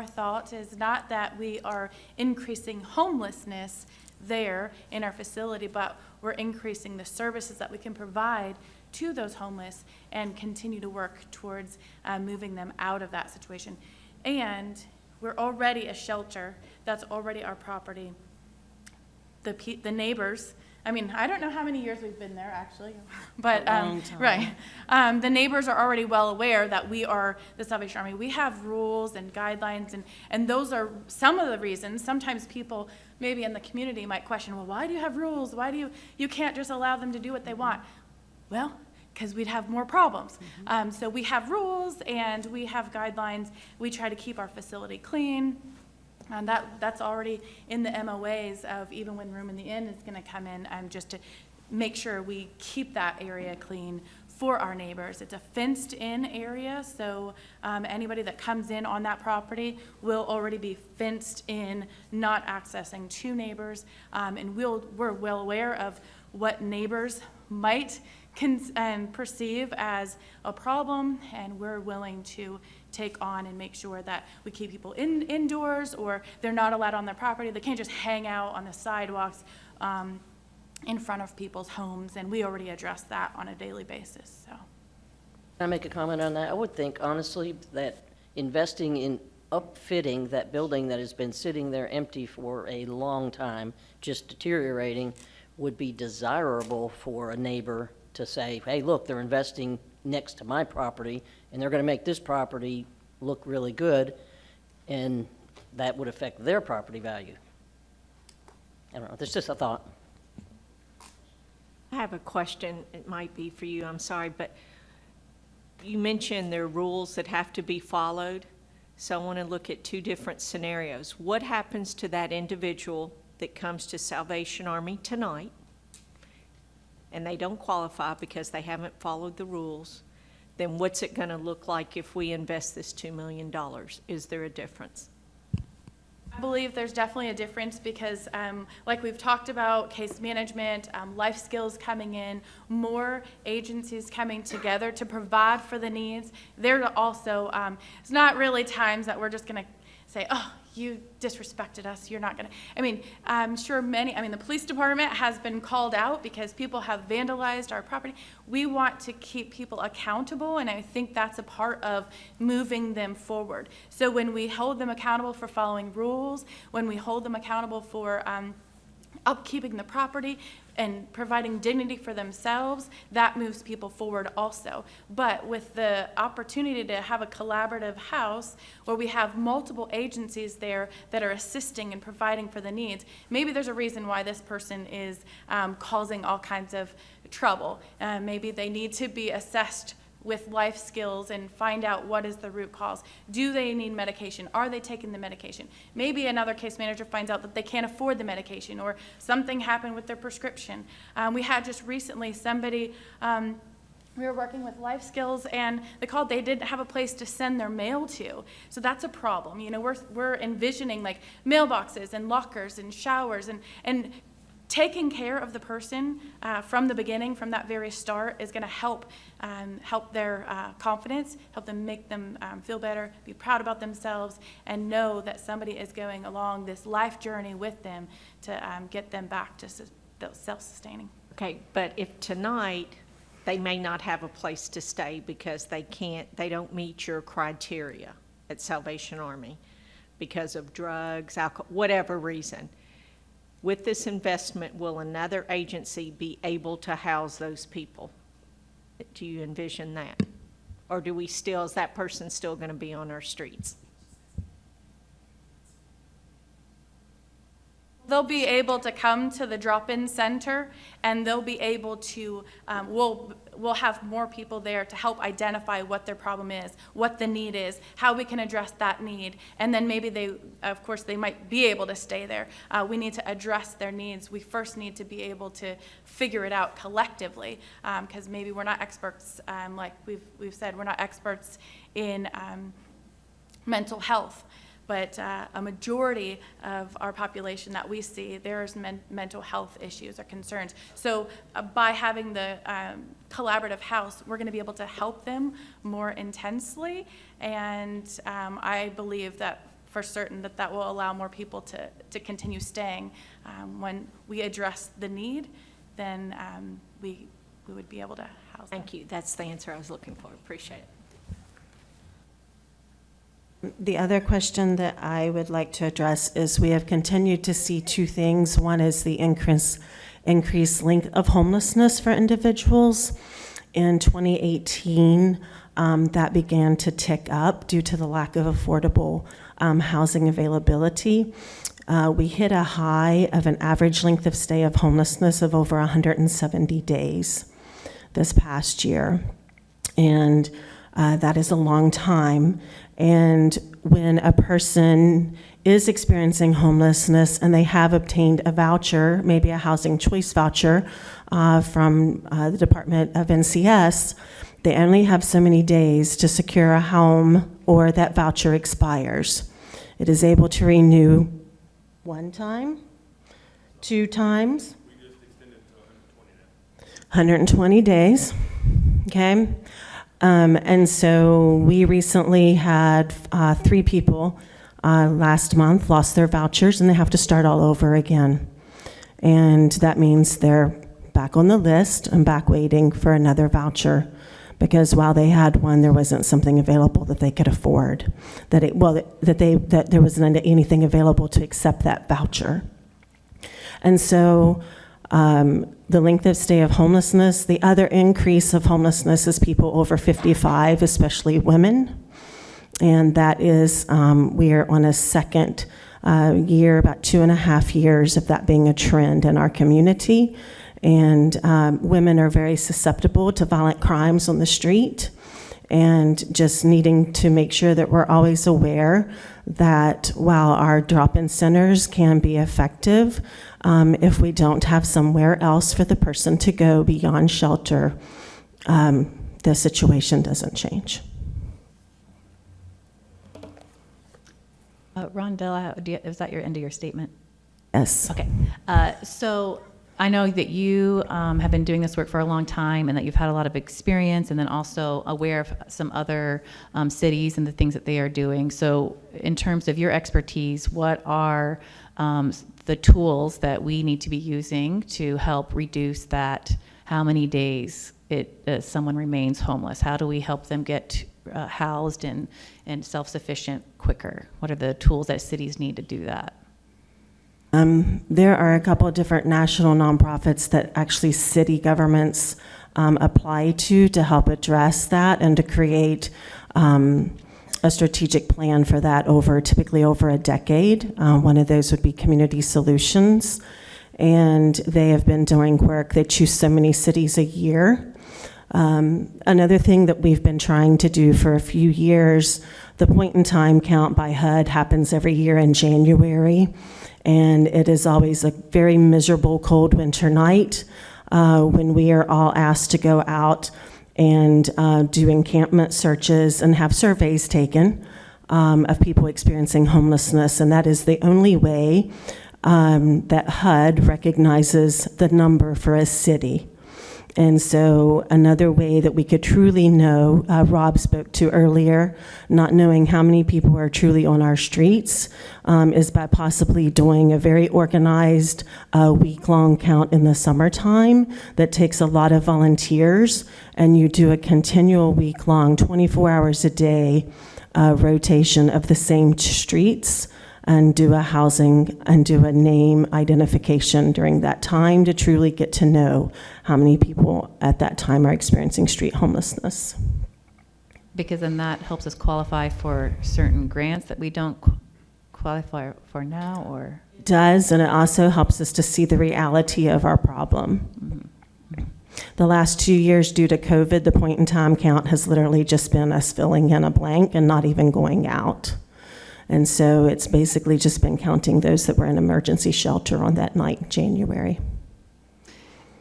thought is not that we are increasing homelessness there in our facility, but we're increasing the services that we can provide to those homeless and continue to work towards moving them out of that situation. And we're already a shelter. That's already our property. The neighbors, I mean, I don't know how many years we've been there, actually, but, A long time. right. The neighbors are already well aware that we are the Salvation Army. We have rules and guidelines, and those are some of the reasons. Sometimes people, maybe in the community, might question, well, why do you have rules? Why do you can't just allow them to do what they want? Well, because we'd have more problems. So we have rules and we have guidelines. We try to keep our facility clean. And that's already in the MOAs of even when Room in the Inn is going to come in, just to make sure we keep that area clean for our neighbors. It's a fenced-in area, so anybody that comes in on that property will already be fenced in, not accessing to neighbors. And we're well aware of what neighbors might perceive as a problem, and we're willing to take on and make sure that we keep people indoors, or they're not allowed on their property. They can't just hang out on the sidewalks in front of people's homes, and we already address that on a daily basis. So, Can I make a comment on that? I would think, honestly, that investing in upfitting that building that has been sitting there empty for a long time, just deteriorating, would be desirable for a neighbor to say, hey, look, they're investing next to my property, and they're going to make this property look really good, and that would affect their property value. I don't know, that's just a thought. I have a question. It might be for you, I'm sorry, but you mentioned there are rules that have to be followed. So I want to look at two different scenarios. What happens to that individual that comes to Salvation Army tonight and they don't qualify because they haven't followed the rules? Then what's it going to look like if we invest this $2 million? Is there a difference? I believe there's definitely a difference because, like we've talked about, case management, life skills coming in, more agencies coming together to provide for the needs. There also, it's not really times that we're just going to say, oh, you disrespected us, you're not going to. I mean, I'm sure the police department has been called out because people have vandalized our property. We want to keep people accountable, and I think that's a part of moving them forward. So when we hold them accountable for following rules, when we hold them accountable for upkeeping the property, and providing dignity for themselves, that moves people forward also. But with the opportunity to have a collaborative house where we have multiple agencies there that are assisting and providing for the needs, maybe there's a reason why this person is causing all kinds of trouble. Maybe they need to be assessed with life skills and find out what is the root cause. Do they need medication? Are they taking the medication? Maybe another case manager finds out that they can't afford the medication or something happened with their prescription. We had just recently somebody, we were working with life skills and they called, they didn't have a place to send their mail to. So that's a problem. You know, we're envisioning like mailboxes and lockers and showers and taking care of the person from the beginning, from that very start, is going to help their confidence, help them make them feel better, be proud about themselves, and know that somebody is going along this life journey with them to get them back to self-sustaining. Okay, but if tonight they may not have a place to stay because they don't meet your criteria at Salvation Army because of drugs, alcohol, whatever reason, with this investment, will another agency be able to house those people? Do you envision that? Or is that person still going to be on our streets? They'll be able to come to the drop-in center and they'll be able to, we'll have more people there to help identify what their problem is, what the need is, how we can address that need. And then maybe they might be able to stay there. We need to address their needs. We first need to be able to figure it out collectively, because maybe we're not experts, like we've said, we're not experts in mental health. But a majority of our population that we see, there's mental health issues or concerns. So by having the collaborative house, we're going to be able to help them more intensely. And I believe that for certain that will allow more people to continue staying. When we address the need, then we would be able to house them. Thank you. That's the answer I was looking for. Appreciate it. The other question that I would like to address is we have continued to see two things. One is the increased length of homelessness for individuals. In 2018, that began to tick up due to the lack of affordable housing availability. We hit a high of an average length of stay of homelessness of over 170 days this past year. And that is a long time. And when a person is experiencing homelessness and they have obtained a voucher, maybe a housing choice voucher from the Department of NCS, they only have so many days to secure a home or that voucher expires. It is able to renew one time, two times, 120 days, okay? And so we recently had 3 people last month lost their vouchers and they have to start all over again. And that means they're back on the list and back waiting for another voucher because while they had one, there wasn't something available that they could afford, that there wasn't anything available to accept that voucher. And so the length of stay of homelessness, the other increase of homelessness is people over 55, especially women. And that is, we are on a second year, about 2.5 years of that being a trend in our community. And women are very susceptible to violent crimes on the street. And just needing to make sure that we're always aware that while our drop-in centers can be effective, if we don't have somewhere else for the person to go beyond shelter, the situation doesn't change. Rondella, is that your end of your statement? Yes. Okay. So I know that you have been doing this work for a long time and that you've had a lot of experience and then also aware of some other cities and the things that they are doing. So in terms of your expertise, what are the tools that we need to be using to help reduce that, how many days someone remains homeless? How do we help them get housed and self-sufficient quicker? What are the tools that cities need to do that? There are a couple of different national nonprofits that actually city governments apply to help address that and to create a strategic plan for that typically over a decade. One of those would be Community Solutions, and they have been doing work. They choose so many cities a year. Another thing that we've been trying to do for a few years, the point-in-time count by HUD happens every year in January, and it is always a very miserable cold winter night when we are all asked to go out and do encampment searches and have surveys taken of people experiencing homelessness, and that is the only way that HUD recognizes the number for a city. And so another way that we could truly know, Rob spoke to earlier, not knowing how many people are truly on our streets, is by possibly doing a very organized week-long count in the summertime that takes a lot of volunteers, and you do a continual week-long, 24 hours a day rotation of the same streets, and do a housing and do a name identification during that time to truly get to know how many people at that time are experiencing street homelessness. Because then that helps us qualify for certain grants that we don't qualify for now, or? Does, and it also helps us to see the reality of our problem. The last 2 years, due to COVID, the point-in-time count has literally just been us filling in a blank and not even going out. And so it's basically just been counting those that were in emergency shelter on that night in January.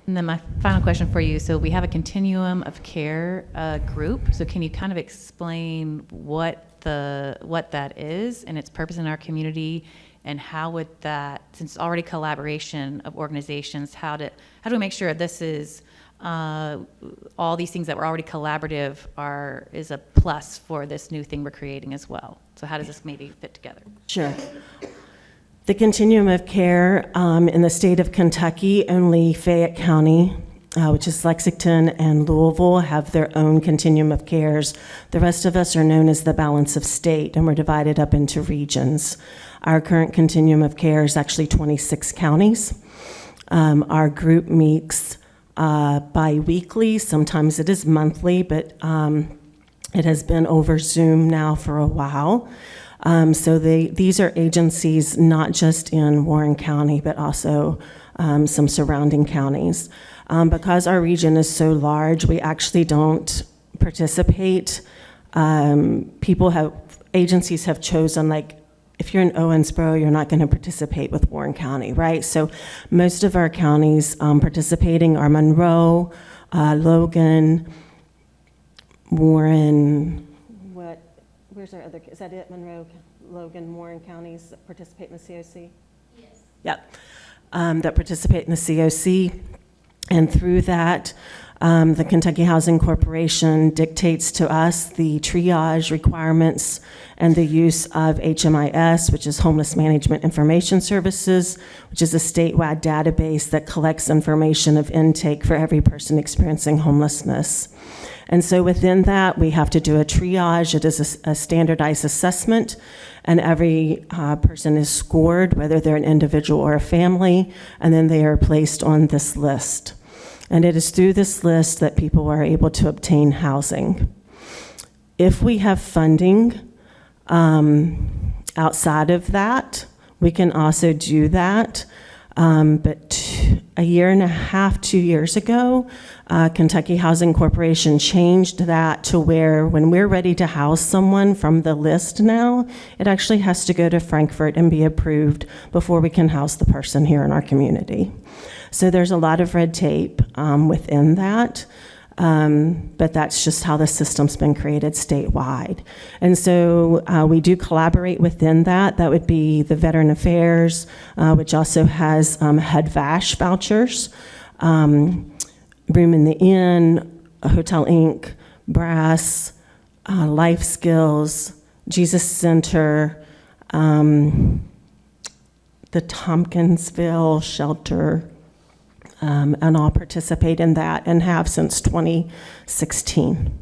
And then my final question for you, so we have a continuum of care group, so can you kind of explain what that is and its purpose in our community, and how would that, since it's already collaboration of organizations, how do we make sure this is all these things that were already collaborative is a plus for this new thing we're creating as well? So how does this maybe fit together? Sure. The continuum of care in the state of Kentucky, only Fayette County, which is Lexington and Louisville, have their own continuum of cares. The rest of us are known as the balance of state, and we're divided up into regions. Our current continuum of care is actually 26 counties. Our group meets bi-weekly, sometimes it is monthly, but it has been over Zoom now for a while. So these are agencies not just in Warren County, but also some surrounding counties. Because our region is so large, we actually don't participate. Agencies have chosen, like, if you're in Owensboro, you're not going to participate with Warren County, right? So most of our counties participating are Monroe, Logan, Warren. Where's our other, is that it? Monroe, Logan, Warren counties that participate in the COC? Yes. Yep, that participate in the COC. And through that, the Kentucky Housing Corporation dictates to us the triage requirements and the use of HMIS, which is Homeless Management Information Services, which is a statewide database that collects information of intake for every person experiencing homelessness. And so within that, we have to do a triage. It is a standardized assessment, and every person is scored, whether they're an individual or a family, and then they are placed on this list. And it is through this list that people are able to obtain housing. If we have funding outside of that, we can also do that. But a year and a half, 2 years ago, Kentucky Housing Corporation changed that to where when we're ready to house someone from the list now, it actually has to go to Frankfurt and be approved before we can house the person here in our community. So there's a lot of red tape within that. But that's just how the system's been created statewide. And so we do collaborate within that. That would be the Veteran Affairs, which also has HUD VASH vouchers, Room in the Inn, Hotel Inc., Brass, Life Skills, Jesus Center, the Tompkinsville Shelter, and I'll participate in that and have since 2016.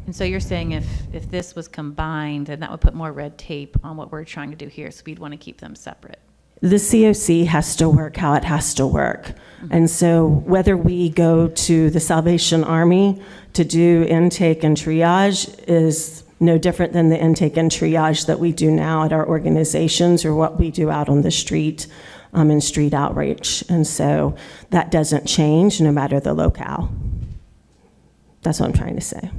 And so you're saying if this was combined, then that would put more red tape on what we're trying to do here, so we'd want to keep them separate. The COC has to work how it has to work. And so whether we go to the Salvation Army to do intake and triage is no different than the intake and triage that we do now at our organizations or what we do out on the street in street outreach. And so that doesn't change no matter the locale. That's what I'm trying to say.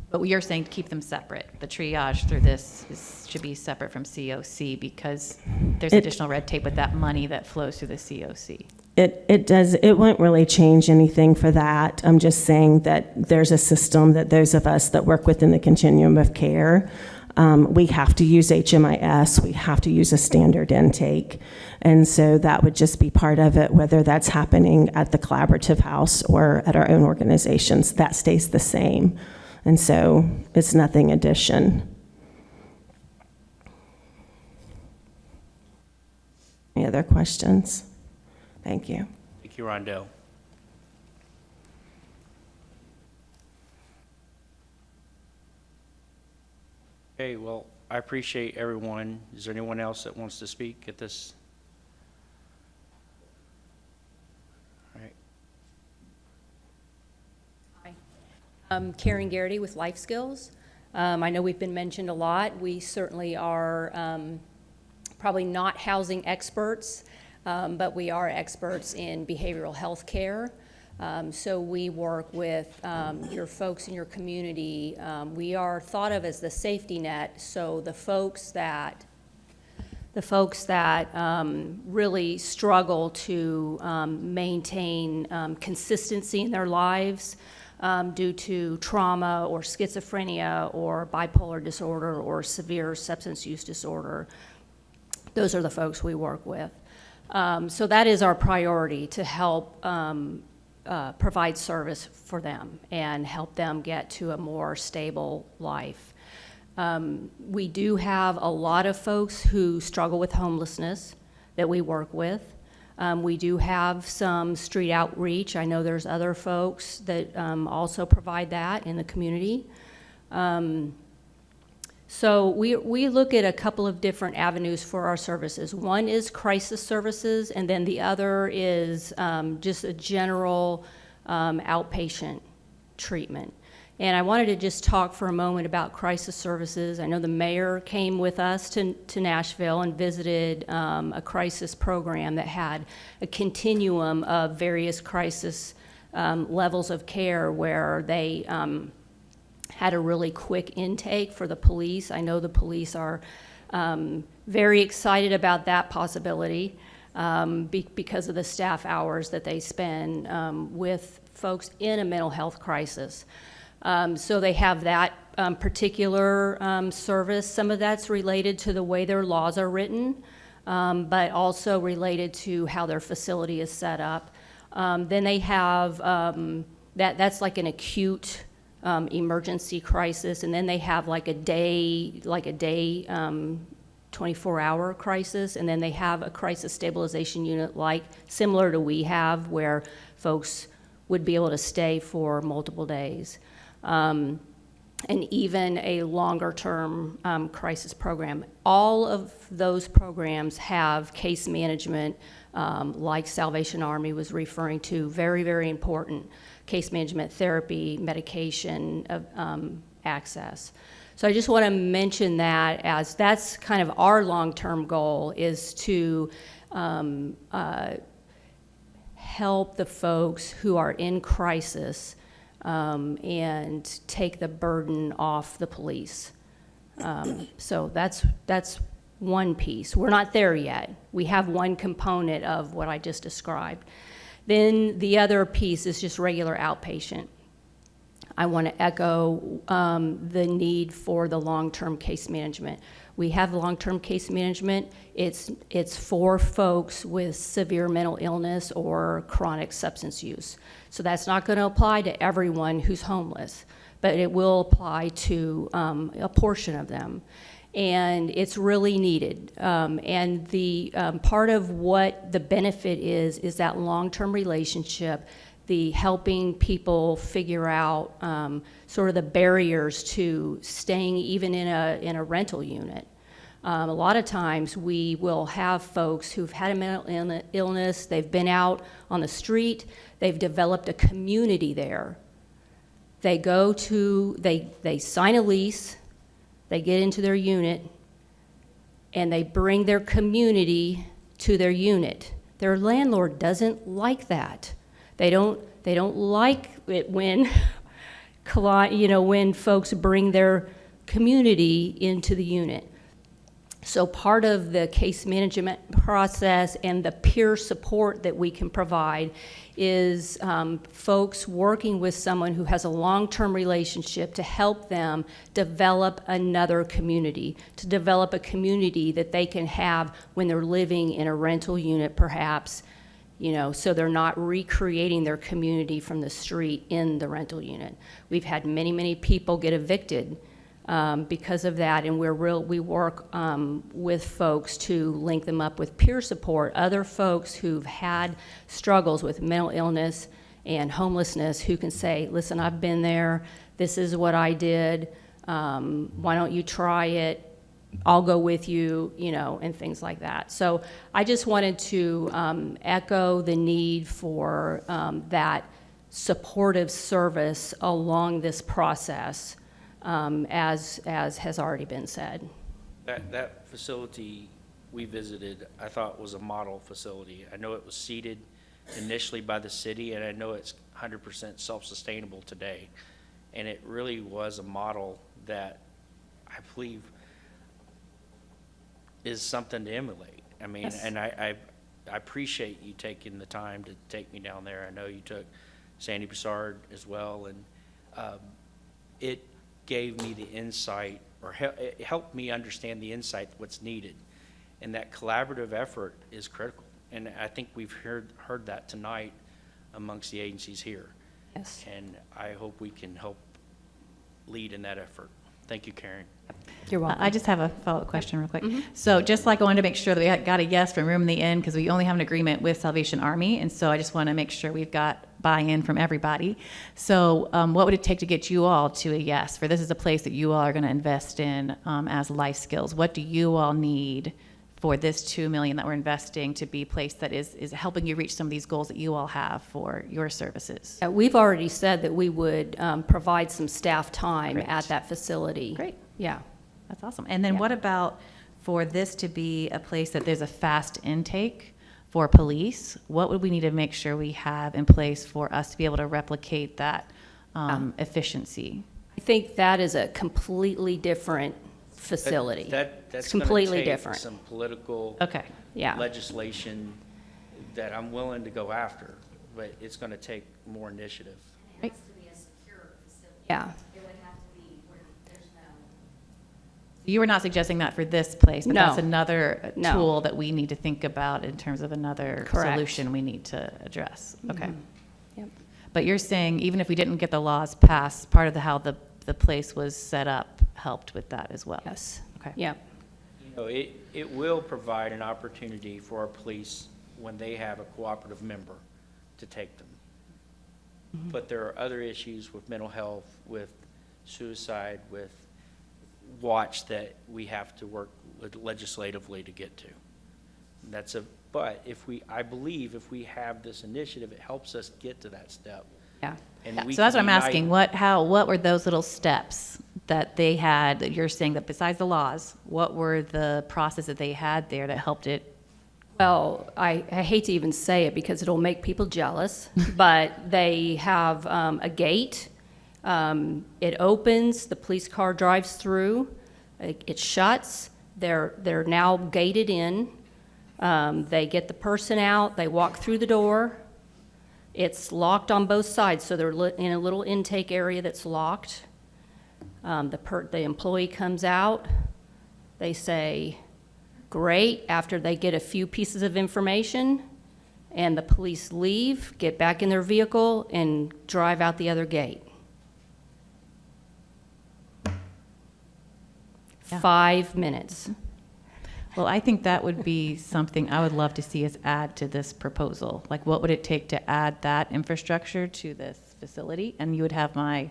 But you're saying to keep them separate. The triage through this should be separate from COC because there's additional red tape with that money that flows through the COC. It won't really change anything for that. I'm just saying that there's a system that those of us that work within the continuum of care, we have to use HMIS, we have to use a standard intake. And so that would just be part of it, whether that's happening at the collaborative house or at our own organizations, that stays the same. And so it's nothing addition. Any other questions? Thank you. Thank you, Rondell. Okay, well, I appreciate everyone. Is there anyone else that wants to speak at this? All right. I'm Karen Garrity with Life Skills. I know we've been mentioned a lot. We certainly are probably not housing experts, but we are experts in behavioral health care. So we work with your folks in your community. We are thought of as the safety net, so the folks that really struggle to maintain consistency in their lives due to trauma or schizophrenia or bipolar disorder or severe substance use disorder. Those are the folks we work with. So that is our priority, to help provide service for them and help them get to a more stable life. We do have a lot of folks who struggle with homelessness that we work with. We do have some street outreach. I know there's other folks that also provide that in the community. So we look at a couple of different avenues for our services. One is crisis services, and then the other is just a general outpatient treatment. And I wanted to just talk for a moment about crisis services. I know the mayor came with us to Nashville and visited a crisis program that had a continuum of various crisis levels of care where they had a really quick intake for the police. I know the police are very excited about that possibility because of the staff hours that they spend with folks in a mental health crisis. So they have that particular service. Some of that's related to the way their laws are written, but also related to how their facility is set up. Then they have, that's like an acute emergency crisis, and then they have like a day 24-hour crisis, and then they have a crisis stabilization unit similar to we have, where folks would be able to stay for multiple days. And even a longer-term crisis program. All of those programs have case management, like Salvation Army was referring to, very, very important case management, therapy, medication, access. So I just want to mention that, as that's kind of our long-term goal, is to help the folks who are in crisis and take the burden off the police. So that's one piece. We're not there yet. We have one component of what I just described. Then the other piece is just regular outpatient. I want to echo the need for the long-term case management. We have long-term case management. It's for folks with severe mental illness or chronic substance use. So that's not going to apply to everyone who's homeless, but it will apply to a portion of them. And it's really needed. And the part of what the benefit is that long-term relationship the helping people figure out sort of the barriers to staying even in a rental unit. A lot of times we will have folks who've had a mental illness, they've been out on the street, they've developed a community there. They go to, they sign a lease, they get into their unit, and they bring their community to their unit. Their landlord doesn't like that. They don't like it when, when folks bring their community into the unit. So part of the case management process and the peer support that we can provide is folks working with someone who has a long-term relationship to help them develop another community, to develop a community that they can have when they're living in a rental unit perhaps, so they're not recreating their community from the street in the rental unit. We've had many, many people get evicted because of that, and we work with folks to link them up with peer support, other folks who've had struggles with mental illness and homelessness who can say, listen, I've been there, this is what I did, why don't you try it, I'll go with you, and things like that. So I just wanted to echo the need for that supportive service along this process. As has already been said. That facility we visited, I thought was a model facility. I know it was seeded initially by the city, and I know it's 100% self-sustainable today. And it really was a model that I believe is something to emulate. I mean, Yes. and I appreciate you taking the time to take me down there. I know you took Sandy Broussard as well, and it gave me the insight, or it helped me understand the insight, what's needed. And that collaborative effort is critical. And I think we've heard that tonight amongst the agencies here. Yes. And I hope we can help lead in that effort. Thank you, Karen. You're welcome. I just have a follow-up question real quick. So just like I wanted to make sure that we got a yes from Room in the Inn, because we only have an agreement with Salvation Army, and so I just want to make sure we've got buy-in from everybody. So what would it take to get you all to a yes? For this is a place that you all are going to invest in as life skills. What do you all need for this $2 million that we're investing to be a place that is helping you reach some of these goals that you all have for your services? We've already said that we would provide some staff time Great. at that facility. Great. Yeah. That's awesome. And then Yeah. what about for this to be a place that there's a fast intake for police? What would we need to make sure we have in place for us to be able to replicate that efficiency? I think that is a completely different facility. That's It's gonna completely take different. some political Okay. Yeah. legislation that I'm willing to go after, but it's going to take more initiative. Right. Yeah. You were not suggesting that for this place, but No. that's another No. tool that we need to think about in terms of another Correct. solution we need to address. Okay. Yep. But you're saying even if we didn't get the laws passed, part of how the place was set up helped with that as well? Yes. Okay. Yeah. It will provide an opportunity for our police when they have a cooperative member to take them. But there are other issues with mental health, with suicide, with watch that we have to work legislatively to get to. But I believe if we have this initiative, it helps us get to that step. Yeah. And we So that's what can I'm unite. asking. What were those little steps that they had, that you're saying that besides the laws, what were the process that they had there that helped it? Well, I hate to even say it because it'll make people jealous, but they have a gate. It opens, the police car drives through, it shuts, they're now gated in. They get the person out, they walk through the door. It's locked on both sides, so they're in a little intake area that's locked. The employee comes out, they say, great, after they get a few pieces of information, and the police leave, get back in their vehicle, and drive out the other gate. Yeah. 5 minutes. Well, I think that would be something I would love to see us add to this proposal. Like, what would it take to add that infrastructure to this facility? And you would have my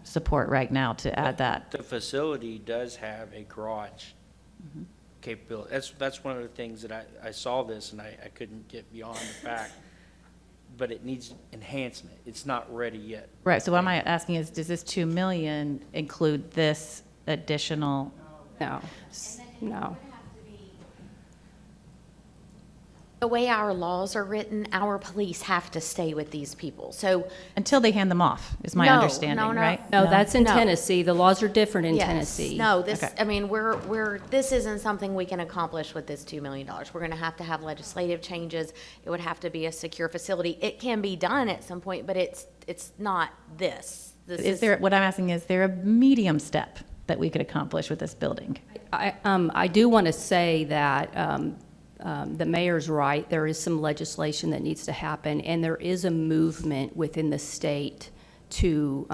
support right now to add that. The facility does have a garage capability. That's one of the things that I saw this and I couldn't get beyond the fact, but it needs enhancement. It's not ready yet. Right, so what I'm asking is, does this 2 million include this additional? No, no. The way our laws are written, our police have to stay with these people. So Until they hand them off, is my understanding, right? No, that's in No. Tennessee. The laws are different in Yes. Tennessee. No, this, Okay. I mean, this isn't something we can accomplish with this $2 million. We're going to have legislative changes. It would have to be a secure facility. It can be done at some point, but it's not this. Is there, what I'm asking, is there a medium step that we could accomplish with this building? I do want to say that the mayor's right. There is some legislation that needs to happen, and there is a movement within the state to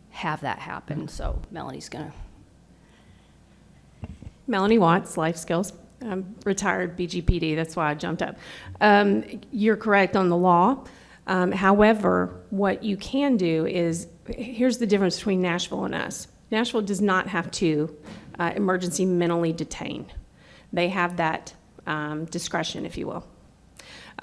have that happen. So Melanie's going to. Melanie Watts, Life Skills. I'm retired BGPD, that's why I jumped up. You're correct on the law. However, what you can do is, here's the difference between Nashville and us. Nashville does not have to emergency mentally detain. They have that discretion, if you will.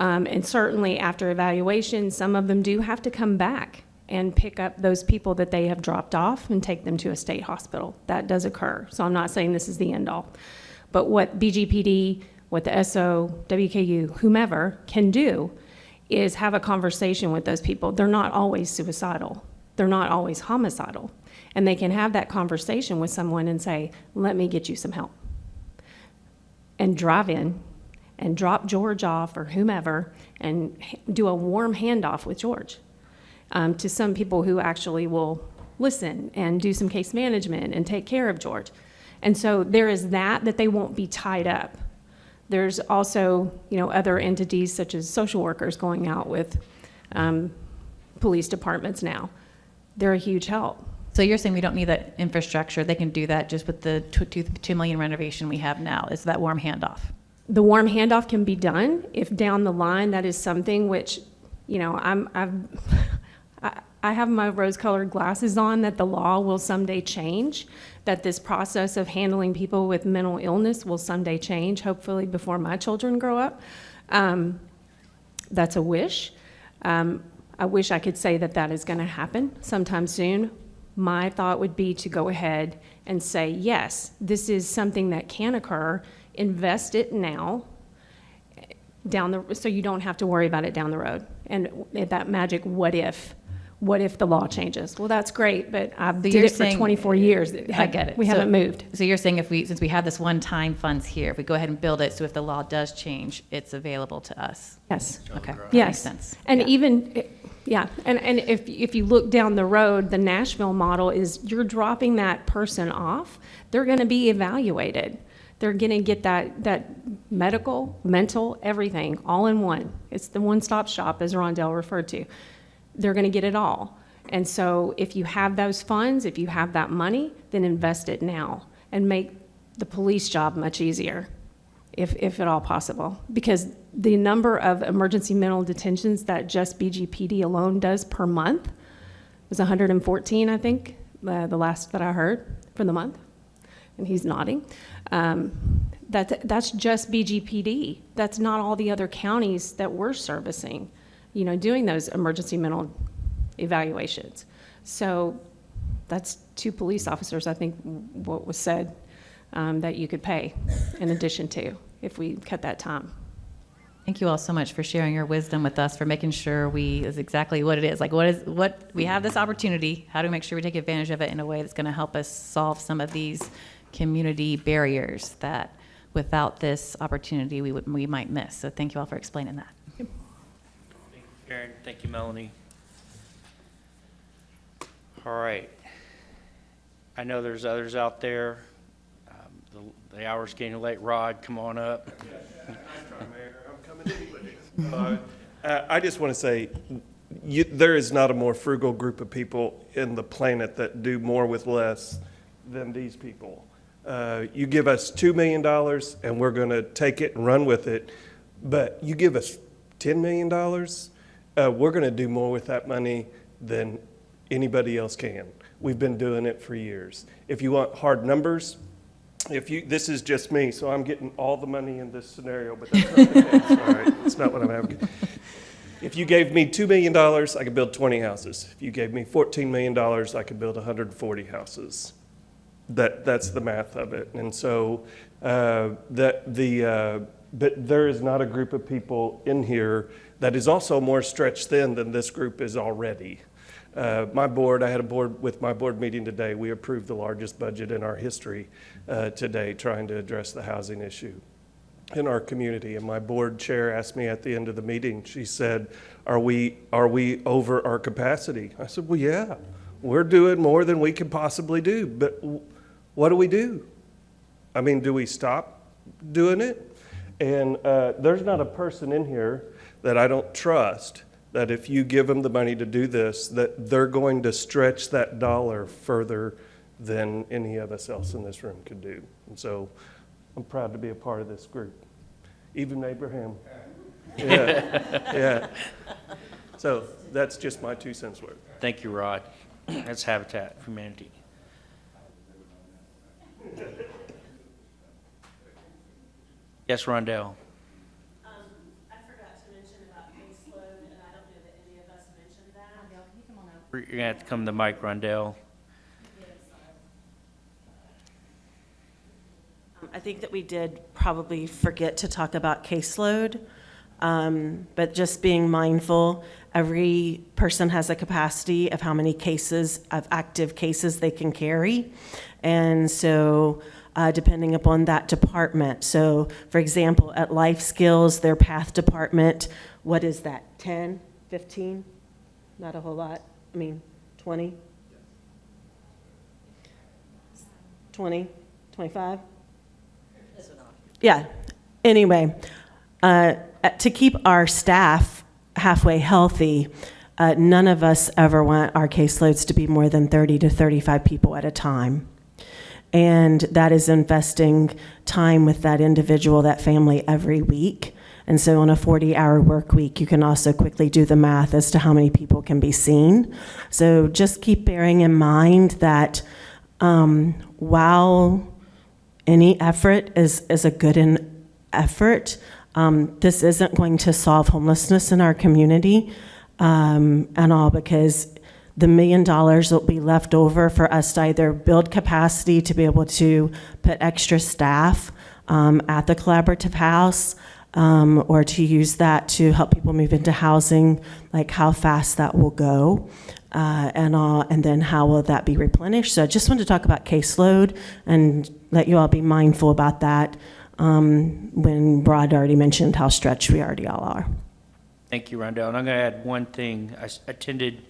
And certainly after evaluation, some of them do have to come back and pick up those people that they have dropped off and take them to a state hospital. That does occur. So I'm not saying this is the end all. But what BGPD, what the SO, WKU, whomever can do is have a conversation with those people. They're not always suicidal. They're not always homicidal. And they can have that conversation with someone and say, let me get you some help. And drive in and drop George off or whomever and do a warm handoff with George to some people who actually will listen and do some case management and take care of George. And so there is that they won't be tied up. There's also, other entities such as social workers going out with police departments now. They're a huge help. So you're saying we don't need that infrastructure, they can do that just with the 2 million renovation we have now, is that warm handoff? The warm handoff can be done if down the line that is something which, I have my rose-colored glasses on that the law will someday change, that this process of handling people with mental illness will someday change, hopefully before my children grow up. That's a wish. I wish I could say that is going to happen sometime soon. My thought would be to go ahead and say, yes, this is something that can occur, invest it now, so you don't have to worry about it down the road. And that magic what if the law changes? Well, that's great, but I've did it for 24 years. I get it. We haven't moved. So you're saying since we have this one-time funds here, if we go ahead and build it, so if the law does change, it's available to us? Yes. Okay, that Yes. makes sense. And and if you look down the road, the Nashville model is you're dropping that person off, they're going to be evaluated. They're going to get that medical, mental, everything, all in one. It's the one-stop shop, as Rondell referred to. They're going to get it all. And so if you have those funds, if you have that money, then invest it now and make the police job much easier, if at all possible. Because the number of emergency mental detentions that just BGPD alone does per month was 114, I think, the last that I heard for the month. And he's nodding. That's just BGPD. That's not all the other counties that we're servicing, doing those emergency mental evaluations. So that's 2 police officers, I think, what was said, that you could pay in addition to if we cut that time. Thank you all so much for sharing your wisdom with us, for making sure is exactly what it is. Like, what we have this opportunity, how do we make sure we take advantage of it in a way that's going to help us solve some of these community barriers that without this opportunity we might miss. So thank you all for explaining that. Thank you, Karen. Thank you, Melanie. All right. I know there's others out there. The hour's getting late. Rod, come on up. I'm coming anyway. I just want to say, there is not a more frugal group of people in the planet that do more with less than these people. You give us $2 million and we're going to take it and run with it, but you give us $10 million, we're going to do more with that money than anybody else can. We've been doing it for years. If you want hard numbers, this is just me, so I'm getting all the money in this scenario, but that's not the case, all right? It's not what I'm having. If you gave me $2 million, I could build 20 houses. If you gave me $14 million, I could build 140 houses. That's the math of it. And so but there is not a group of people in here that is also more stretched thin than this group is already. My board, I had a board with my board meeting today. We approved the largest budget in our history today, trying to address the housing issue in our community. And my board chair asked me at the end of the meeting, she said, are we over our capacity? I said, well, yeah, we're doing more than we can possibly do. But what do? I mean, do we stop doing it? And there's not a person in here that I don't trust that if you give them the money to do this, that they're going to stretch that dollar further than any of us else in this room could do. And so I'm proud to be a part of this group. Even Abraham. Yeah. So that's just my 2 cents worth. Thank you, Rod. That's Habitat for Humanity. Yes, Rondell. I forgot to mention about caseload, and I don't know that any of us mentioned that. You're going to have to come to the mic, Rondell. I think that we did probably forget to talk about caseload, but just being mindful, every person has a capacity of how many cases, of active cases they can carry. And so depending upon that department. So for example, at Life Skills, their PATH department, what is that, 10, 15? Not a whole lot. I mean, 20? 20, 25? Yeah. Anyway, to keep our staff halfway healthy, none of us ever want our caseloads to be more than 30 to 35 people at a time. And that is investing time with that individual, that family every week. And so on a 40-hour work week, you can also quickly do the math as to how many people can be seen. So just keep bearing in mind that while any effort is a good effort, this isn't going to solve homelessness in our community and all, because the $1 million will be left over for us to either build capacity to be able to put extra staff at the collaborative house, or to use that to help people move into housing, like how fast that will go, and then how will that be replenished. So I just wanted to talk about caseload and let you all be mindful about that when Rod already mentioned how stretched we already all are. Thank you, Rondell. And I'm going to add one thing. I attended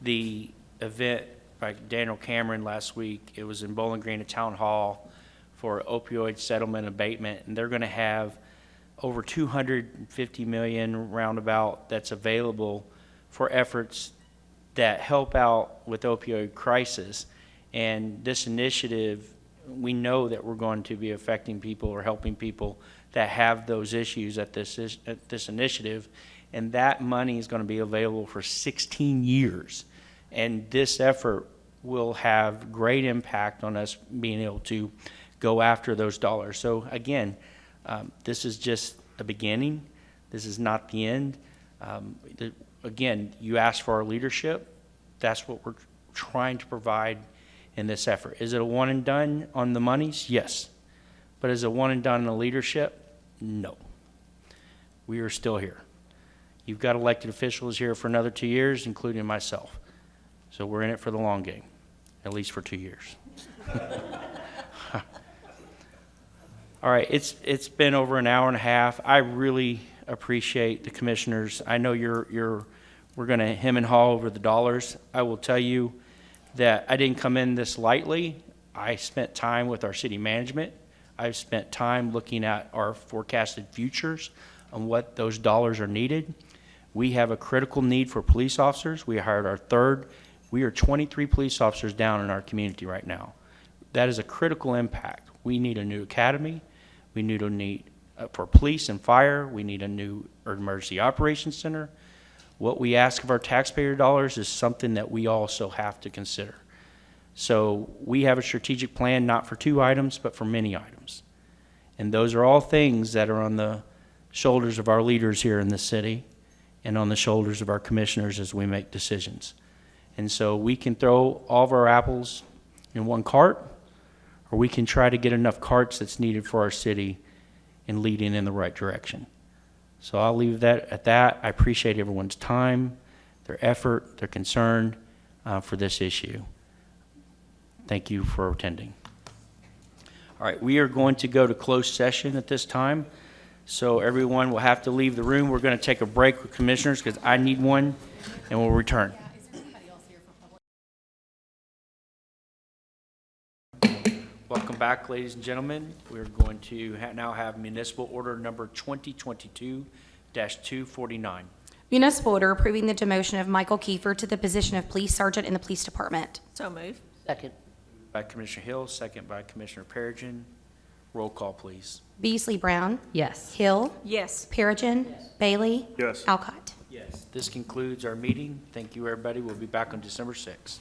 the event by Daniel Cameron last week. It was in Bowling Green at Town Hall for opioid settlement abatement, and they're going to have over $250 million roundabout that's available for efforts that help out with opioid crisis. And this initiative, we know that we're going to be affecting people or helping people that have those issues at this initiative, and that money is going to be available for 16 years. And this effort will have great impact on us being able to go after those dollars. So again, this is just a beginning. This is not the end. Again, you asked for our leadership. That's what we're trying to provide in this effort. Is it a one and done on the monies? Yes. But is it one and done in the leadership? No. We are still here. You've got elected officials here for another 2 years, including myself. So we're in it for the long game, at least for 2 years. All right, it's been over an hour and a half. I really appreciate the commissioners. I know we're going to hem and haw over the dollars. I will tell you that I didn't come in this lightly. I spent time with our city management. I've spent time looking at our forecasted futures on what those dollars are needed. We have a critical need for police officers. We hired our third. We are 23 police officers down in our community right now. That is a critical impact. We need a new academy. We need for police and fire, we need a new emergency operations center. What we ask of our taxpayer dollars is something that we also have to consider. So we have a strategic plan, not for 2 items, but for many items. And those are all things that are on the shoulders of our leaders here in the city and on the shoulders of our commissioners as we make decisions. And so we can throw all of our apples in one cart, or we can try to get enough carts that's needed for our city and leading in the right direction. So I'll leave that at that. I appreciate everyone's time, their effort, their concern for this issue. Thank you for attending. All right, we are going to go to closed session at this time. So everyone will have to leave the room. We're going to take a break with commissioners because I need one, and we'll return. Welcome back, ladies and gentlemen. We're going to now have municipal order number 2022-249. Municipal order approving the demotion of Michael Kiefer to the position of police sergeant in the police department. So move. Second. By Commissioner Hill, second by Commissioner Perigin. Roll call, please. Beasley Brown. Yes. Hill. Yes. Perigin. Bailey. Yes. Alcott. Yes. This concludes our meeting. Thank you, everybody. We'll be back on December 6th.